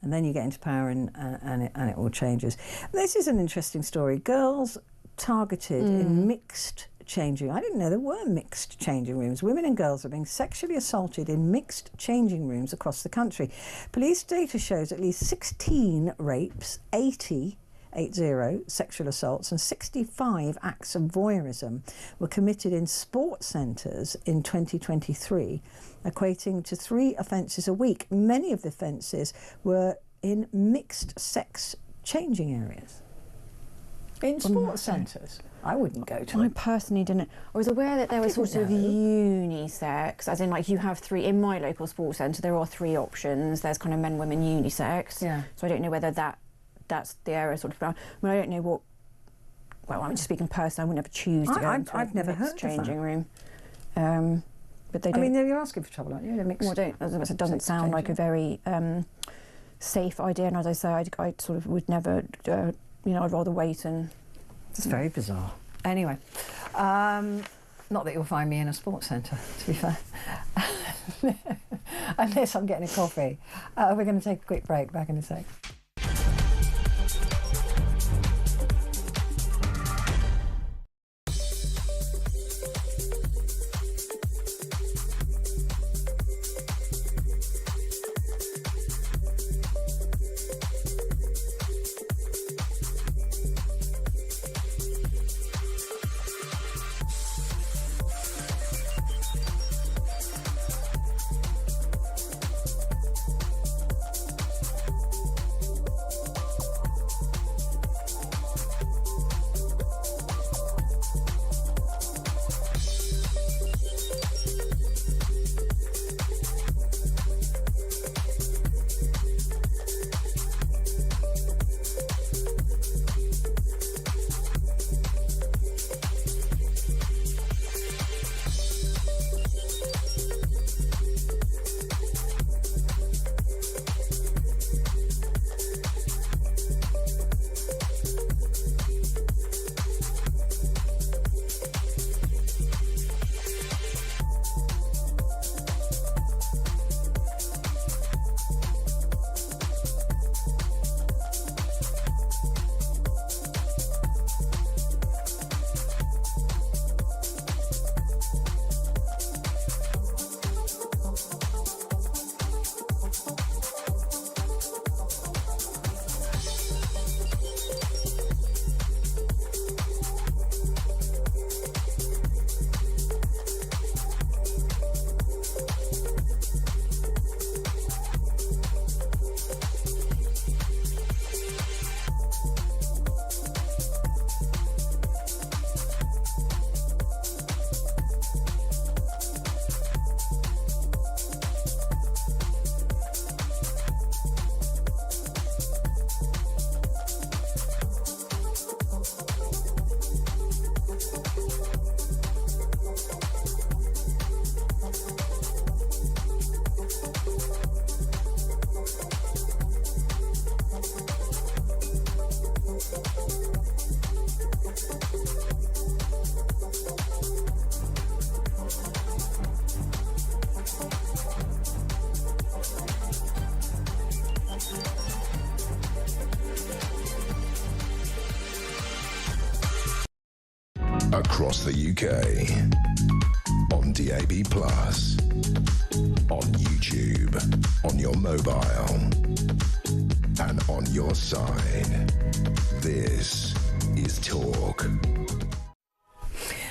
and then you get into power, and it all changes. This is an interesting story. Girls targeted in mixed changing. I didn't know there were mixed changing rooms. Women and girls are being sexually assaulted in mixed changing rooms across the country. Police data shows at least 16 rapes, 80 sexual assaults and 65 acts of voyeurism were committed in sports centres in 2023, equating to 3 offences a week. Many of the offences were in mixed sex changing areas. In sports centres? I wouldn't go to. I personally didn't. I was aware that there was sort of unisex, as in like you have 3 in my local sports centre. There are 3 options. There's kind of men, women, unisex. Yeah. So I don't know whether that's the area sort of. I mean, I don't know what well, I'm just speaking personally, I would never choose to go into I've never heard of changing that. room. But they don't. I mean, you're asking for trouble, aren't you? Well, it doesn't sound like a very safe idea. And as I say, I sort of would never, I'd rather wait and... It's very bizarre. Anyway, not that you'll find me in a sports centre, to be fair. Unless I'm getting a coffee. We're going to take a quick break. Back in a sec. Across the UK, on DAB+, on YouTube, on your mobile, and on your side. This is Talk.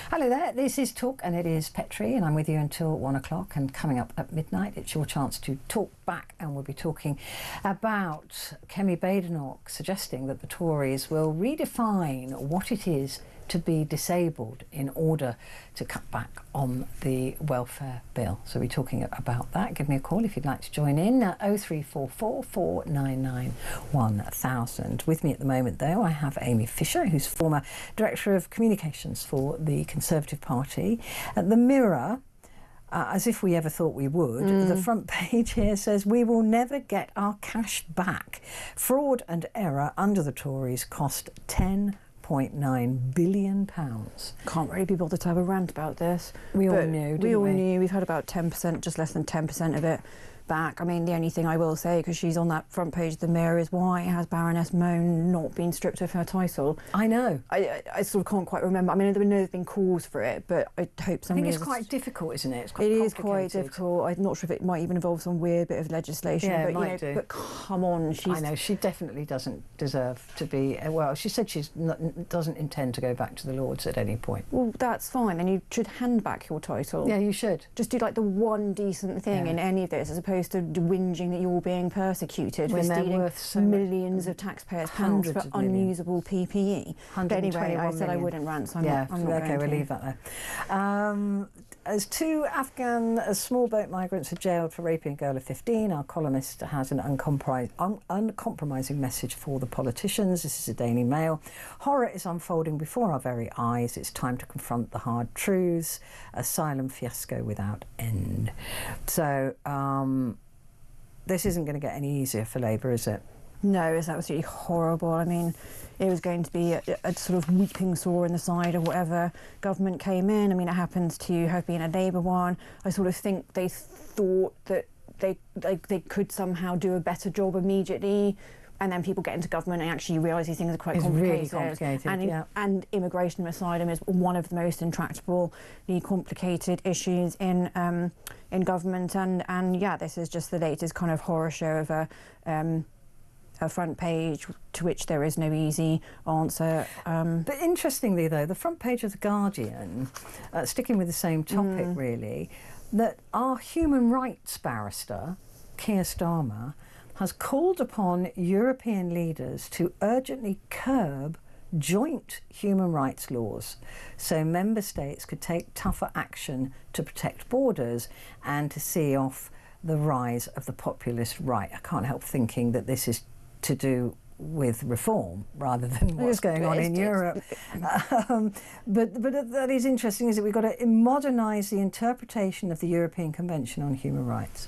Hello there, this is Talk and it is Petrie and I'm with you until 1 o'clock, and coming up at midnight it's your chance to talk back, and we'll be talking about Kemi Badenoch suggesting that the Tories will redefine what it is to be disabled in order to cut back on the welfare bill. So we're talking about that. Give me a call if you'd like to join in. 0344 499 1000. With me at the moment, though, I have Amy Fisher, who's former Director of Communications for the Conservative Party. At the Mirror, as if we ever thought we would, the front page here says, "We will never get our cash back. Fraud and error under the Tories cost £10.9 billion. Can't really be bothered to have a rant about this. We all knew, didn't we? We all knew. We've had about 10%, just less than 10% of it back. I mean, the only thing I will say, because she's on that front page of the Mirror, is why has Baroness Moan not been stripped of her title? I know. I sort of can't quite remember. I mean, there have been calls for it, but I hope somebody... I think it's quite difficult, isn't it? It's quite It complicated. is quite difficult. I'm not sure if it might even involve some weird bit of legislation. Yeah, but, it might do. But come on, she's... I know, she definitely doesn't deserve to be... Well, she said she doesn't intend to go back to the Lords at any point. Well, that's fine. Then you should hand back your title. Yeah, you should. Just do like the one decent thing in any of this, as opposed to whinging that you're being persecuted when for they're stealing worth so millions of taxpayers' pounds for unusable PPE. But anyway, I said I wouldn't rant, so I'm not okay, going we'll to. leave that there. as 2 Afghan small boat migrants are jailed for raping a girl of 15, our columnist has an uncompromising message for the politicians. This is a Daily Mail. Horror is unfolding before our very eyes. It's time to confront the hard truths. Asylum fiasco without end. So this isn't going to get any easier for Labour, is it? No, it's absolutely horrible. I mean, it was going to be a sort of weeping sore in the side or whatever government came in. I mean, it happens to have been a Labour one. I sort of think they thought that they could somehow do a better job immediately, and then people get into government and actually realise these things are quite complicated. Really complicated, and immigration and asylum is one of the most intractable, complicated issues in government. And yeah, this is just the latest kind of horror show of a front page to which there is no easy answer. But interestingly, though, the front page of The Guardian, sticking with the same topic really, that our human rights barrister, Keir Starmer, has called upon European leaders to urgently curb joint human rights laws so member states could take tougher action to protect borders and to see off the rise of the populist right. I can't help thinking that this is to do with reform rather than what's going on in Europe. But that is interesting, is that we've got to modernise the interpretation of the European Convention on Human Rights.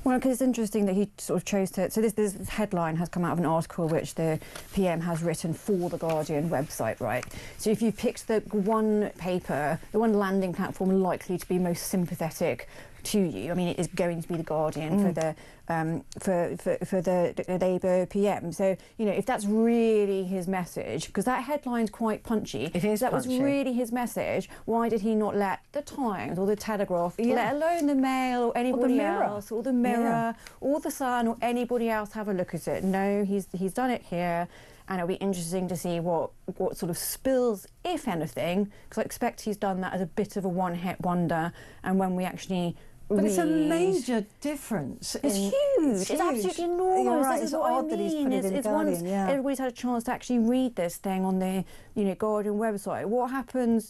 Well, because it's interesting that he sort of chose to... So this headline has come out of an article which the PM has written for the Guardian website, right? So if you picked the one paper, the one landing platform likely to be most sympathetic to you, I mean, it is going to be the Guardian for the Labour PM. So, you know, if that's really his message, because that headline's quite punchy. It is that punchy. was really his message. Why did he not let the Times or the Telegraph, let alone the Mail or anybody else, or the Mirror or the Sun or anybody else have a look at it? No, he's done it here. And it'll be interesting to see what sort of spills, if anything, because I expect he's done that as a bit of a one-hit wonder. And when we actually But it's a major difference. It's huge. It's absolutely enormous. You're right. This is It's what I odd that he's put mean. it in It's Guardian, once everybody's had a chance to actually read this thing on the Guardian website. What happens,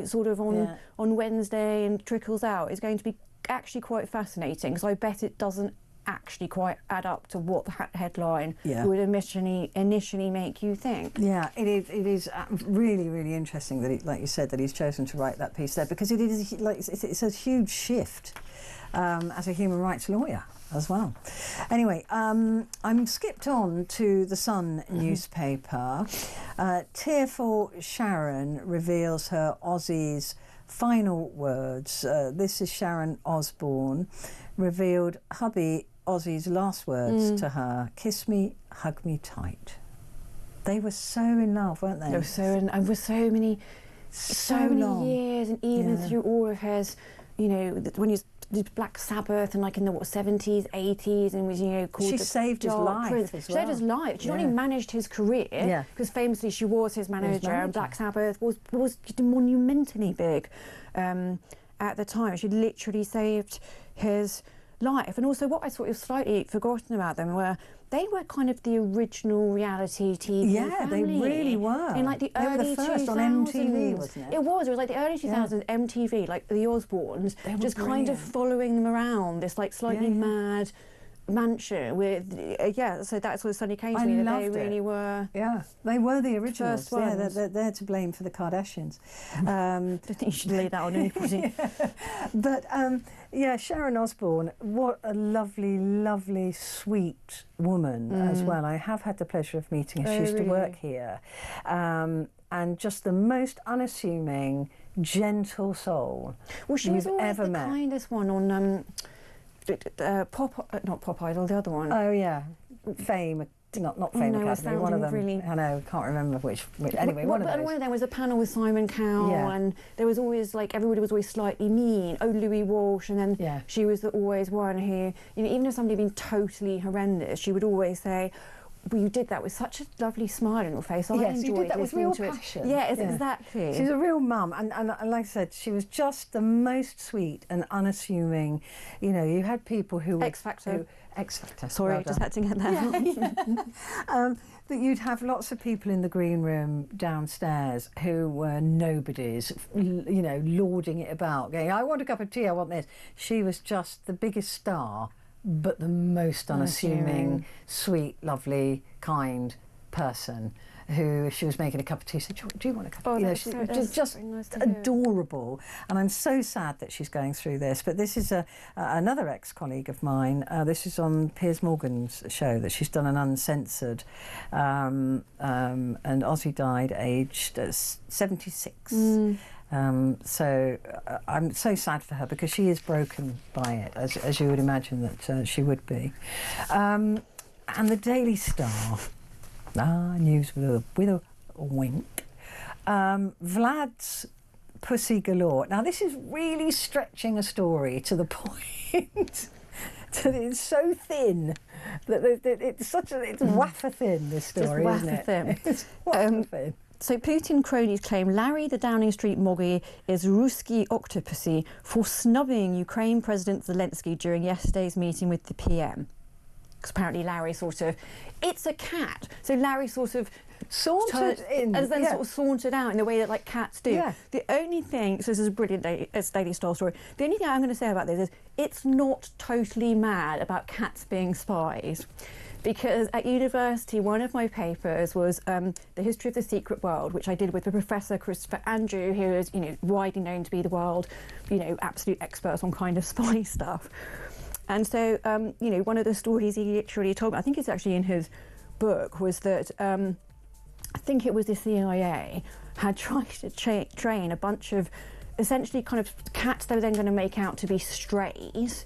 sort of on Wednesday and trickles out is going to be actually quite fascinating, because I bet it doesn't actually quite add up to what the headline would initially make you think. Yeah, it is really, really interesting that, like you said, that he's chosen to write that piece there, because it is it's a huge shift as a human rights lawyer as well. Anyway, I'm skipped on to the Sun newspaper. Tearful Sharon reveals her Aussie's final words. This is Sharon Osbourne, revealed hubby Aussie's last words to her: "Kiss me, hug me tight." They were so in love, weren't they? They were so in, and for so many years, and even through all of his, when he did Black Sabbath and like in the 70s, 80s, and was called. She saved his life as well. She saved his life. She not only managed his career, because famously she was his manager, and Black Sabbath was monumentally big at the time. She literally saved his life. And also, what I thought was slightly forgotten about them were they were kind of the original reality TV family. They really were. In like the early 2000s. They were the first on MTV, wasn't it? It was like the early 2000s, MTV, like the Osbournes, just kind of following them around this like slightly mad mansion with so that's what suddenly came to me, that they really were they were the originals. First ones. They're to blame for the Kardashians. I think you should lay that on anybody. But Sharon Osbourne, what a lovely sweet woman as well. I have had the pleasure of meeting her. She used to work here, and just the most unassuming, gentle soul she was you've ever met. The kindest one on not Pop Idol, the other one. Oh yeah, Fame. Not Fame Academy. One of them. Really... I know. Can't remember which. Anyway, one of those. One of them was a panel with Simon Cowell, and there was always everybody was always slightly mean. Oh, Louis Walsh, and then she was always one who, even if somebody had been totally horrendous, she would always say, you did that with such a lovely smile on your face. I Yes, enjoyed you did that with real listening to it. passion. Yes, Yeah. exactly. She's a real mum, and like I said, she was just the most sweet and unassuming. You know, you had people who were X Factor. X Factor. Sorry, well just done. had to get that out. That you'd have lots of people in the green room downstairs who were nobodies, you know, lauding it about, going, I want a cup of tea, I want this. She was just the biggest star, but the most unassuming, sweet, lovely, kind person who, if she was making a cup of tea, said, do you want a cup of tea? You know, she's just very nice to hear. adorable. And I'm so sad that she's going through this. But this is another ex-colleague of mine. This is on Piers Morgan's show that she's done an uncensored. And Ozzy died aged 76. So I'm so sad for her because she is broken by it, as you would imagine that she would be. And the Daily Star, news with a wink. Vlad's pussy galore. Now this is really stretching a story to the point that it's so thin that it's wafer thin. This story, Just isn't wafer it? thin. It's wafer thin. So Putin cronies claim Larry the Downing Street moggy is Ruski Octopussy for snubbing Ukraine President Zelensky during yesterday's meeting with the PM. Because apparently Larry sort of, it's a cat. So Larry sort of Sauntered in. and then yeah. sort of sauntered out in the way that like cats do. Yeah. The only thing, so this is a brilliant Daily Star story, the only thing I'm going to say about this is it's not totally mad about cats being spies. Because at university, one of my papers was the history of the secret world, which I did with the Professor Christopher Andrew, who is, you know, widely known to be the world, you know, absolute experts on kind of spy stuff. And so, you know, one of the stories he literally told me, I think it's actually in his book, was that I think it was the CIA had tried to train a bunch of essentially kind of cats they were then going to make out to be strays,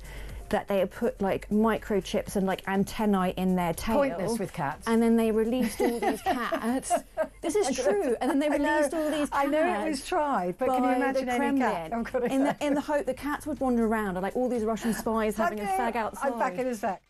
that they had put like microchips and like antennae in their tail. Pointless with cats. And then they released all these cats. This is true. And then they released all these cats. I know it was tried, but can you by imagine the any cat? Kremlin, I've got to in the hope the cats would wander around and like all these Russian spies having a fag outside. I'm back in a sec.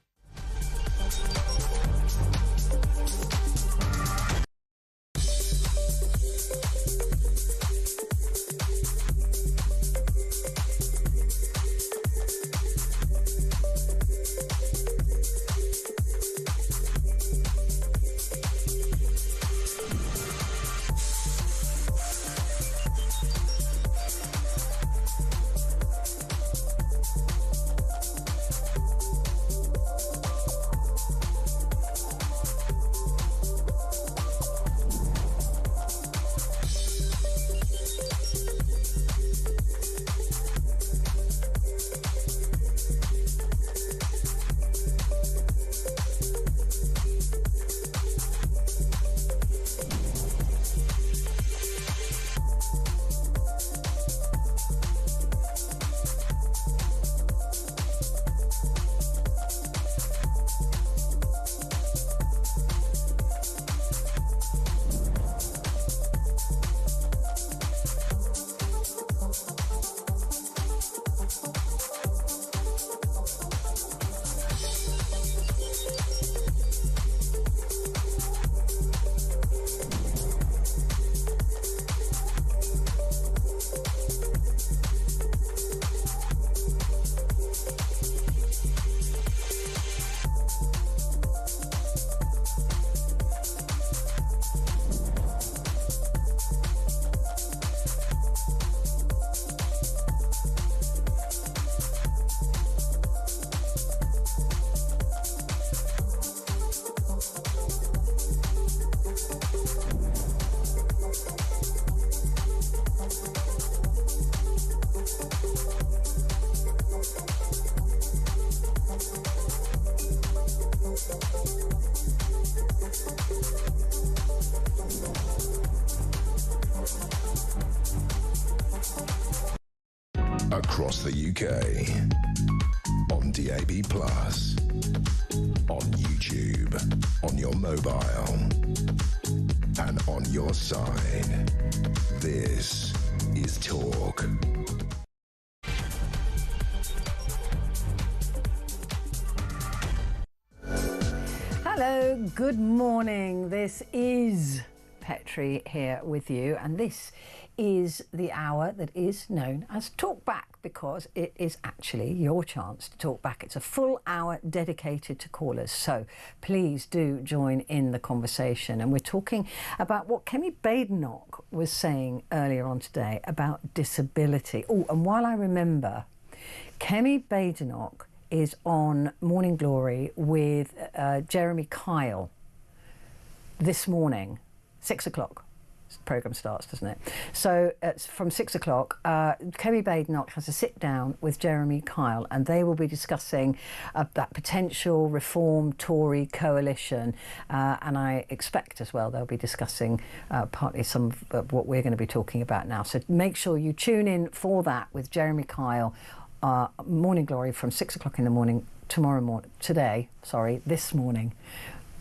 Across the UK, on DAB+, on YouTube, on your mobile, and on your side. This is Talk. Hello, good morning. This is Petrie here with you, and this is the hour that is known as Talk Back, because it is actually your chance to talk back. It's a full hour dedicated to callers, so please do join in the conversation. And we're talking about what Kemi Badenoch was saying earlier on today about disability. Oh, and while I remember, Kemi Badenoch is on Morning Glory with Jeremy Kyle this morning, 6 o'clock. The programme starts, doesn't it? So it's from 6 o'clock. Kemi Badenoch has a sit down with Jeremy Kyle, and they will be discussing that potential Reform Tory coalition. And I expect as well they'll be discussing partly some of what we're going to be talking about now. So make sure you tune in for that with Jeremy Kyle. Morning Glory from 6 o'clock in the morning this morning.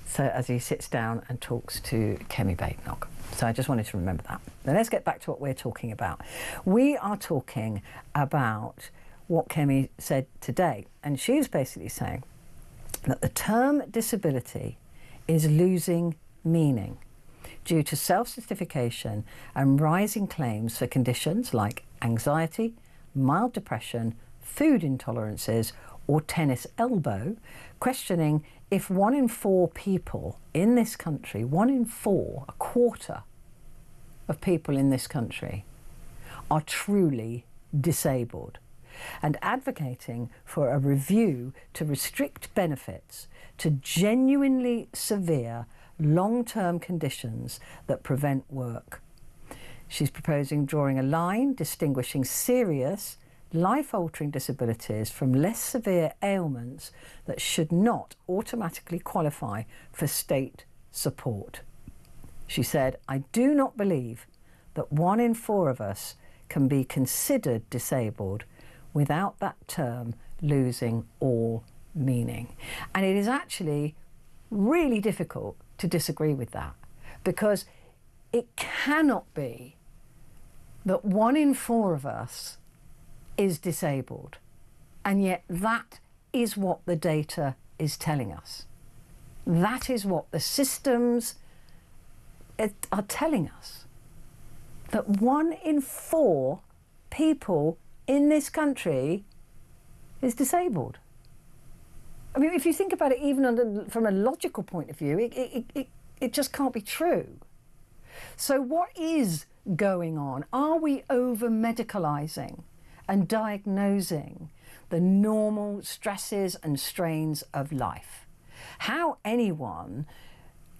So as he sits down and talks to Kemi Badenoch. So I just wanted to remember that. Now let's get back to what we're talking about. We are talking about what Kemi said today, and she's basically saying that the term disability is losing meaning due to self-certification and rising claims for conditions like anxiety, mild depression, food intolerances or tennis elbow, questioning if 1 in 4 people in this country, 1 in 4, a quarter of people in this country, are truly disabled, and advocating for a review to restrict benefits to genuinely severe long-term conditions that prevent work. She's proposing drawing a line distinguishing serious life-altering disabilities from less severe ailments that should not automatically qualify for state support. She said, "I do not believe that 1 in 4 of us can be considered disabled without that term losing all meaning." And it is actually really difficult to disagree with that, because it cannot be that 1 in 4 of us is disabled, and yet that is what the data is telling us. That is what the systems are telling us, that 1 in 4 people in this country is disabled. I mean, if you think about it, even from a logical point of view, it just can't be true. So what is going on? Are we over-medicalising and diagnosing the normal stresses and strains of life? How anyone,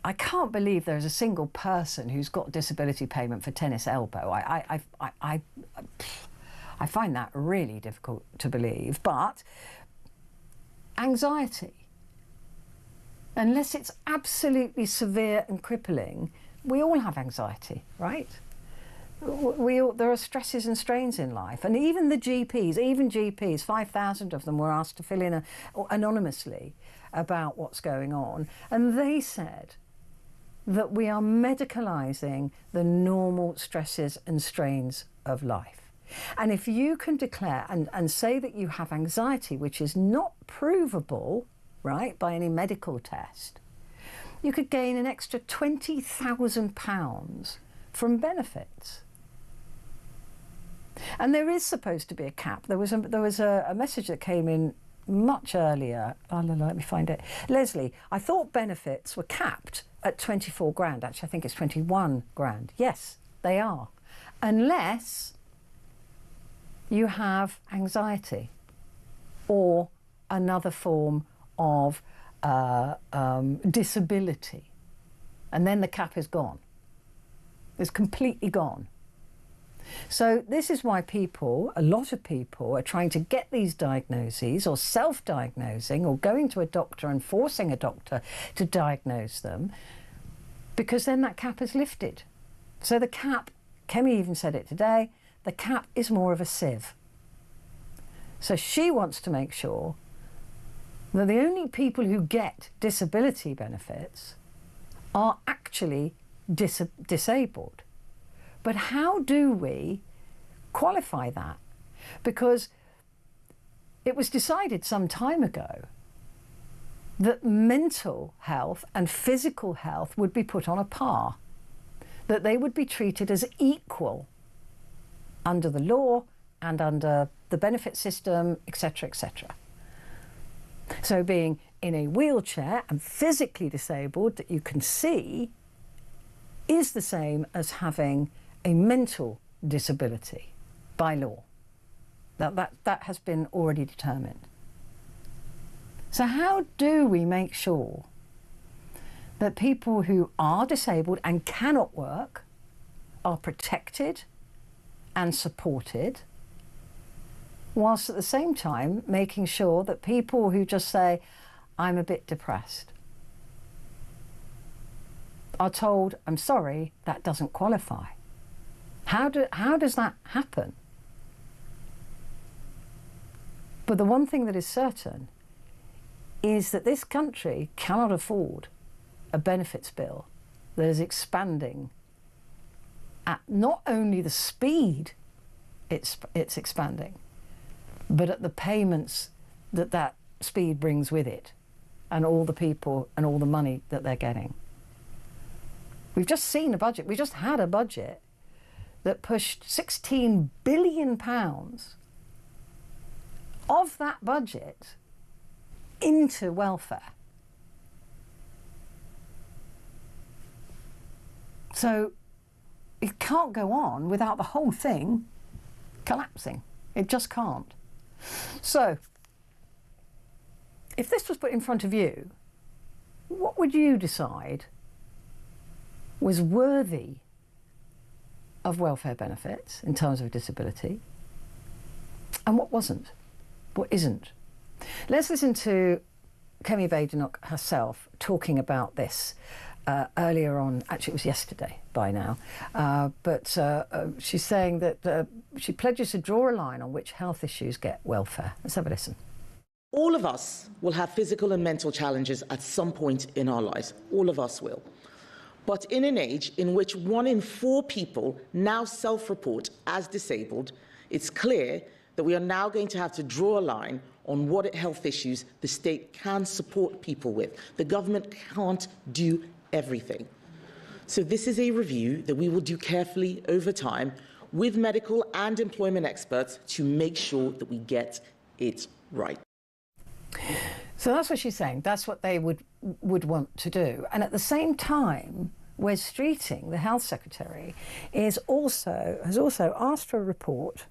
I can't believe there is a single person who's got disability payment for tennis elbow. I find that really difficult to believe. But anxiety, unless it's absolutely severe and crippling, we all have anxiety, right? There are stresses and strains in life, and even the GPs, 5,000 of them were asked to fill in anonymously about what's going on, and they said that we are medicalising the normal stresses and strains of life. And if you can declare and say that you have anxiety, which is not provable, right, by any medical test, you could gain an extra £20,000 from benefits. And there is supposed to be a cap. There was a message that came in much earlier. Oh, no, let me find it. Leslie, I thought benefits were capped at 24 grand. Actually, I think it's 21 grand. Yes, they are. Unless you have anxiety or another form of disability. And then the cap is gone. It's completely gone. So this is why a lot of people are trying to get these diagnoses, or self-diagnosing, or going to a doctor and forcing a doctor to diagnose them, because then that cap is lifted. So the cap, Kemi even said it today, the cap is more of a sieve. So she wants to make sure that the only people who get disability benefits are actually disabled. But how do we qualify that? Because it was decided some time ago that mental health and physical health would be put on a par, that they would be treated as equal under the law and under the benefit system, etc., etc. So being in a wheelchair and physically disabled that you can see is the same as having a mental disability by law. That has been already determined. So how do we make sure that people who are disabled and cannot work are protected and supported, whilst at the same time making sure that people who just say, I'm a bit depressed, are told, I'm sorry, that doesn't qualify? How does that happen? But the one thing that is certain is that this country cannot afford a benefits bill that is expanding at not only the speed it's expanding, but at the payments that speed brings with it, and all the people and all the money that they're getting. We've just seen a budget, we just had a budget that pushed £16 billion of that budget into welfare. So it can't go on without the whole thing collapsing. It just can't. So if this was put in front of you, what would you decide was worthy of welfare benefits in terms of disability, and what wasn't, what isn't? Let's listen to Kemi Badenoch herself talking about this earlier on. Actually, it was yesterday by now, but she's saying that she pledges to draw a line on which health issues get welfare. Let's have a listen. All of us will have physical and mental challenges at some point in our lives. All of us will. But in an age in which 1 in 4 people now self-report as disabled, it's clear that we are now going to have to draw a line on what health issues the state can support people with. The government can't do everything. So this is a review that we will do carefully over time with medical and employment experts to make sure that we get it right. So that's what she's saying. That's what they would want to do. And at the same time, Wes Streeting, the Health Secretary, has also asked for a report,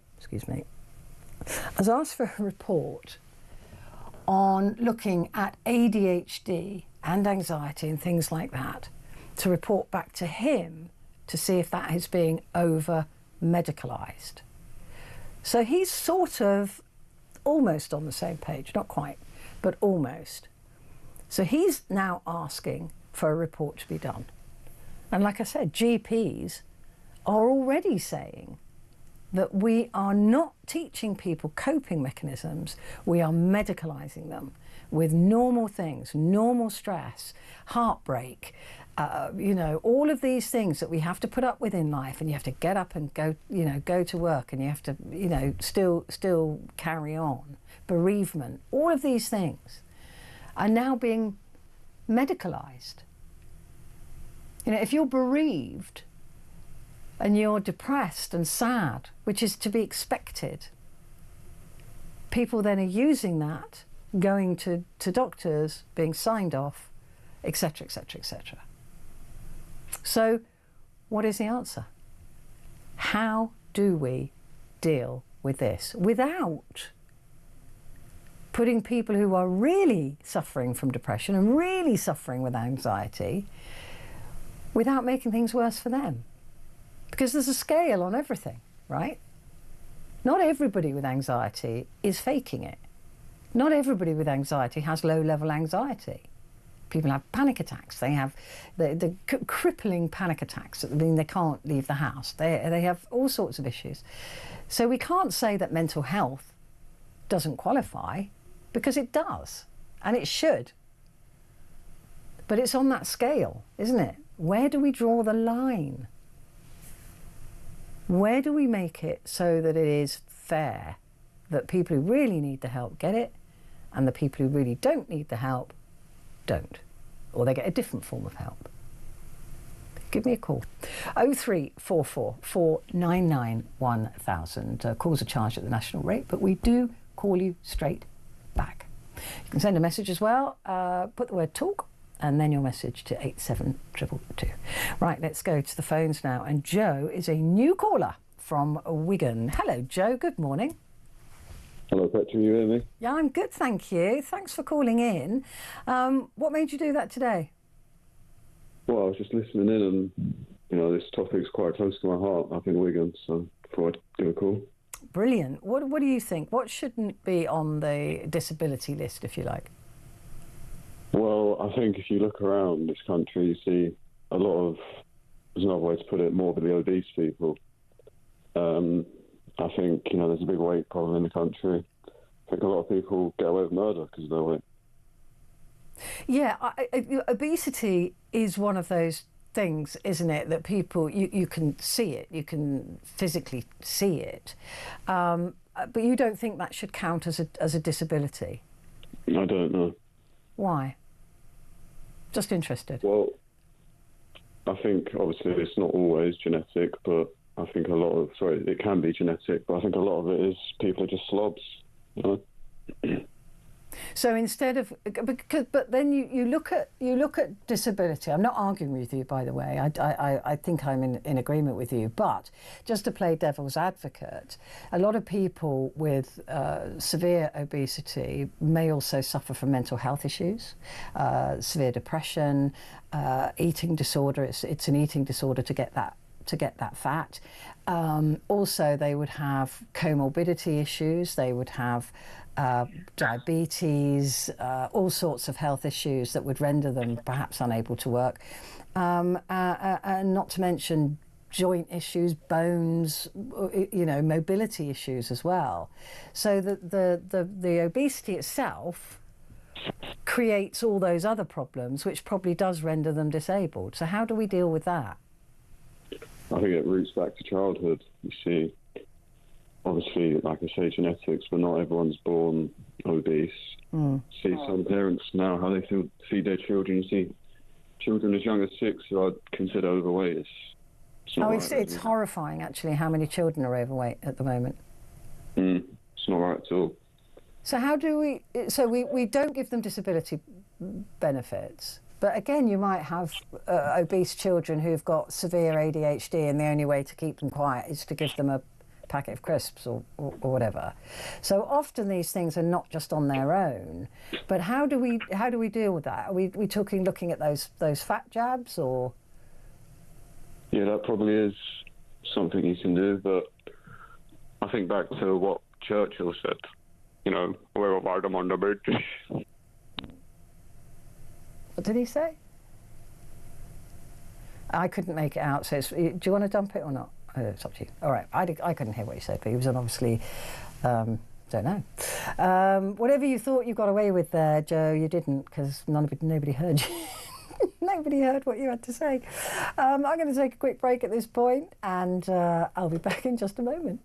has asked for a report on looking at ADHD and anxiety and things like that, to report back to him to see if that is being over-medicalised. So he's sort of almost on the same page, not quite, but almost. So he's now asking for a report to be done. And like I said, GPs are already saying that we are not teaching people coping mechanisms, we are medicalising them with normal things, normal stress, heartbreak, all of these things that we have to put up with in life, and you have to get up and go to work, and you have to, still carry on. Bereavement, all of these things are now being medicalised. If you're bereaved and you're depressed and sad, which is to be expected, people then are using that, going to doctors, being signed off, etc., etc., etc. So what is the answer? How do we deal with this without putting people who are really suffering from depression and really suffering with anxiety, without making things worse for them? Because there's a scale on everything, right? Not everybody with anxiety is faking it. Not everybody with anxiety has low-level anxiety. People have panic attacks. They have the crippling panic attacks that mean they can't leave the house. They have all sorts of issues. So we can't say that mental health doesn't qualify, because it does, and it should. But it's on that scale, isn't it? Where do we draw the line? Where do we make it so that it is fair, that people who really need the help get it, and the people who really don't need the help don't, or they get a different form of help. Give me a call. 0344 499 1000. Calls are charged at the national rate, but we do call you straight back. You can send a message as well. Put the word talk and then your message to 87222. Right, let's go to the phones now. And Joe is a new caller from Wigan. Hello, Joe. Good morning. Hello, Petrie. You hear me? Yeah, I'm good, thank you. Thanks for calling in. What made you do that today? Well, I was just listening in, and this topic's quite close to my heart up in Wigan, so I thought I'd give a call. Brilliant. What do you think? What shouldn't be on the disability list, if you like? Well, I think if you look around this country, you see a lot of, there's another way to put it, morbidly obese people. I think, there's a big weight problem in the country. I think a lot of people get away with murder because of their weight. Yeah, obesity is one of those things, isn't it, that people, you can see it, you can physically see it, but you don't think that should count as a disability? I don't know. Why? Just interested. Well, I think obviously it's not always genetic, but I think it can be genetic, but I think a lot of it is people are just slobs, So instead of, but then you look at disability. I'm not arguing with you, by the way. I think I'm in agreement with you. But just to play devil's advocate, a lot of people with severe obesity may also suffer from mental health issues, severe depression, eating disorder. It's an eating disorder to get that fat. Also, they would have comorbidity issues. They would have diabetes, all sorts of health issues that would render them perhaps unable to work, and not to mention joint issues, bones, mobility issues as well. So the obesity itself creates all those other problems, which probably does render them disabled. So how do we deal with that? I think it roots back to childhood. You see, obviously, like I say, genetics, but not everyone's born obese. See some parents now, how they feed their children. You see children as young as 6 who I'd consider overweight. It's horrifying, actually, how many children are overweight at the moment. It's not right at all. So how do we... So we don't give them disability benefits. But again, you might have obese children who've got severe ADHD, and the only way to keep them quiet is to give them a packet of crisps or whatever. So often these things are not just on their own. But how do we deal with that? Are we looking at those fat jabs, or? Yeah, that probably is something you can do. But I think back to what Churchill said. We're a vitamin on the beach. What did he say? I couldn't make it out. So do you want to dump it or not? It's up to you. All right. I couldn't hear what he said, but he was obviously, don't know. Whatever you thought you got away with there, Joe, you didn't, because nobody heard you. Nobody heard what you had to say. I'm going to take a quick break at this point, and I'll be back in just a moment.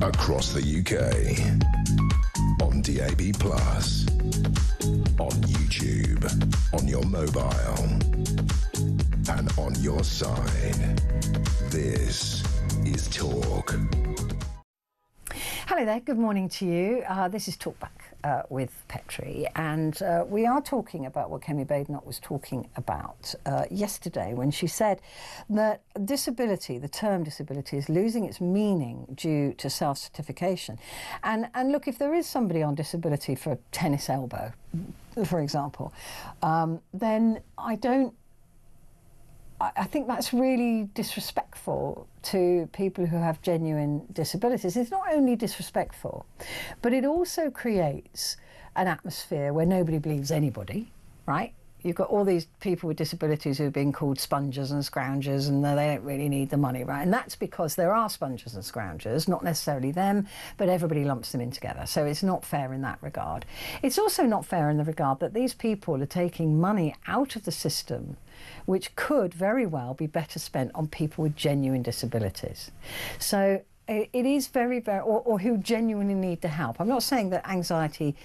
across the UK. On DAB+, on YouTube, on your mobile, and on your side. This is Talk. Hello there, good morning to you. This is Talkback with Petrie, and we are talking about what Kemi Badenoch was talking about yesterday when she said that disability, the term disability, is losing its meaning due to self-certification. And look, if there is somebody on disability for a tennis elbow, for example, then I think that's really disrespectful to people who have genuine disabilities. It's not only disrespectful, but it also creates an atmosphere where nobody believes anybody, right? You've got all these people with disabilities who are being called spongers and scroungers, and they don't really need the money, right? And that's because there are spongers and scroungers, not necessarily them, but everybody lumps them in together. So it's not fair in that regard. It's also not fair in the regard that these people are taking money out of the system which could very well be better spent on people with genuine disabilities. So it is very, very, or who genuinely need the help. I'm not saying that anxiety,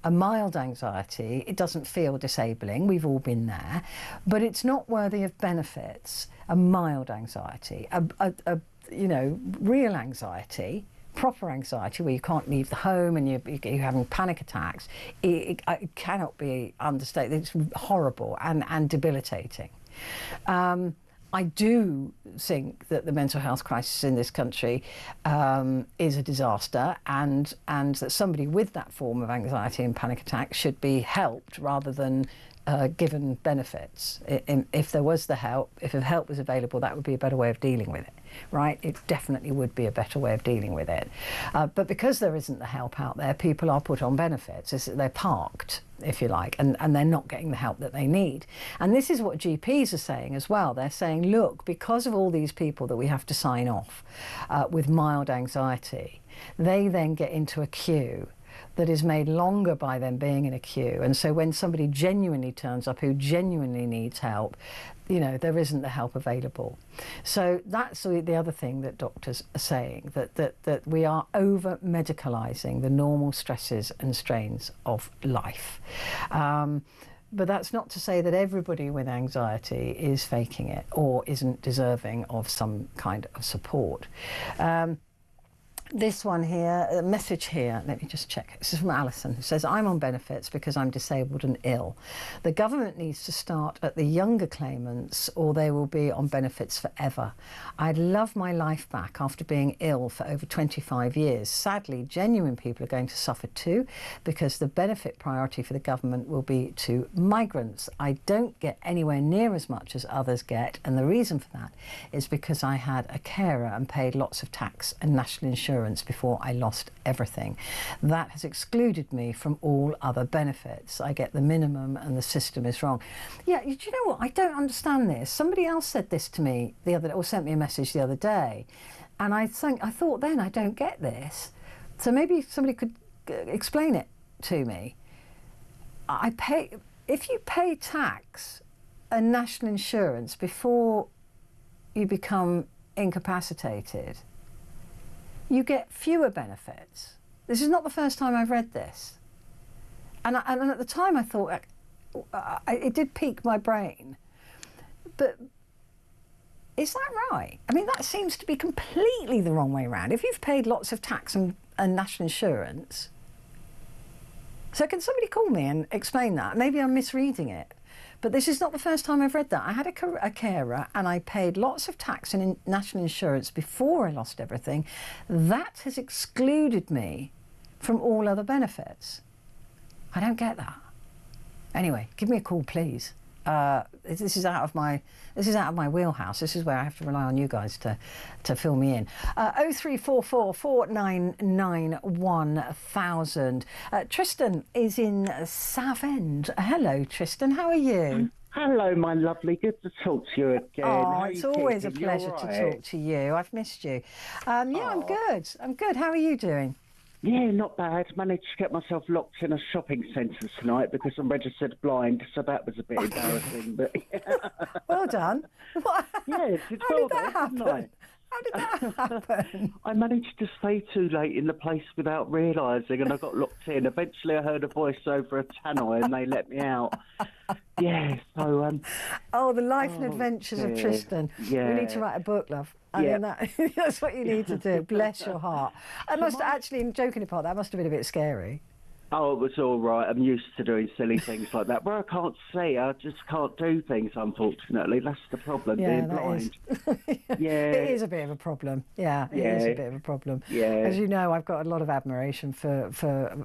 a mild anxiety, it doesn't feel disabling, we've all been there, but it's not worthy of benefits. A mild anxiety, real anxiety, proper anxiety where you can't leave the home and you're having panic attacks, it cannot be understated. It's horrible and debilitating. I do think that the mental health crisis in this country is a disaster, and that somebody with that form of anxiety and panic attack should be helped rather than given benefits. If there was the help, if help was available, that would be a better way of dealing with it, right? It definitely would be a better way of dealing with it. But because there isn't the help out there, people are put on benefits. They're parked, if you like, and they're not getting the help that they need. And this is what GPs are saying as well. They're saying, look, because of all these people that we have to sign off with mild anxiety, they then get into a queue that is made longer by them being in a queue. And so when somebody genuinely turns up who genuinely needs help, there isn't the help available. So that's the other thing that doctors are saying, that we are over-medicalising the normal stresses and strains of life. But that's not to say that everybody with anxiety is faking it or isn't deserving of some kind of support. This one here, a message here, let me just check. This is from Alison, who says, I'm on benefits because I'm disabled and ill. The government needs to start at the younger claimants or they will be on benefits forever. I'd love my life back after being ill for over 25 years. Sadly, genuine people are going to suffer too because the benefit priority for the government will be to migrants. I don't get anywhere near as much as others get, and the reason for that is because I had a carer and paid lots of tax and national insurance before I lost everything. That has excluded me from all other benefits. I get the minimum and the system is wrong. Yeah, do you know what? I don't understand this. Somebody else said this to me or sent me a message the other day, and I thought then, I don't get this. So maybe somebody could explain it to me. If you pay tax and national insurance before you become incapacitated, you get fewer benefits. This is not the first time I've read this. And at the time I thought, it did pique my brain. But is that right? I mean, that seems to be completely the wrong way around. If you've paid lots of tax and national insurance. So can somebody call me and explain that? Maybe I'm misreading it. But this is not the first time I've read that. I had a carer and I paid lots of tax and national insurance before I lost everything. That has excluded me from all other benefits. I don't get that. Anyway, give me a call, please. This is out of my wheelhouse. This is where I have to rely on you guys to fill me in. 0344 499 1000. Tristan is in Southend. Hello, Tristan. How are you? Hello, my lovely. Good to talk to you again. Oh, it's always a pleasure to talk to you. I've missed you. I'm good. I'm good. How are you doing? Yeah, not bad. Managed to get myself locked in a shopping centre tonight because I'm registered blind, so that was a bit embarrassing. But well done. yeah, How did that happen? How did that happen? I managed to stay too late in the place without realising, and I got locked in. Eventually, I heard a voice over a tannoy, and they let me out. Yeah, so... Oh, the life and adventures of Tristan. Yeah. We need to write a book, love. I mean, that's what you need to do. Bless your heart. I must actually, joking apart, that must have been a bit scary. Oh, it was all right. I'm used to doing silly things like that. Where I can't see, I just can't do things, unfortunately. That's the problem, being blind. It is a bit of a problem. Yeah, it is a bit of a problem. Yeah. As you know, I've got a lot of admiration for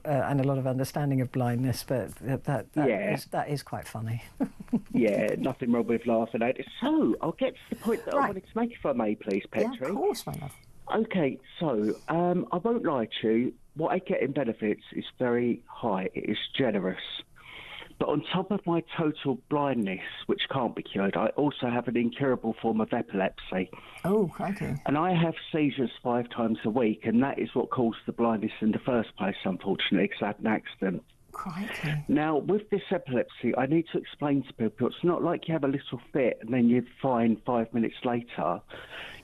and a lot of understanding of blindness, but that is quite funny. Yeah, nothing wrong with laughing at it. So, I'll get to the point that I wanted to make, if I may, please, Petrie. Yeah, of course, my love. Okay, so I won't lie to you. What I get in benefits is very high. It is generous. But on top of my total blindness, which can't be cured, I also have an incurable form of epilepsy. Oh, okay. And I have seizures 5 times a week, and that is what caused the blindness in the first place, unfortunately, because I had an accident. Crikey. Now, with this epilepsy, I need to explain to people, it's not like you have a little fit and then you're fine 5 minutes later.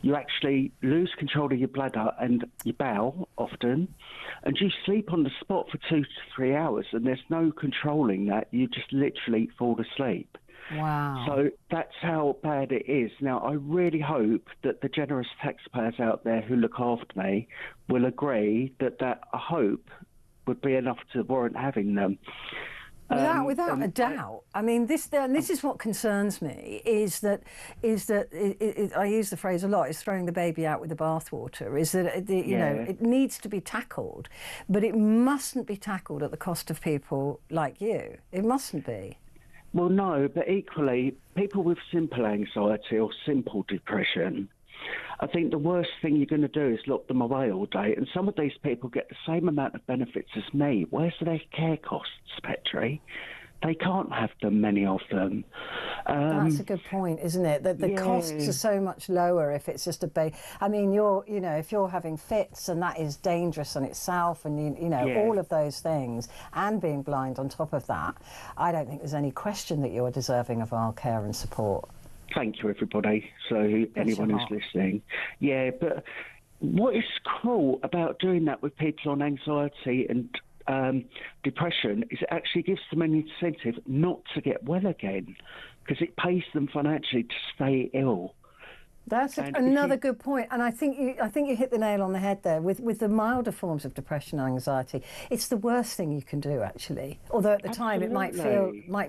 You actually lose control of your bladder and your bowel, often, and you sleep on the spot for 2 to 3 hours, and there's no controlling that. You just literally fall asleep. Wow. So that's how bad it is. Now, I really hope that the generous taxpayers out there who look after me will agree that I hope would be enough to warrant having them. Without a doubt. I mean, this is what concerns me, is that I use the phrase a lot, is throwing the baby out with the bathwater, is that, you know, it needs to be tackled, but it mustn't be tackled at the cost of people like you. It mustn't be. Well, no, but equally, people with simple anxiety or simple depression, I think the worst thing you're going to do is lock them away all day. And some of these people get the same amount of benefits as me. Where's their care costs, Petrie? They can't have them, many of them. That's a good point, isn't it? That the costs are so much lower if it's just I mean, if you're having fits, and that is dangerous on itself, and you know all of those things, and being blind on top of that, I don't think there's any question that you're deserving of our care and support. Thank you, everybody. So anyone who's listening. Yeah, but what is cruel about doing that with people on anxiety and depression is it actually gives them an incentive not to get well again, because it pays them financially to stay ill. That's another good point, and I think you hit the nail on the head there. With the milder forms of depression and anxiety, it's the worst thing you can do, actually. Although at the time it might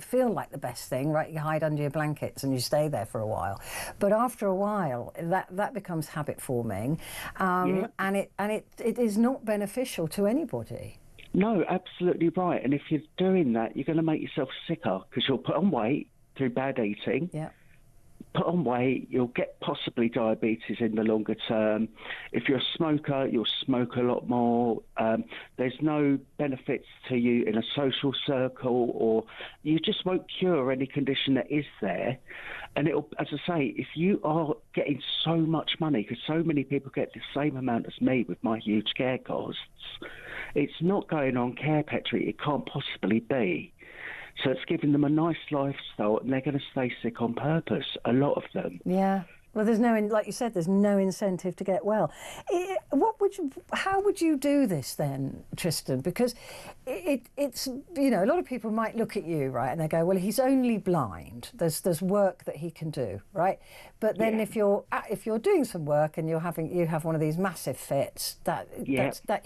feel like the best thing, right? You hide under your blankets and you stay there for a while, but after a while that becomes habit forming, and it is not beneficial to anybody. No, absolutely right. And if you're doing that, you're going to make yourself sicker, because you'll put on weight through bad eating. Yeah. Put on weight, you'll get possibly diabetes in the longer term. If you're a smoker, you'll smoke a lot more. There's no benefits to you in a social circle, or you just won't cure any condition that is there. And it'll, as I say, if you are getting so much money, because so many people get the same amount as me with my huge care costs, it's not going on care, Petrie. It can't possibly be. So it's giving them a nice lifestyle, and they're going to stay sick on purpose, a lot of them. Yeah. Well, there's like you said, there's no incentive to get well. How would you do this then, Tristan? Because it's a lot of people might look at you, right, and they go, well, he's only blind. There's work that he can do, right? But then if you're doing some work and you have one of these massive fits, that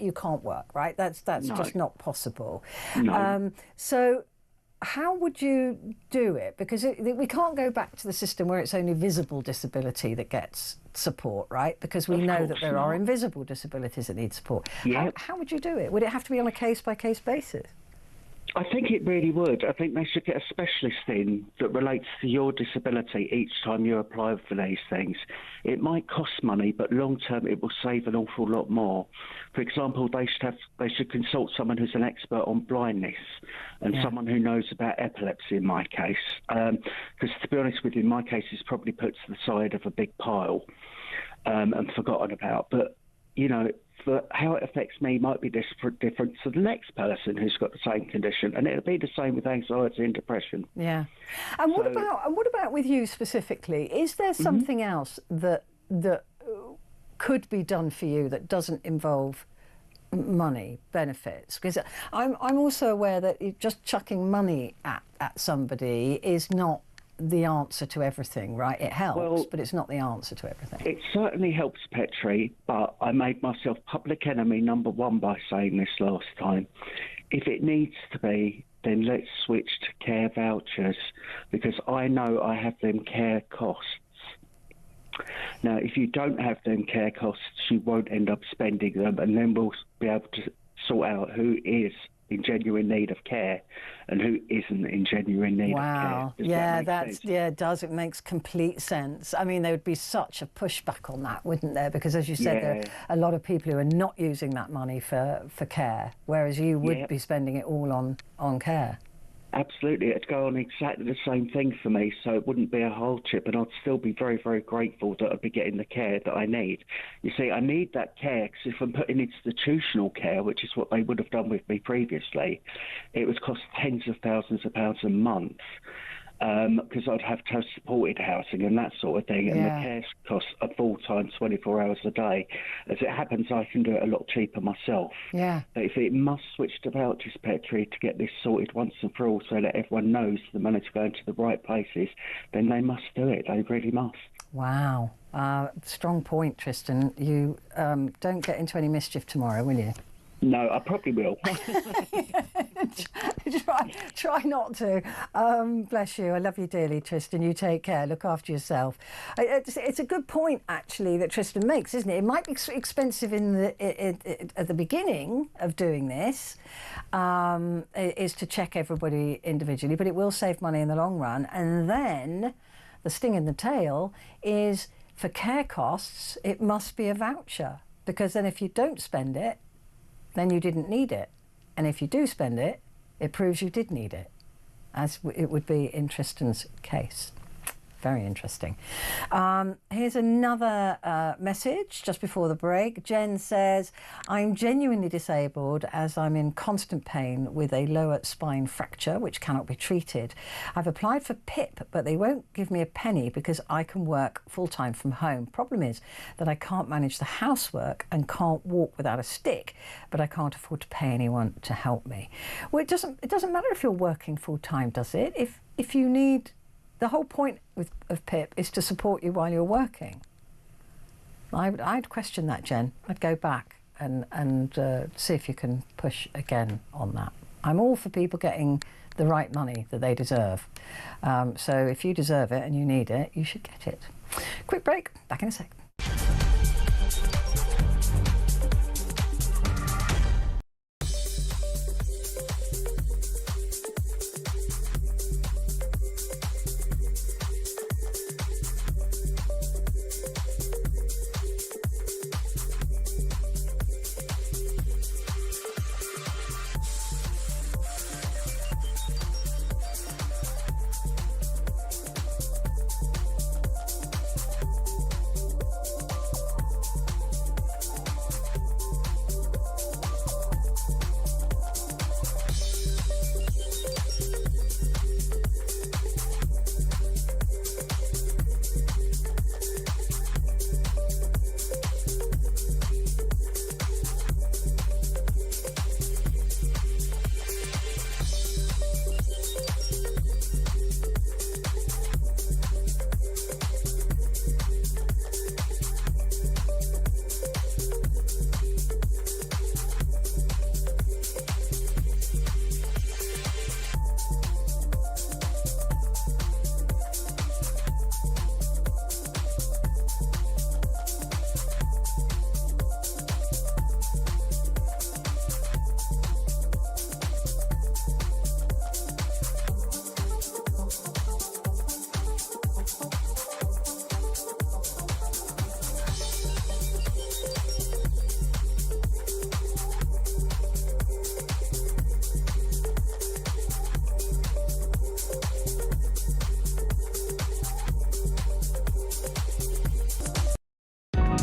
you can't work, right? That's just not possible. No. So how would you do it? Because we can't go back to the system where it's only visible dsability that gets support, right? Because we know that there are invisible disabilities that need support. Yeah. How would you do it? Would it have to be on a case-by-case basis? I think it really would. I think they should get a specialist in that relates to your disability each time you apply for these things. It might cost money, but long term it will save an awful lot more. For example, they should consult someone who's an expert on blindness and someone who knows about epilepsy in my case. Because to be honest with you, in my case it's probably put to the side of a big pile and forgotten about. But, you know, for how it affects me might be different to the next person who's got the same condition, and it'll be the same with anxiety and depression. Yeah. And what about with you specifically? Is there something else that could be done for you that doesn't involve money benefits? Because I'm also aware that just chucking money at somebody is not the answer to everything, right? It helps, but it's not the answer to everything. It certainly helps, Petrie, but I made myself public enemy number one by saying this last time. If it needs to be, then let's switch to care vouchers, because I know I have them care costs. Now, if you don't have them care costs, you won't end up spending them, and then we'll be able to sort out who is in genuine need of care and who isn't in genuine need of care. It does. It makes complete sense. I mean, there would be such a pushback on that, wouldn't there? Because, as you said, there are a lot of people who are not using that money for care, whereas you would be spending it all on care. Absolutely. It'd go on exactly the same thing for me, so it wouldn't be a hardship, and I'd still be very, very grateful that I'd be getting the care that I need. You see, I need that care because if I'm putting institutional care, which is what they would have done with me previously, it would cost tens of thousands of pounds a month. Because I'd have to have supported housing and that sort of thing, and the care costs are full-time, 24 hours a day. As it happens, I can do it a lot cheaper myself. Yeah. But if it must switch to vouchers, Petrie, to get this sorted once and for all so that everyone knows the money's going to the right places, then they must do it. They really must. Wow. Strong point, Tristan. You don't get into any mischief tomorrow, will you? No, I probably will. Try not to. Bless you. I love you dearly, Tristan. You take care. Look after yourself. It's a good point, actually, that Tristan makes, isn't it? It might be expensive at the beginning of doing this, is to check everybody individually, but it will save money in the long run. And then the sting in the tail is, for care costs, it must be a voucher, because then if you don't spend it, then you didn't need it. And if you do spend it, it proves you did need it, as it would be in Tristan's case. Very interesting. Here's another message just before the break. Jen says, I'm genuinely disabled as I'm in constant pain with a lower spine fracture which cannot be treated. I've applied for PIP, but they won't give me a penny because I can work full-time from home. Problem is that I can't manage the housework and can't walk without a stick, but I can't afford to pay anyone to help me. Well, it doesn't matter if you're working full-time, does it? If you need... The whole point of PIP is to support you while you're working. I'd question that, Jen. I'd go back and see if you can push again on that. I'm all for people getting the right money that they deserve. So if you deserve it and you need it, you should get it. Quick break, back in a sec.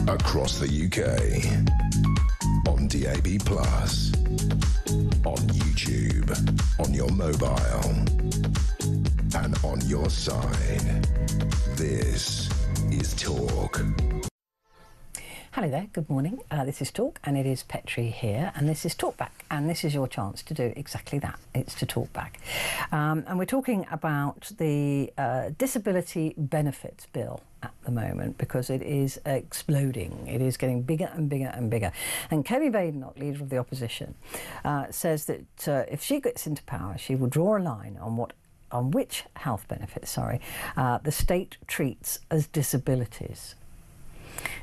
Across the UK, on DAB+, on YouTube, on your mobile, and on your side. This is Talk. Hello there, good morning. This is Talk, and it is Petrie here, and this is Talk Back, and this is your chance to do exactly that. It's to talk back. And we're talking about the Disability Benefits Bill at the moment, because it is exploding. It is getting bigger and bigger and bigger. And Kemi Badenoch, leader of the opposition, says that if she gets into power, she will draw a line on which health benefits, the state treats as disabilities.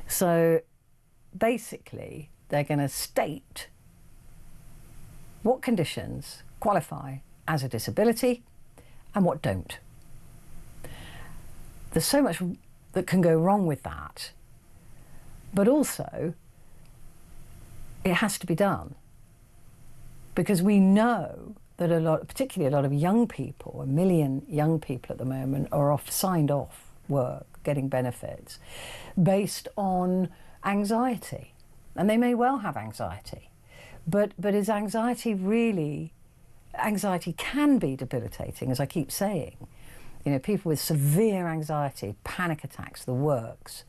So basically, they're going to state what conditions qualify as a disability and what don't. There's so much that can go wrong with that, but also it has to be done, because we know that particularly a lot of young people, 1 million young people at the moment, are signed off work, getting benefits based on anxiety, and they may well have anxiety, but is anxiety can be debilitating, as I keep saying. You know, people with severe anxiety, panic attacks, the works.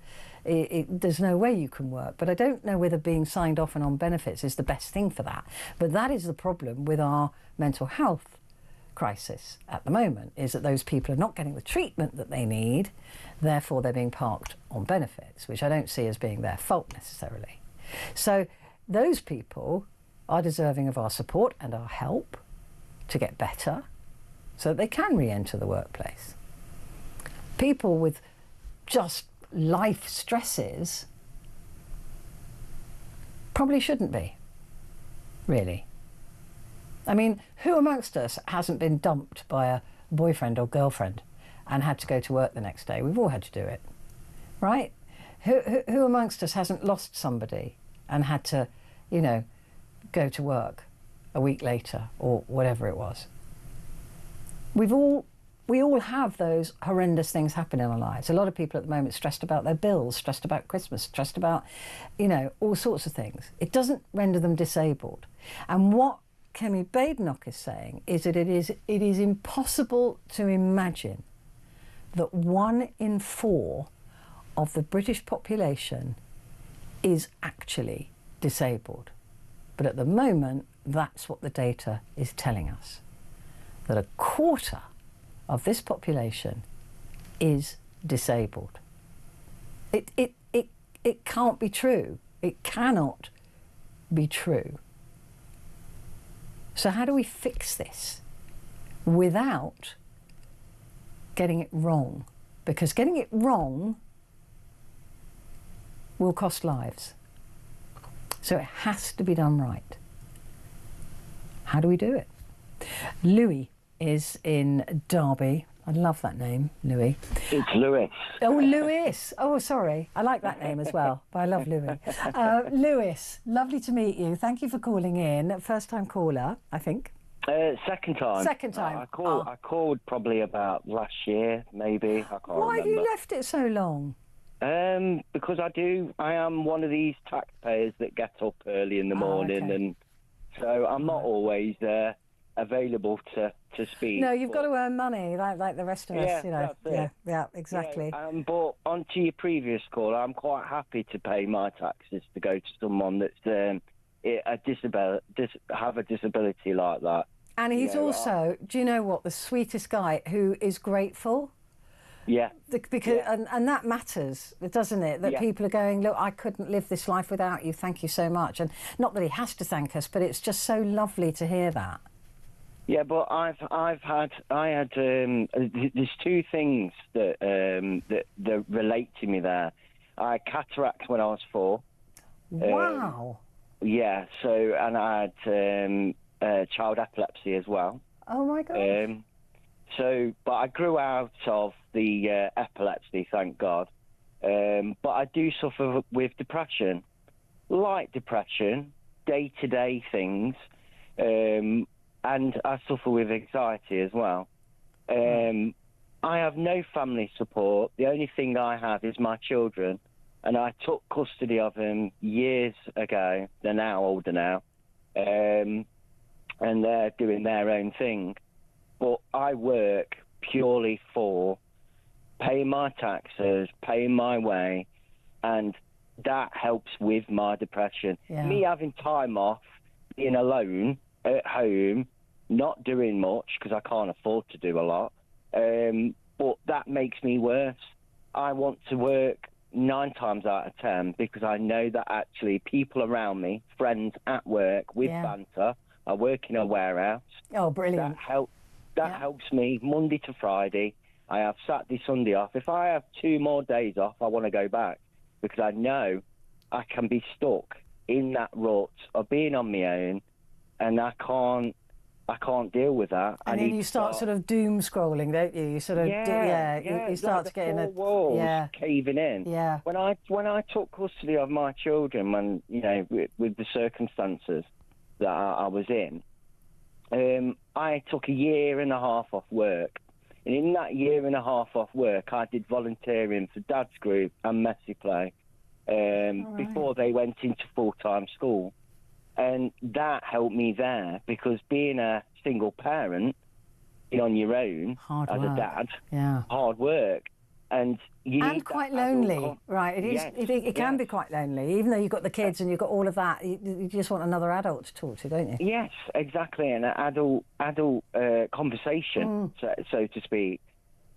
There's no way you can work, but I don't know whether being signed off and on benefits is the best thing for that. But that is the problem with our mental health crisis at the moment, is that those people are not getting the treatment that they need, therefore they're being parked on benefits, which I don't see as being their fault necessarily. So those people are deserving of our support and our help to get better so that they can re-enter the workplace. People with just life stresses probably shouldn't be, really. I mean, who amongst us hasn't been dumped by a boyfriend or girlfriend and had to go to work the next day? We've all had to do it, right? Who amongst us hasn't lost somebody and had to, you know, go to work a week later or whatever it was? We all have those horrendous things happen in our lives. A lot of people at the moment stressed about their bills, stressed about Christmas, stressed about, you know, all sorts of things. It doesn't render them disabled. And what Kemi Badenoch is saying is that it is impossible to imagine that 1 in 4 of the British population is actually disabled. But at the moment, that's what the data is telling us, that 1/4 of this population is disabled. It can't be true. It cannot be true. So how do we fix this without getting it wrong? Because getting it wrong will cost lives. So it has to be done right. How do we do it? Louis is in Derby. I love that name, Louis. It's Lewis. Oh, Lewis. Oh, sorry. I like that name as well, but I love Louis. Lewis, lovely to meet you. Thank you for calling in. First time caller, I think. Second time. Second time. I called probably about last year, maybe. I can't remember. Why have you left it so long? Because I am one of these taxpayers that get up early in the morning, okay. And so I'm not always available to speak. No, you've got to earn money like the rest of us, you know. That's it. Yeah, exactly. Yeah, but on to your previous call, I'm quite happy to pay my taxes to go to someone that's have a disability like that. And he's also, do you know what, the sweetest guy who is grateful. Yeah. Because and that matters, doesn't it? That people are going, look, I couldn't live this life without you. Thank you so much. And not that he has to thank us, but it's just so lovely to hear that. Yeah, but I had there's 2 things that relate to me there. I had cataract when I was 4. Wow. Yeah. So, and I had child epilepsy as well. Oh my God. But I grew out of the epilepsy, thank God. But I do suffer with depression, light depression, day-to-day things, and I suffer with anxiety as well. I have no family support. The only thing I have is my children, and I took custody of them years ago. They're now older now, and they're doing their own thing. But I work purely for paying my taxes, paying my way, and that helps with my depression. Yeah. Me having time off, being alone at home, not doing much because I can't afford to do a lot, but that makes me worse. I want to work 9 times out of 10 because I know that actually people around me, friends at work with banter, I work in a warehouse. Oh, brilliant. That helps me Monday to Friday. I have Saturday, Sunday off. If I have 2 more days off, I want to go back because I know I can be stuck in that rut of being on my own, and I can't deal with that. And then you start sort of doom scrolling, don't you? You sort of you start like to get in a walls caving in. Yeah. When I took custody of my children, when with the circumstances that I was in, I took a 1.5 years off work. And in that 1.5 years off work, I did volunteering for Dad's Group and Messi Play before they went into full-time school. And that helped me there because being a single parent, on your own a dad, hard work. And quite lonely, right? It is. Yes, it can be quite lonely, even though you've got the kids and you've got all of that. You just want another adult to talk to, don't you? Yes, exactly, an adult conversation, so to speak.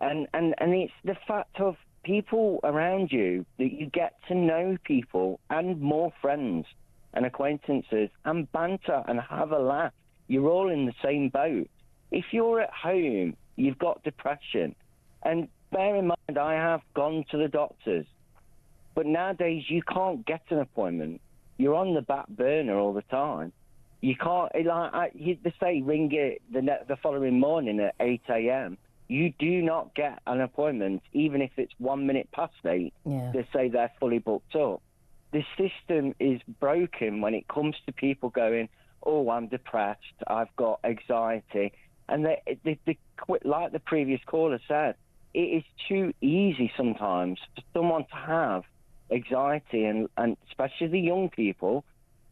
And it's the fact of people around you that you get to know people and more friends and acquaintances and banter and have a laugh. You're all in the same boat. If you're at home, you've got depression, and bear in mind, I have gone to the doctors, but nowadays you can't get an appointment. You're on the back burner all the time. You can't, they say ring it the following morning at 8 a.m. You do not get an appointment, even if it's 1 minute past 8. Yeah. They say they're fully booked up. The system is broken when it comes to people going, oh, I'm depressed, I've got anxiety. And they like the previous caller said, it is too easy sometimes for someone to have anxiety, and especially the young people,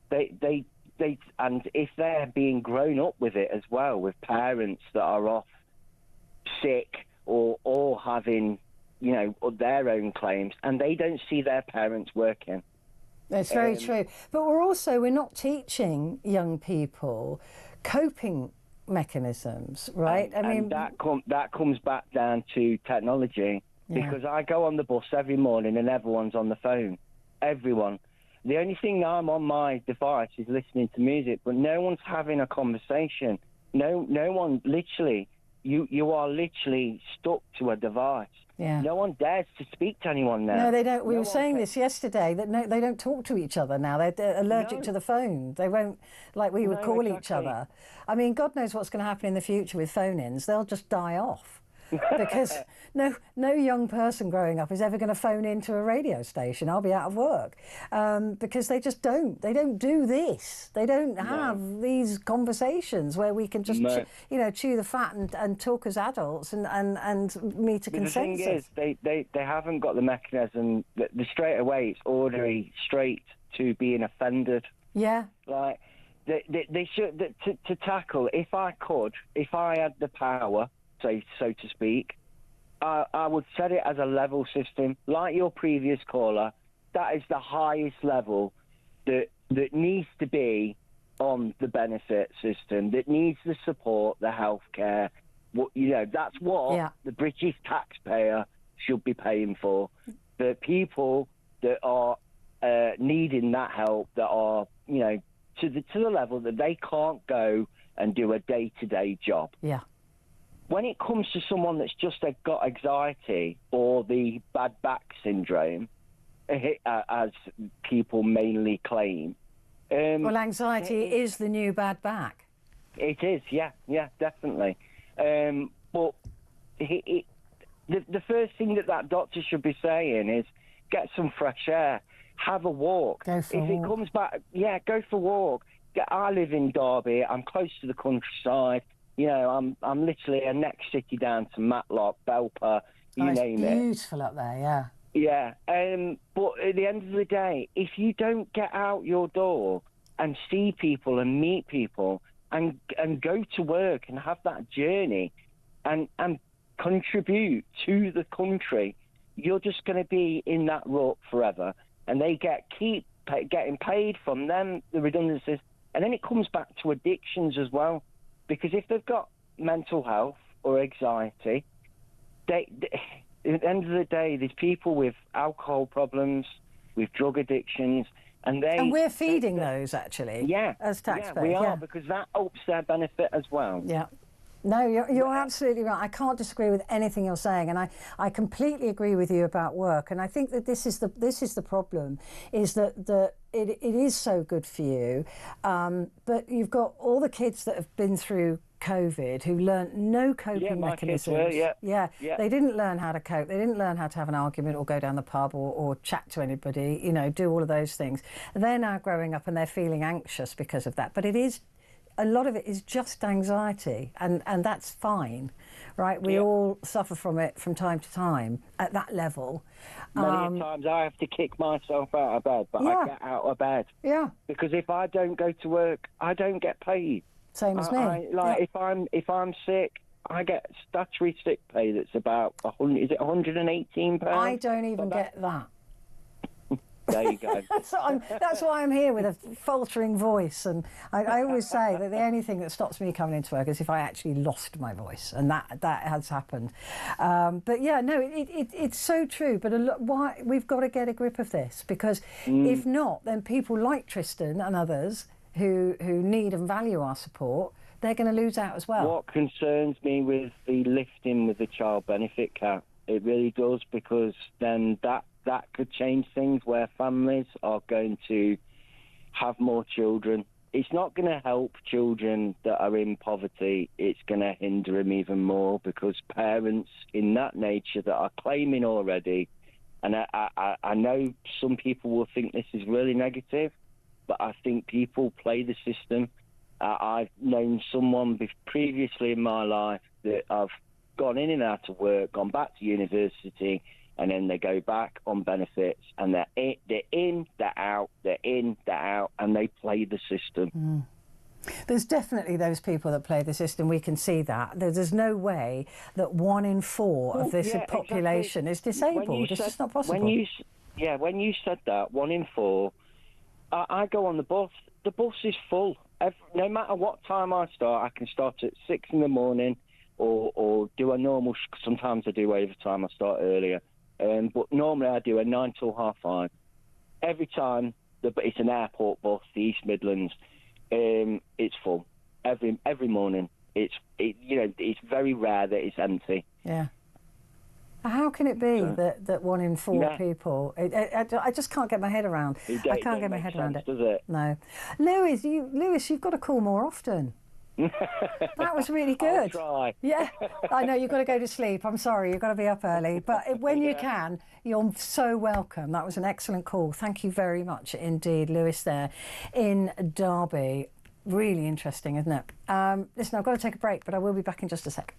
they and if they're being grown up with it as well, with parents that are off sick or having, their own claims, and they don't see their parents working. That's very true. But we're not teaching young people coping mechanisms, right? And that comes back down to technology, because I go on the bus every morning and everyone's on the phone. Everyone. The only thing I'm on my device is listening to music, but no one's having a conversation. No one literally. You are literally stuck to a device. Yeah. No one dares to speak to anyone now. No, they don't. We were saying this yesterday, that they don't talk to each other now. They're allergic to the phone. They won't, we would call each other. I mean, God knows what's going to happen in the future with phone-ins. They'll just die off. Because no young person growing up is ever going to phone into a radio station. I'll be out of work, because they just don't. They don't do this. They don't have these conversations where we can just chew the fat and talk as adults and meet a consensus. The thing is, they haven't got the mechanism. The straight away it's already straight to being offended. Yeah. Like they should to tackle. If I had the power, so to speak, I would set it as a level system, like your previous caller. That is the highest level that needs to be on the benefit system, that needs the support, the healthcare. That's what the British taxpayer should be paying for. The people that are needing that help, that are to the level that they can't go and do a day-to-day job. Yeah. When it comes to someone that's just got anxiety or the bad back syndrome, as people mainly claim. Well, anxiety is the new bad back. It is, yeah, definitely. But the first thing that doctor should be saying is get some fresh air, have a walk. Go for a walk. It comes back, go for a walk. I live in Derby. I'm close to the countryside. I'm literally a next city down to Matlock, Belper, name it. It's beautiful up there, yeah. Yeah, but at the end of the day, if you don't get out your door and see people and meet people and go to work and have that journey and contribute to the country, you're just going to be in that rut forever. and they keep getting paid from them, the redundancies. And then it comes back to addictions as well, because if they've got mental health or anxiety, at the end of the day, there's people with alcohol problems, with drug addictions, and we're feeding those, actually, as taxpayers. Yeah, we are, because that ups their benefit as well. Yeah. No, you're absolutely right. I can't disagree with anything you're saying, and I completely agree with you about work. And I think that this is the problem, is that it is so good for you, but you've got all the kids that have been through COVID who learnt no coping mechanisms. They didn't learn how to cope. They didn't learn how to have an argument or go down the pub or chat to anybody, do all of those things. They're now growing up and they're feeling anxious because of that. But a lot of it is just anxiety, and that's fine, right? We all suffer from it from time to time at that level. Many times I have to kick myself out of bed, but I get out of bed. Yeah. Because if I don't go to work, I don't get paid. Same as me. If I'm sick, I get statutory sick pay that's about £118? I don't even get that. There you go. That's why I'm here with a faltering voice, and I always say that the only thing that stops me coming into work is if I actually lost my voice, and that has happened. But yeah, no, it's so true. But why we've got to get a grip of this, because if not, then people like Tristan and others who need and value our support, they're going to lose out as well. What concerns me with the lifting with the child benefit cap, it really does, because then that could change things where families are going to have more children. It's not going to help children that are in poverty. It's going to hinder them even more, because parents in that nature that are claiming already, and I know some people will think this is really negative, but I think people play the system. I've known someone previously in my life that I've gone in and out of work, gone back to university, and then they go back on benefits, and they're in, they're out, and they play the system. There's definitely those people that play the system. We can see that. There's no way that 1 in 4 of this population is disabled. It's just not possible. When you said that, 1 in 4, I go on the bus. The bus is full. No matter what time I start, I can start at 6 in the morning or do a normal, sometimes I do overtime, I start earlier. But normally I do a 9 till 5:30. Every time, it's an airport bus, the East Midlands, it's full. Every morning. It's very rare that it's empty. Yeah. How can it be that 1 in 4 people? I just can't get my head around. I can't get my head around it. Does it? No, Lewis, you've got to call more often. That was really good. I'll try. Yeah, I know you've got to go to sleep. I'm sorry, you've got to be up early. But when you can, you're so welcome. That was an excellent call. Thank you very much indeed, Lewis, there in Derby. Really interesting, isn't it? Listen, I've got to take a break, but I will be back in just a sec.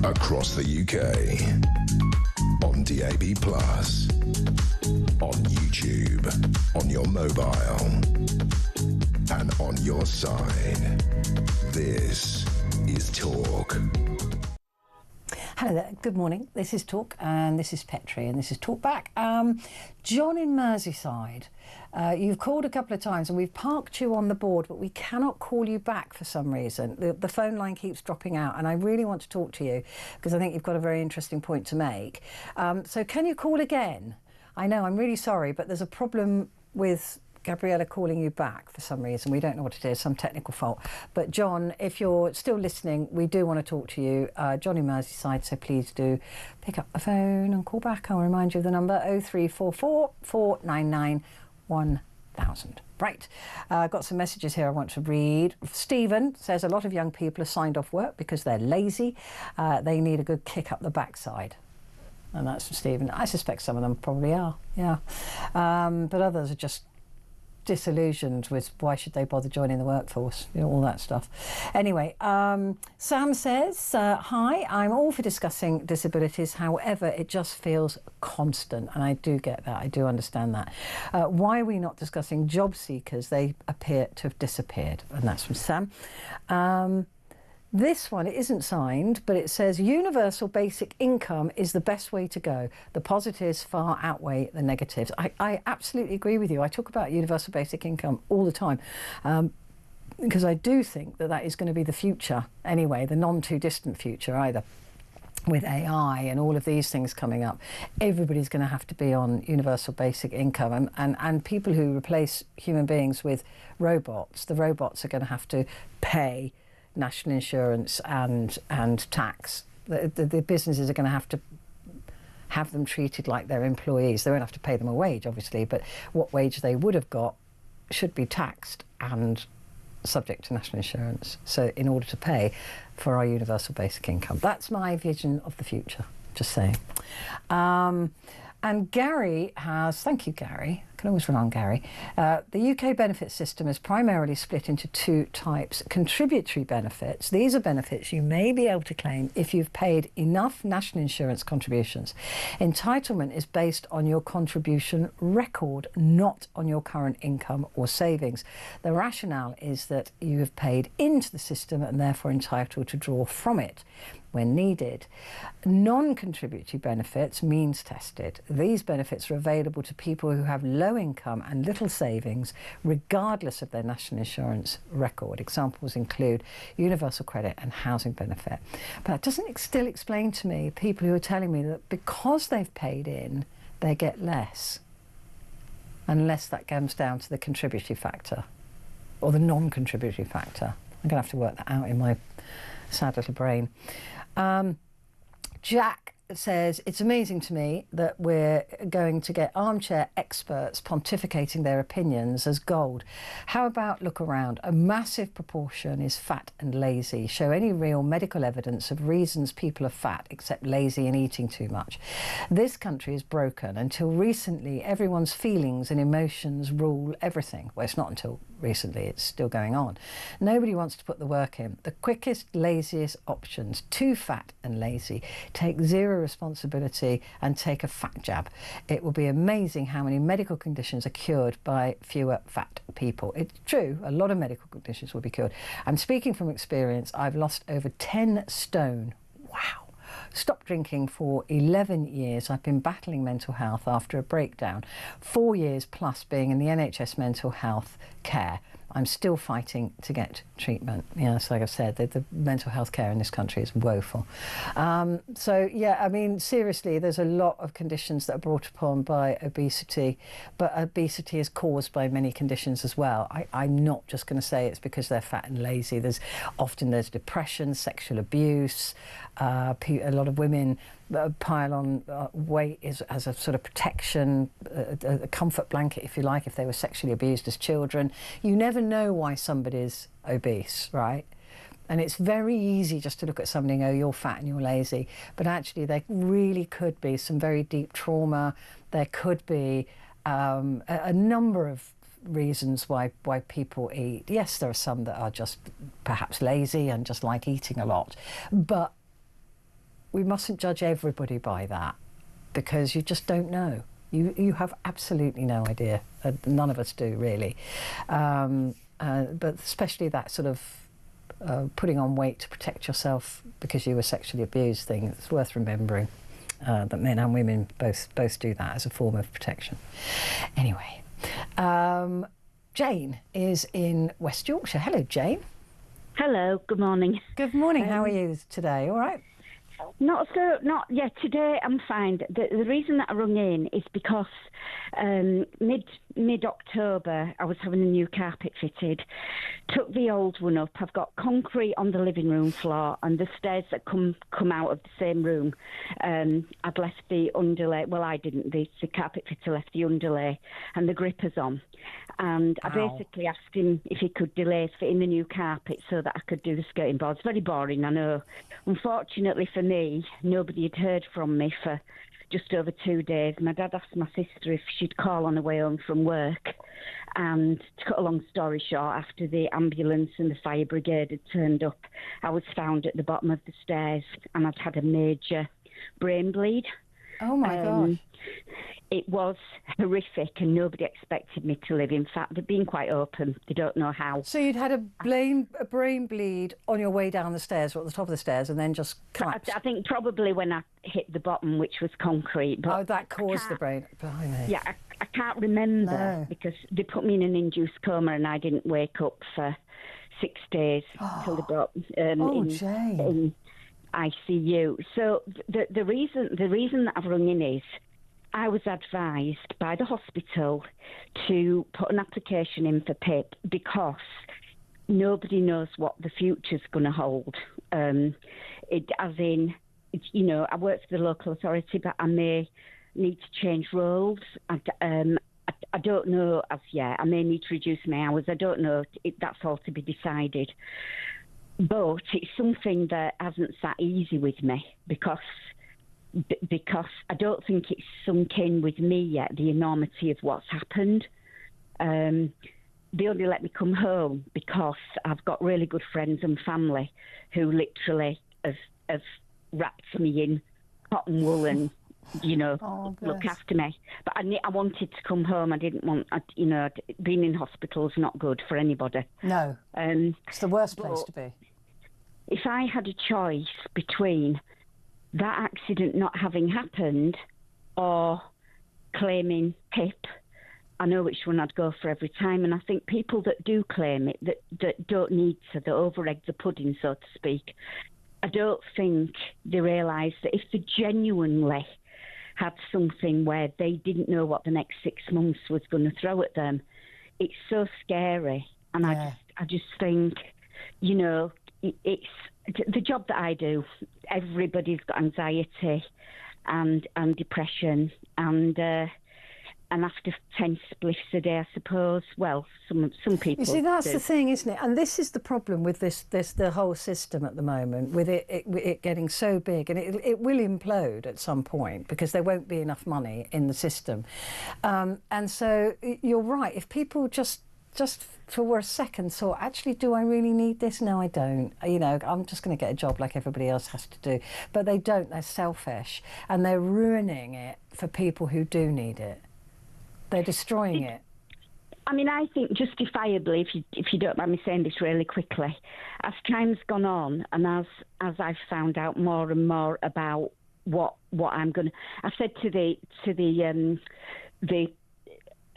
across the UK, on DAB+, on YouTube, on your mobile, and on your side. This is Talk. Hello there, good morning. This is Talk and this is Petrie and this is Talk Back. John in Merseyside, you've called a couple of times and we've parked you on the board, but we cannot call you back for some reason. The phone line keeps dropping out and I really want to talk to you because I think you've got a very interesting point to make. So can you call again? I know, I'm really sorry, but there's a problem with Gabriella calling you back for some reason. We don't know what it is, some technical fault. But John, if you're still listening, we do want to talk to you. John in Merseyside, so please do pick up the phone and call back. I'll remind you of the number 0344 499 1000. Right, got some messages here I want to read. Stephen says a lot of young people are signed off work because they're lazy. They need a good kick up the backside. And that's from Stephen. I suspect some of them probably are, yeah. But others are just disillusioned with why should they bother joining the workforce, you know, all that stuff. Anyway, Sam says, hi, I'm all for discussing disabilities, however it just feels constant, and I do get that, I do understand that. Why are we not discussing job seekers? They appear to have disappeared. And that's from Sam. This one, it isn't signed, but it says universal basic income is the best way to go. The positives far outweigh the negatives. I absolutely agree with you. I talk about universal basic income all the time because I do think that that is going to be the future anyway, the non too distant future either. With AI and all of these things coming up, everybody's going to have to be on universal basic income, and people who replace human beings with robots, the robots are going to have to pay national insurance and tax. The businesses are going to have them treated like they're employees. They won't have to pay them a wage, obviously, but what wage they would have got should be taxed and subject to national insurance. So in order to pay for our universal basic income. That's my vision of the future, just saying. And Gary has, thank you Gary, I can always rely on Gary. The UK benefit system is primarily split into two types. Contributory benefits, these are benefits you may be able to claim if you've paid enough national insurance contributions. Entitlement is based on your contribution record, not on your current income or savings. The rationale is that you have paid into the system and therefore entitled to draw from it when needed. Non-contributory benefits, means tested. These benefits are available to people who have low income and little savings, regardless of their national insurance record. Examples include universal credit and housing benefit. But that doesn't still explain to me people who are telling me that because they've paid in, they get less, unless that comes down to the contributory factor or the non-contributory factor. I'm going to have to work that out in my sad little brain. Jack says, it's amazing to me that we're going to get armchair experts pontificating their opinions as gold. How about look around? A massive proportion is fat and lazy. Show any real medical evidence of reasons people are fat except lazy and eating too much. This country is broken. Until recently, everyone's feelings and emotions rule everything. Well, it's not until recently, it's still going on. Nobody wants to put the work in. The quickest, laziest options, too fat and lazy, take zero responsibility and take a fat jab. It will be amazing how many medical conditions are cured by fewer fat people. It's true, a lot of medical conditions will be cured. I'm speaking from experience. I've lost over 10 stone. Wow. Stopped drinking for 11 years. I've been battling mental health after a breakdown. 4 years plus being in the NHS mental health care. I'm still fighting to get treatment. Yes, like I've said, the mental health care in this country is woeful. So, yeah, I mean, seriously, there's a lot of conditions that are brought upon by obesity, but obesity is caused by many conditions as well. I'm not just going to say it's because they're fat and lazy. There's depression, sexual abuse. A lot of women pile on weight as a sort of protection, a comfort blanket, if you like, if they were sexually abused as children. You never know why somebody's obese, right? And it's very easy just to look at somebody and go, you're fat and you're lazy. But actually, there really could be some very deep trauma. There could be a number of reasons why people eat. Yes, there are some that are just perhaps lazy and just like eating a lot. But we mustn't judge everybody by that, because you just don't know. You have absolutely no idea. None of us do, really. But especially that sort of putting on weight to protect yourself because you were sexually abused thing. It's worth remembering that men and women both do that as a form of protection. Anyway, Jane is in West Yorkshire. Hello, Jane. Hello, good morning. Good morning. How are you today? All right? Today I'm fine. The reason that I rung in is because mid-October I was having a new carpet fitted, took the old one up. I've got concrete on the living room floor and the stairs that come out of the same room. I'd left the underlay, well I didn't, the carpet fitter left the underlay and the grippers on. And I basically asked him if he could delay fitting the new carpet so that I could do the skirting boards. Very boring, I know. Unfortunately for me, nobody had heard from me for just over 2 days. My dad asked my sister if she'd call on her way home from work. And to cut a long story short, after the ambulance and the fire brigade had turned up, I was found at the bottom of the stairs and I'd had a major brain bleed. Oh, my gosh. It was horrific and nobody expected me to live. In fact, they're being quite open. They don't know how. So you'd had a brain bleed on your way down the stairs or at the top of the stairs and then just collapsed? I think probably when I hit the bottom, which was concrete. But that caused the brain. Blimey. Yeah, I can't remember because they put me in an induced coma and I didn't wake up for 6 days till they got in ICU. So the reason that I've rung in is I was advised by the hospital to put an application in for PIP because nobody knows what the future's going to hold. I work for the local authority, but I may need to change roles. I don't know as yet. I may need to reduce my hours. I don't know. That's all to be decided. But it's something that hasn't sat easy with me because I don't think it's sunk in with me yet, the enormity of what's happened. They only let me come home because I've got really good friends and family who literally have wrapped me in cotton wool and, look after me. But I wanted to come home. I didn't want, being in hospital is not good for anybody. No, it's the worst place to be. If I had a choice between that accident not having happened or claiming PIP, I know which one I'd go for every time. And I think people that do claim it, that don't need to, that over-egg the pudding, so to speak, I don't think they realise that if they genuinely had something where they didn't know what the next 6 months was going to throw at them, it's so scary. And I just think, it's the job that I do. Everybody's got anxiety and depression and after 10 spliffs a day, I suppose. Well, some people. You see, that's do. the thing, isn't it? And this is the problem with the whole system at the moment, with it getting so big, and it will implode at some point because there won't be enough money in the system. And so you're right. If people just for a second thought, actually, do I really need this? No, I don't. I'm just going to get a job like everybody else has to do. But they don't. They're selfish, and they're ruining it for people who do need it. They're destroying it. I mean, I think justifiably, if you don't mind me saying this really quickly, as time's gone on and as I've found out more and more about what I'm going to, I said to the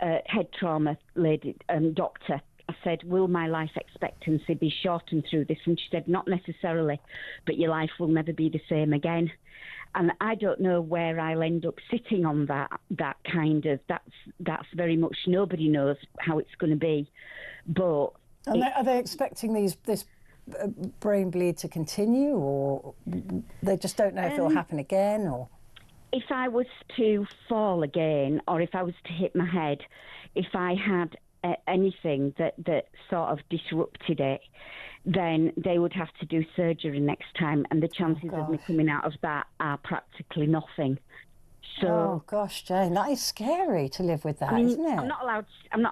head trauma lady, doctor, I said, will my life expectancy be shortened through this? And she said, not necessarily, but your life will never be the same again. And I don't know where I'll end up sitting on that kind of, that's very much, nobody knows how it's going to be. But are they expecting this brain bleed to continue, or they just don't know if it'll happen again? Or if I was to fall again, or if I was to hit my head, if I had anything that sort of disrupted it, then they would have to do surgery next time, and the chances of me coming out of that are practically nothing. So, oh gosh, Jane, that is scary to live with that, I mean, isn't it? I'm not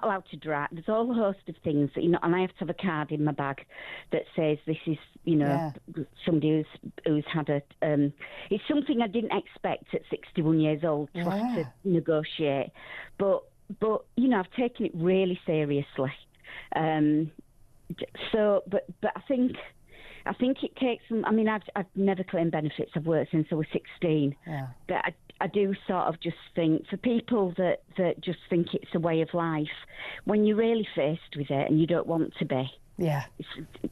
allowed to drive. There's all a host of things that, and I have to have a card in my bag that says this is, somebody who's had a. It's something I didn't expect at 61 years old to have to negotiate, but I've taken it really seriously. But I think it takes some. I mean, I've never claimed benefits. I've worked since I was 16. Yeah. But I do sort of just think, for people that just think it's a way of life, when you're really faced with it and you don't want to be, yeah,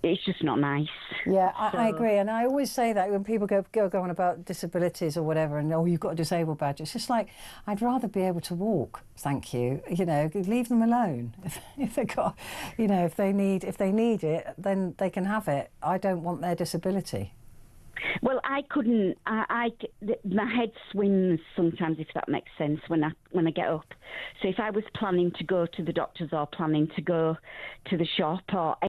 it's just not nice. Yeah, I agree, and I always say that when people go on about disabilities or whatever, and you've got a disabled badge. It's just like, I'd rather be able to walk. Thank you. Leave them alone. If they got, if they need it, then they can have it. I don't want their disability. Well, I couldn't. My head swims sometimes, if that makes sense, when I get up. So if I was planning to go to the doctors or planning to go to the shop or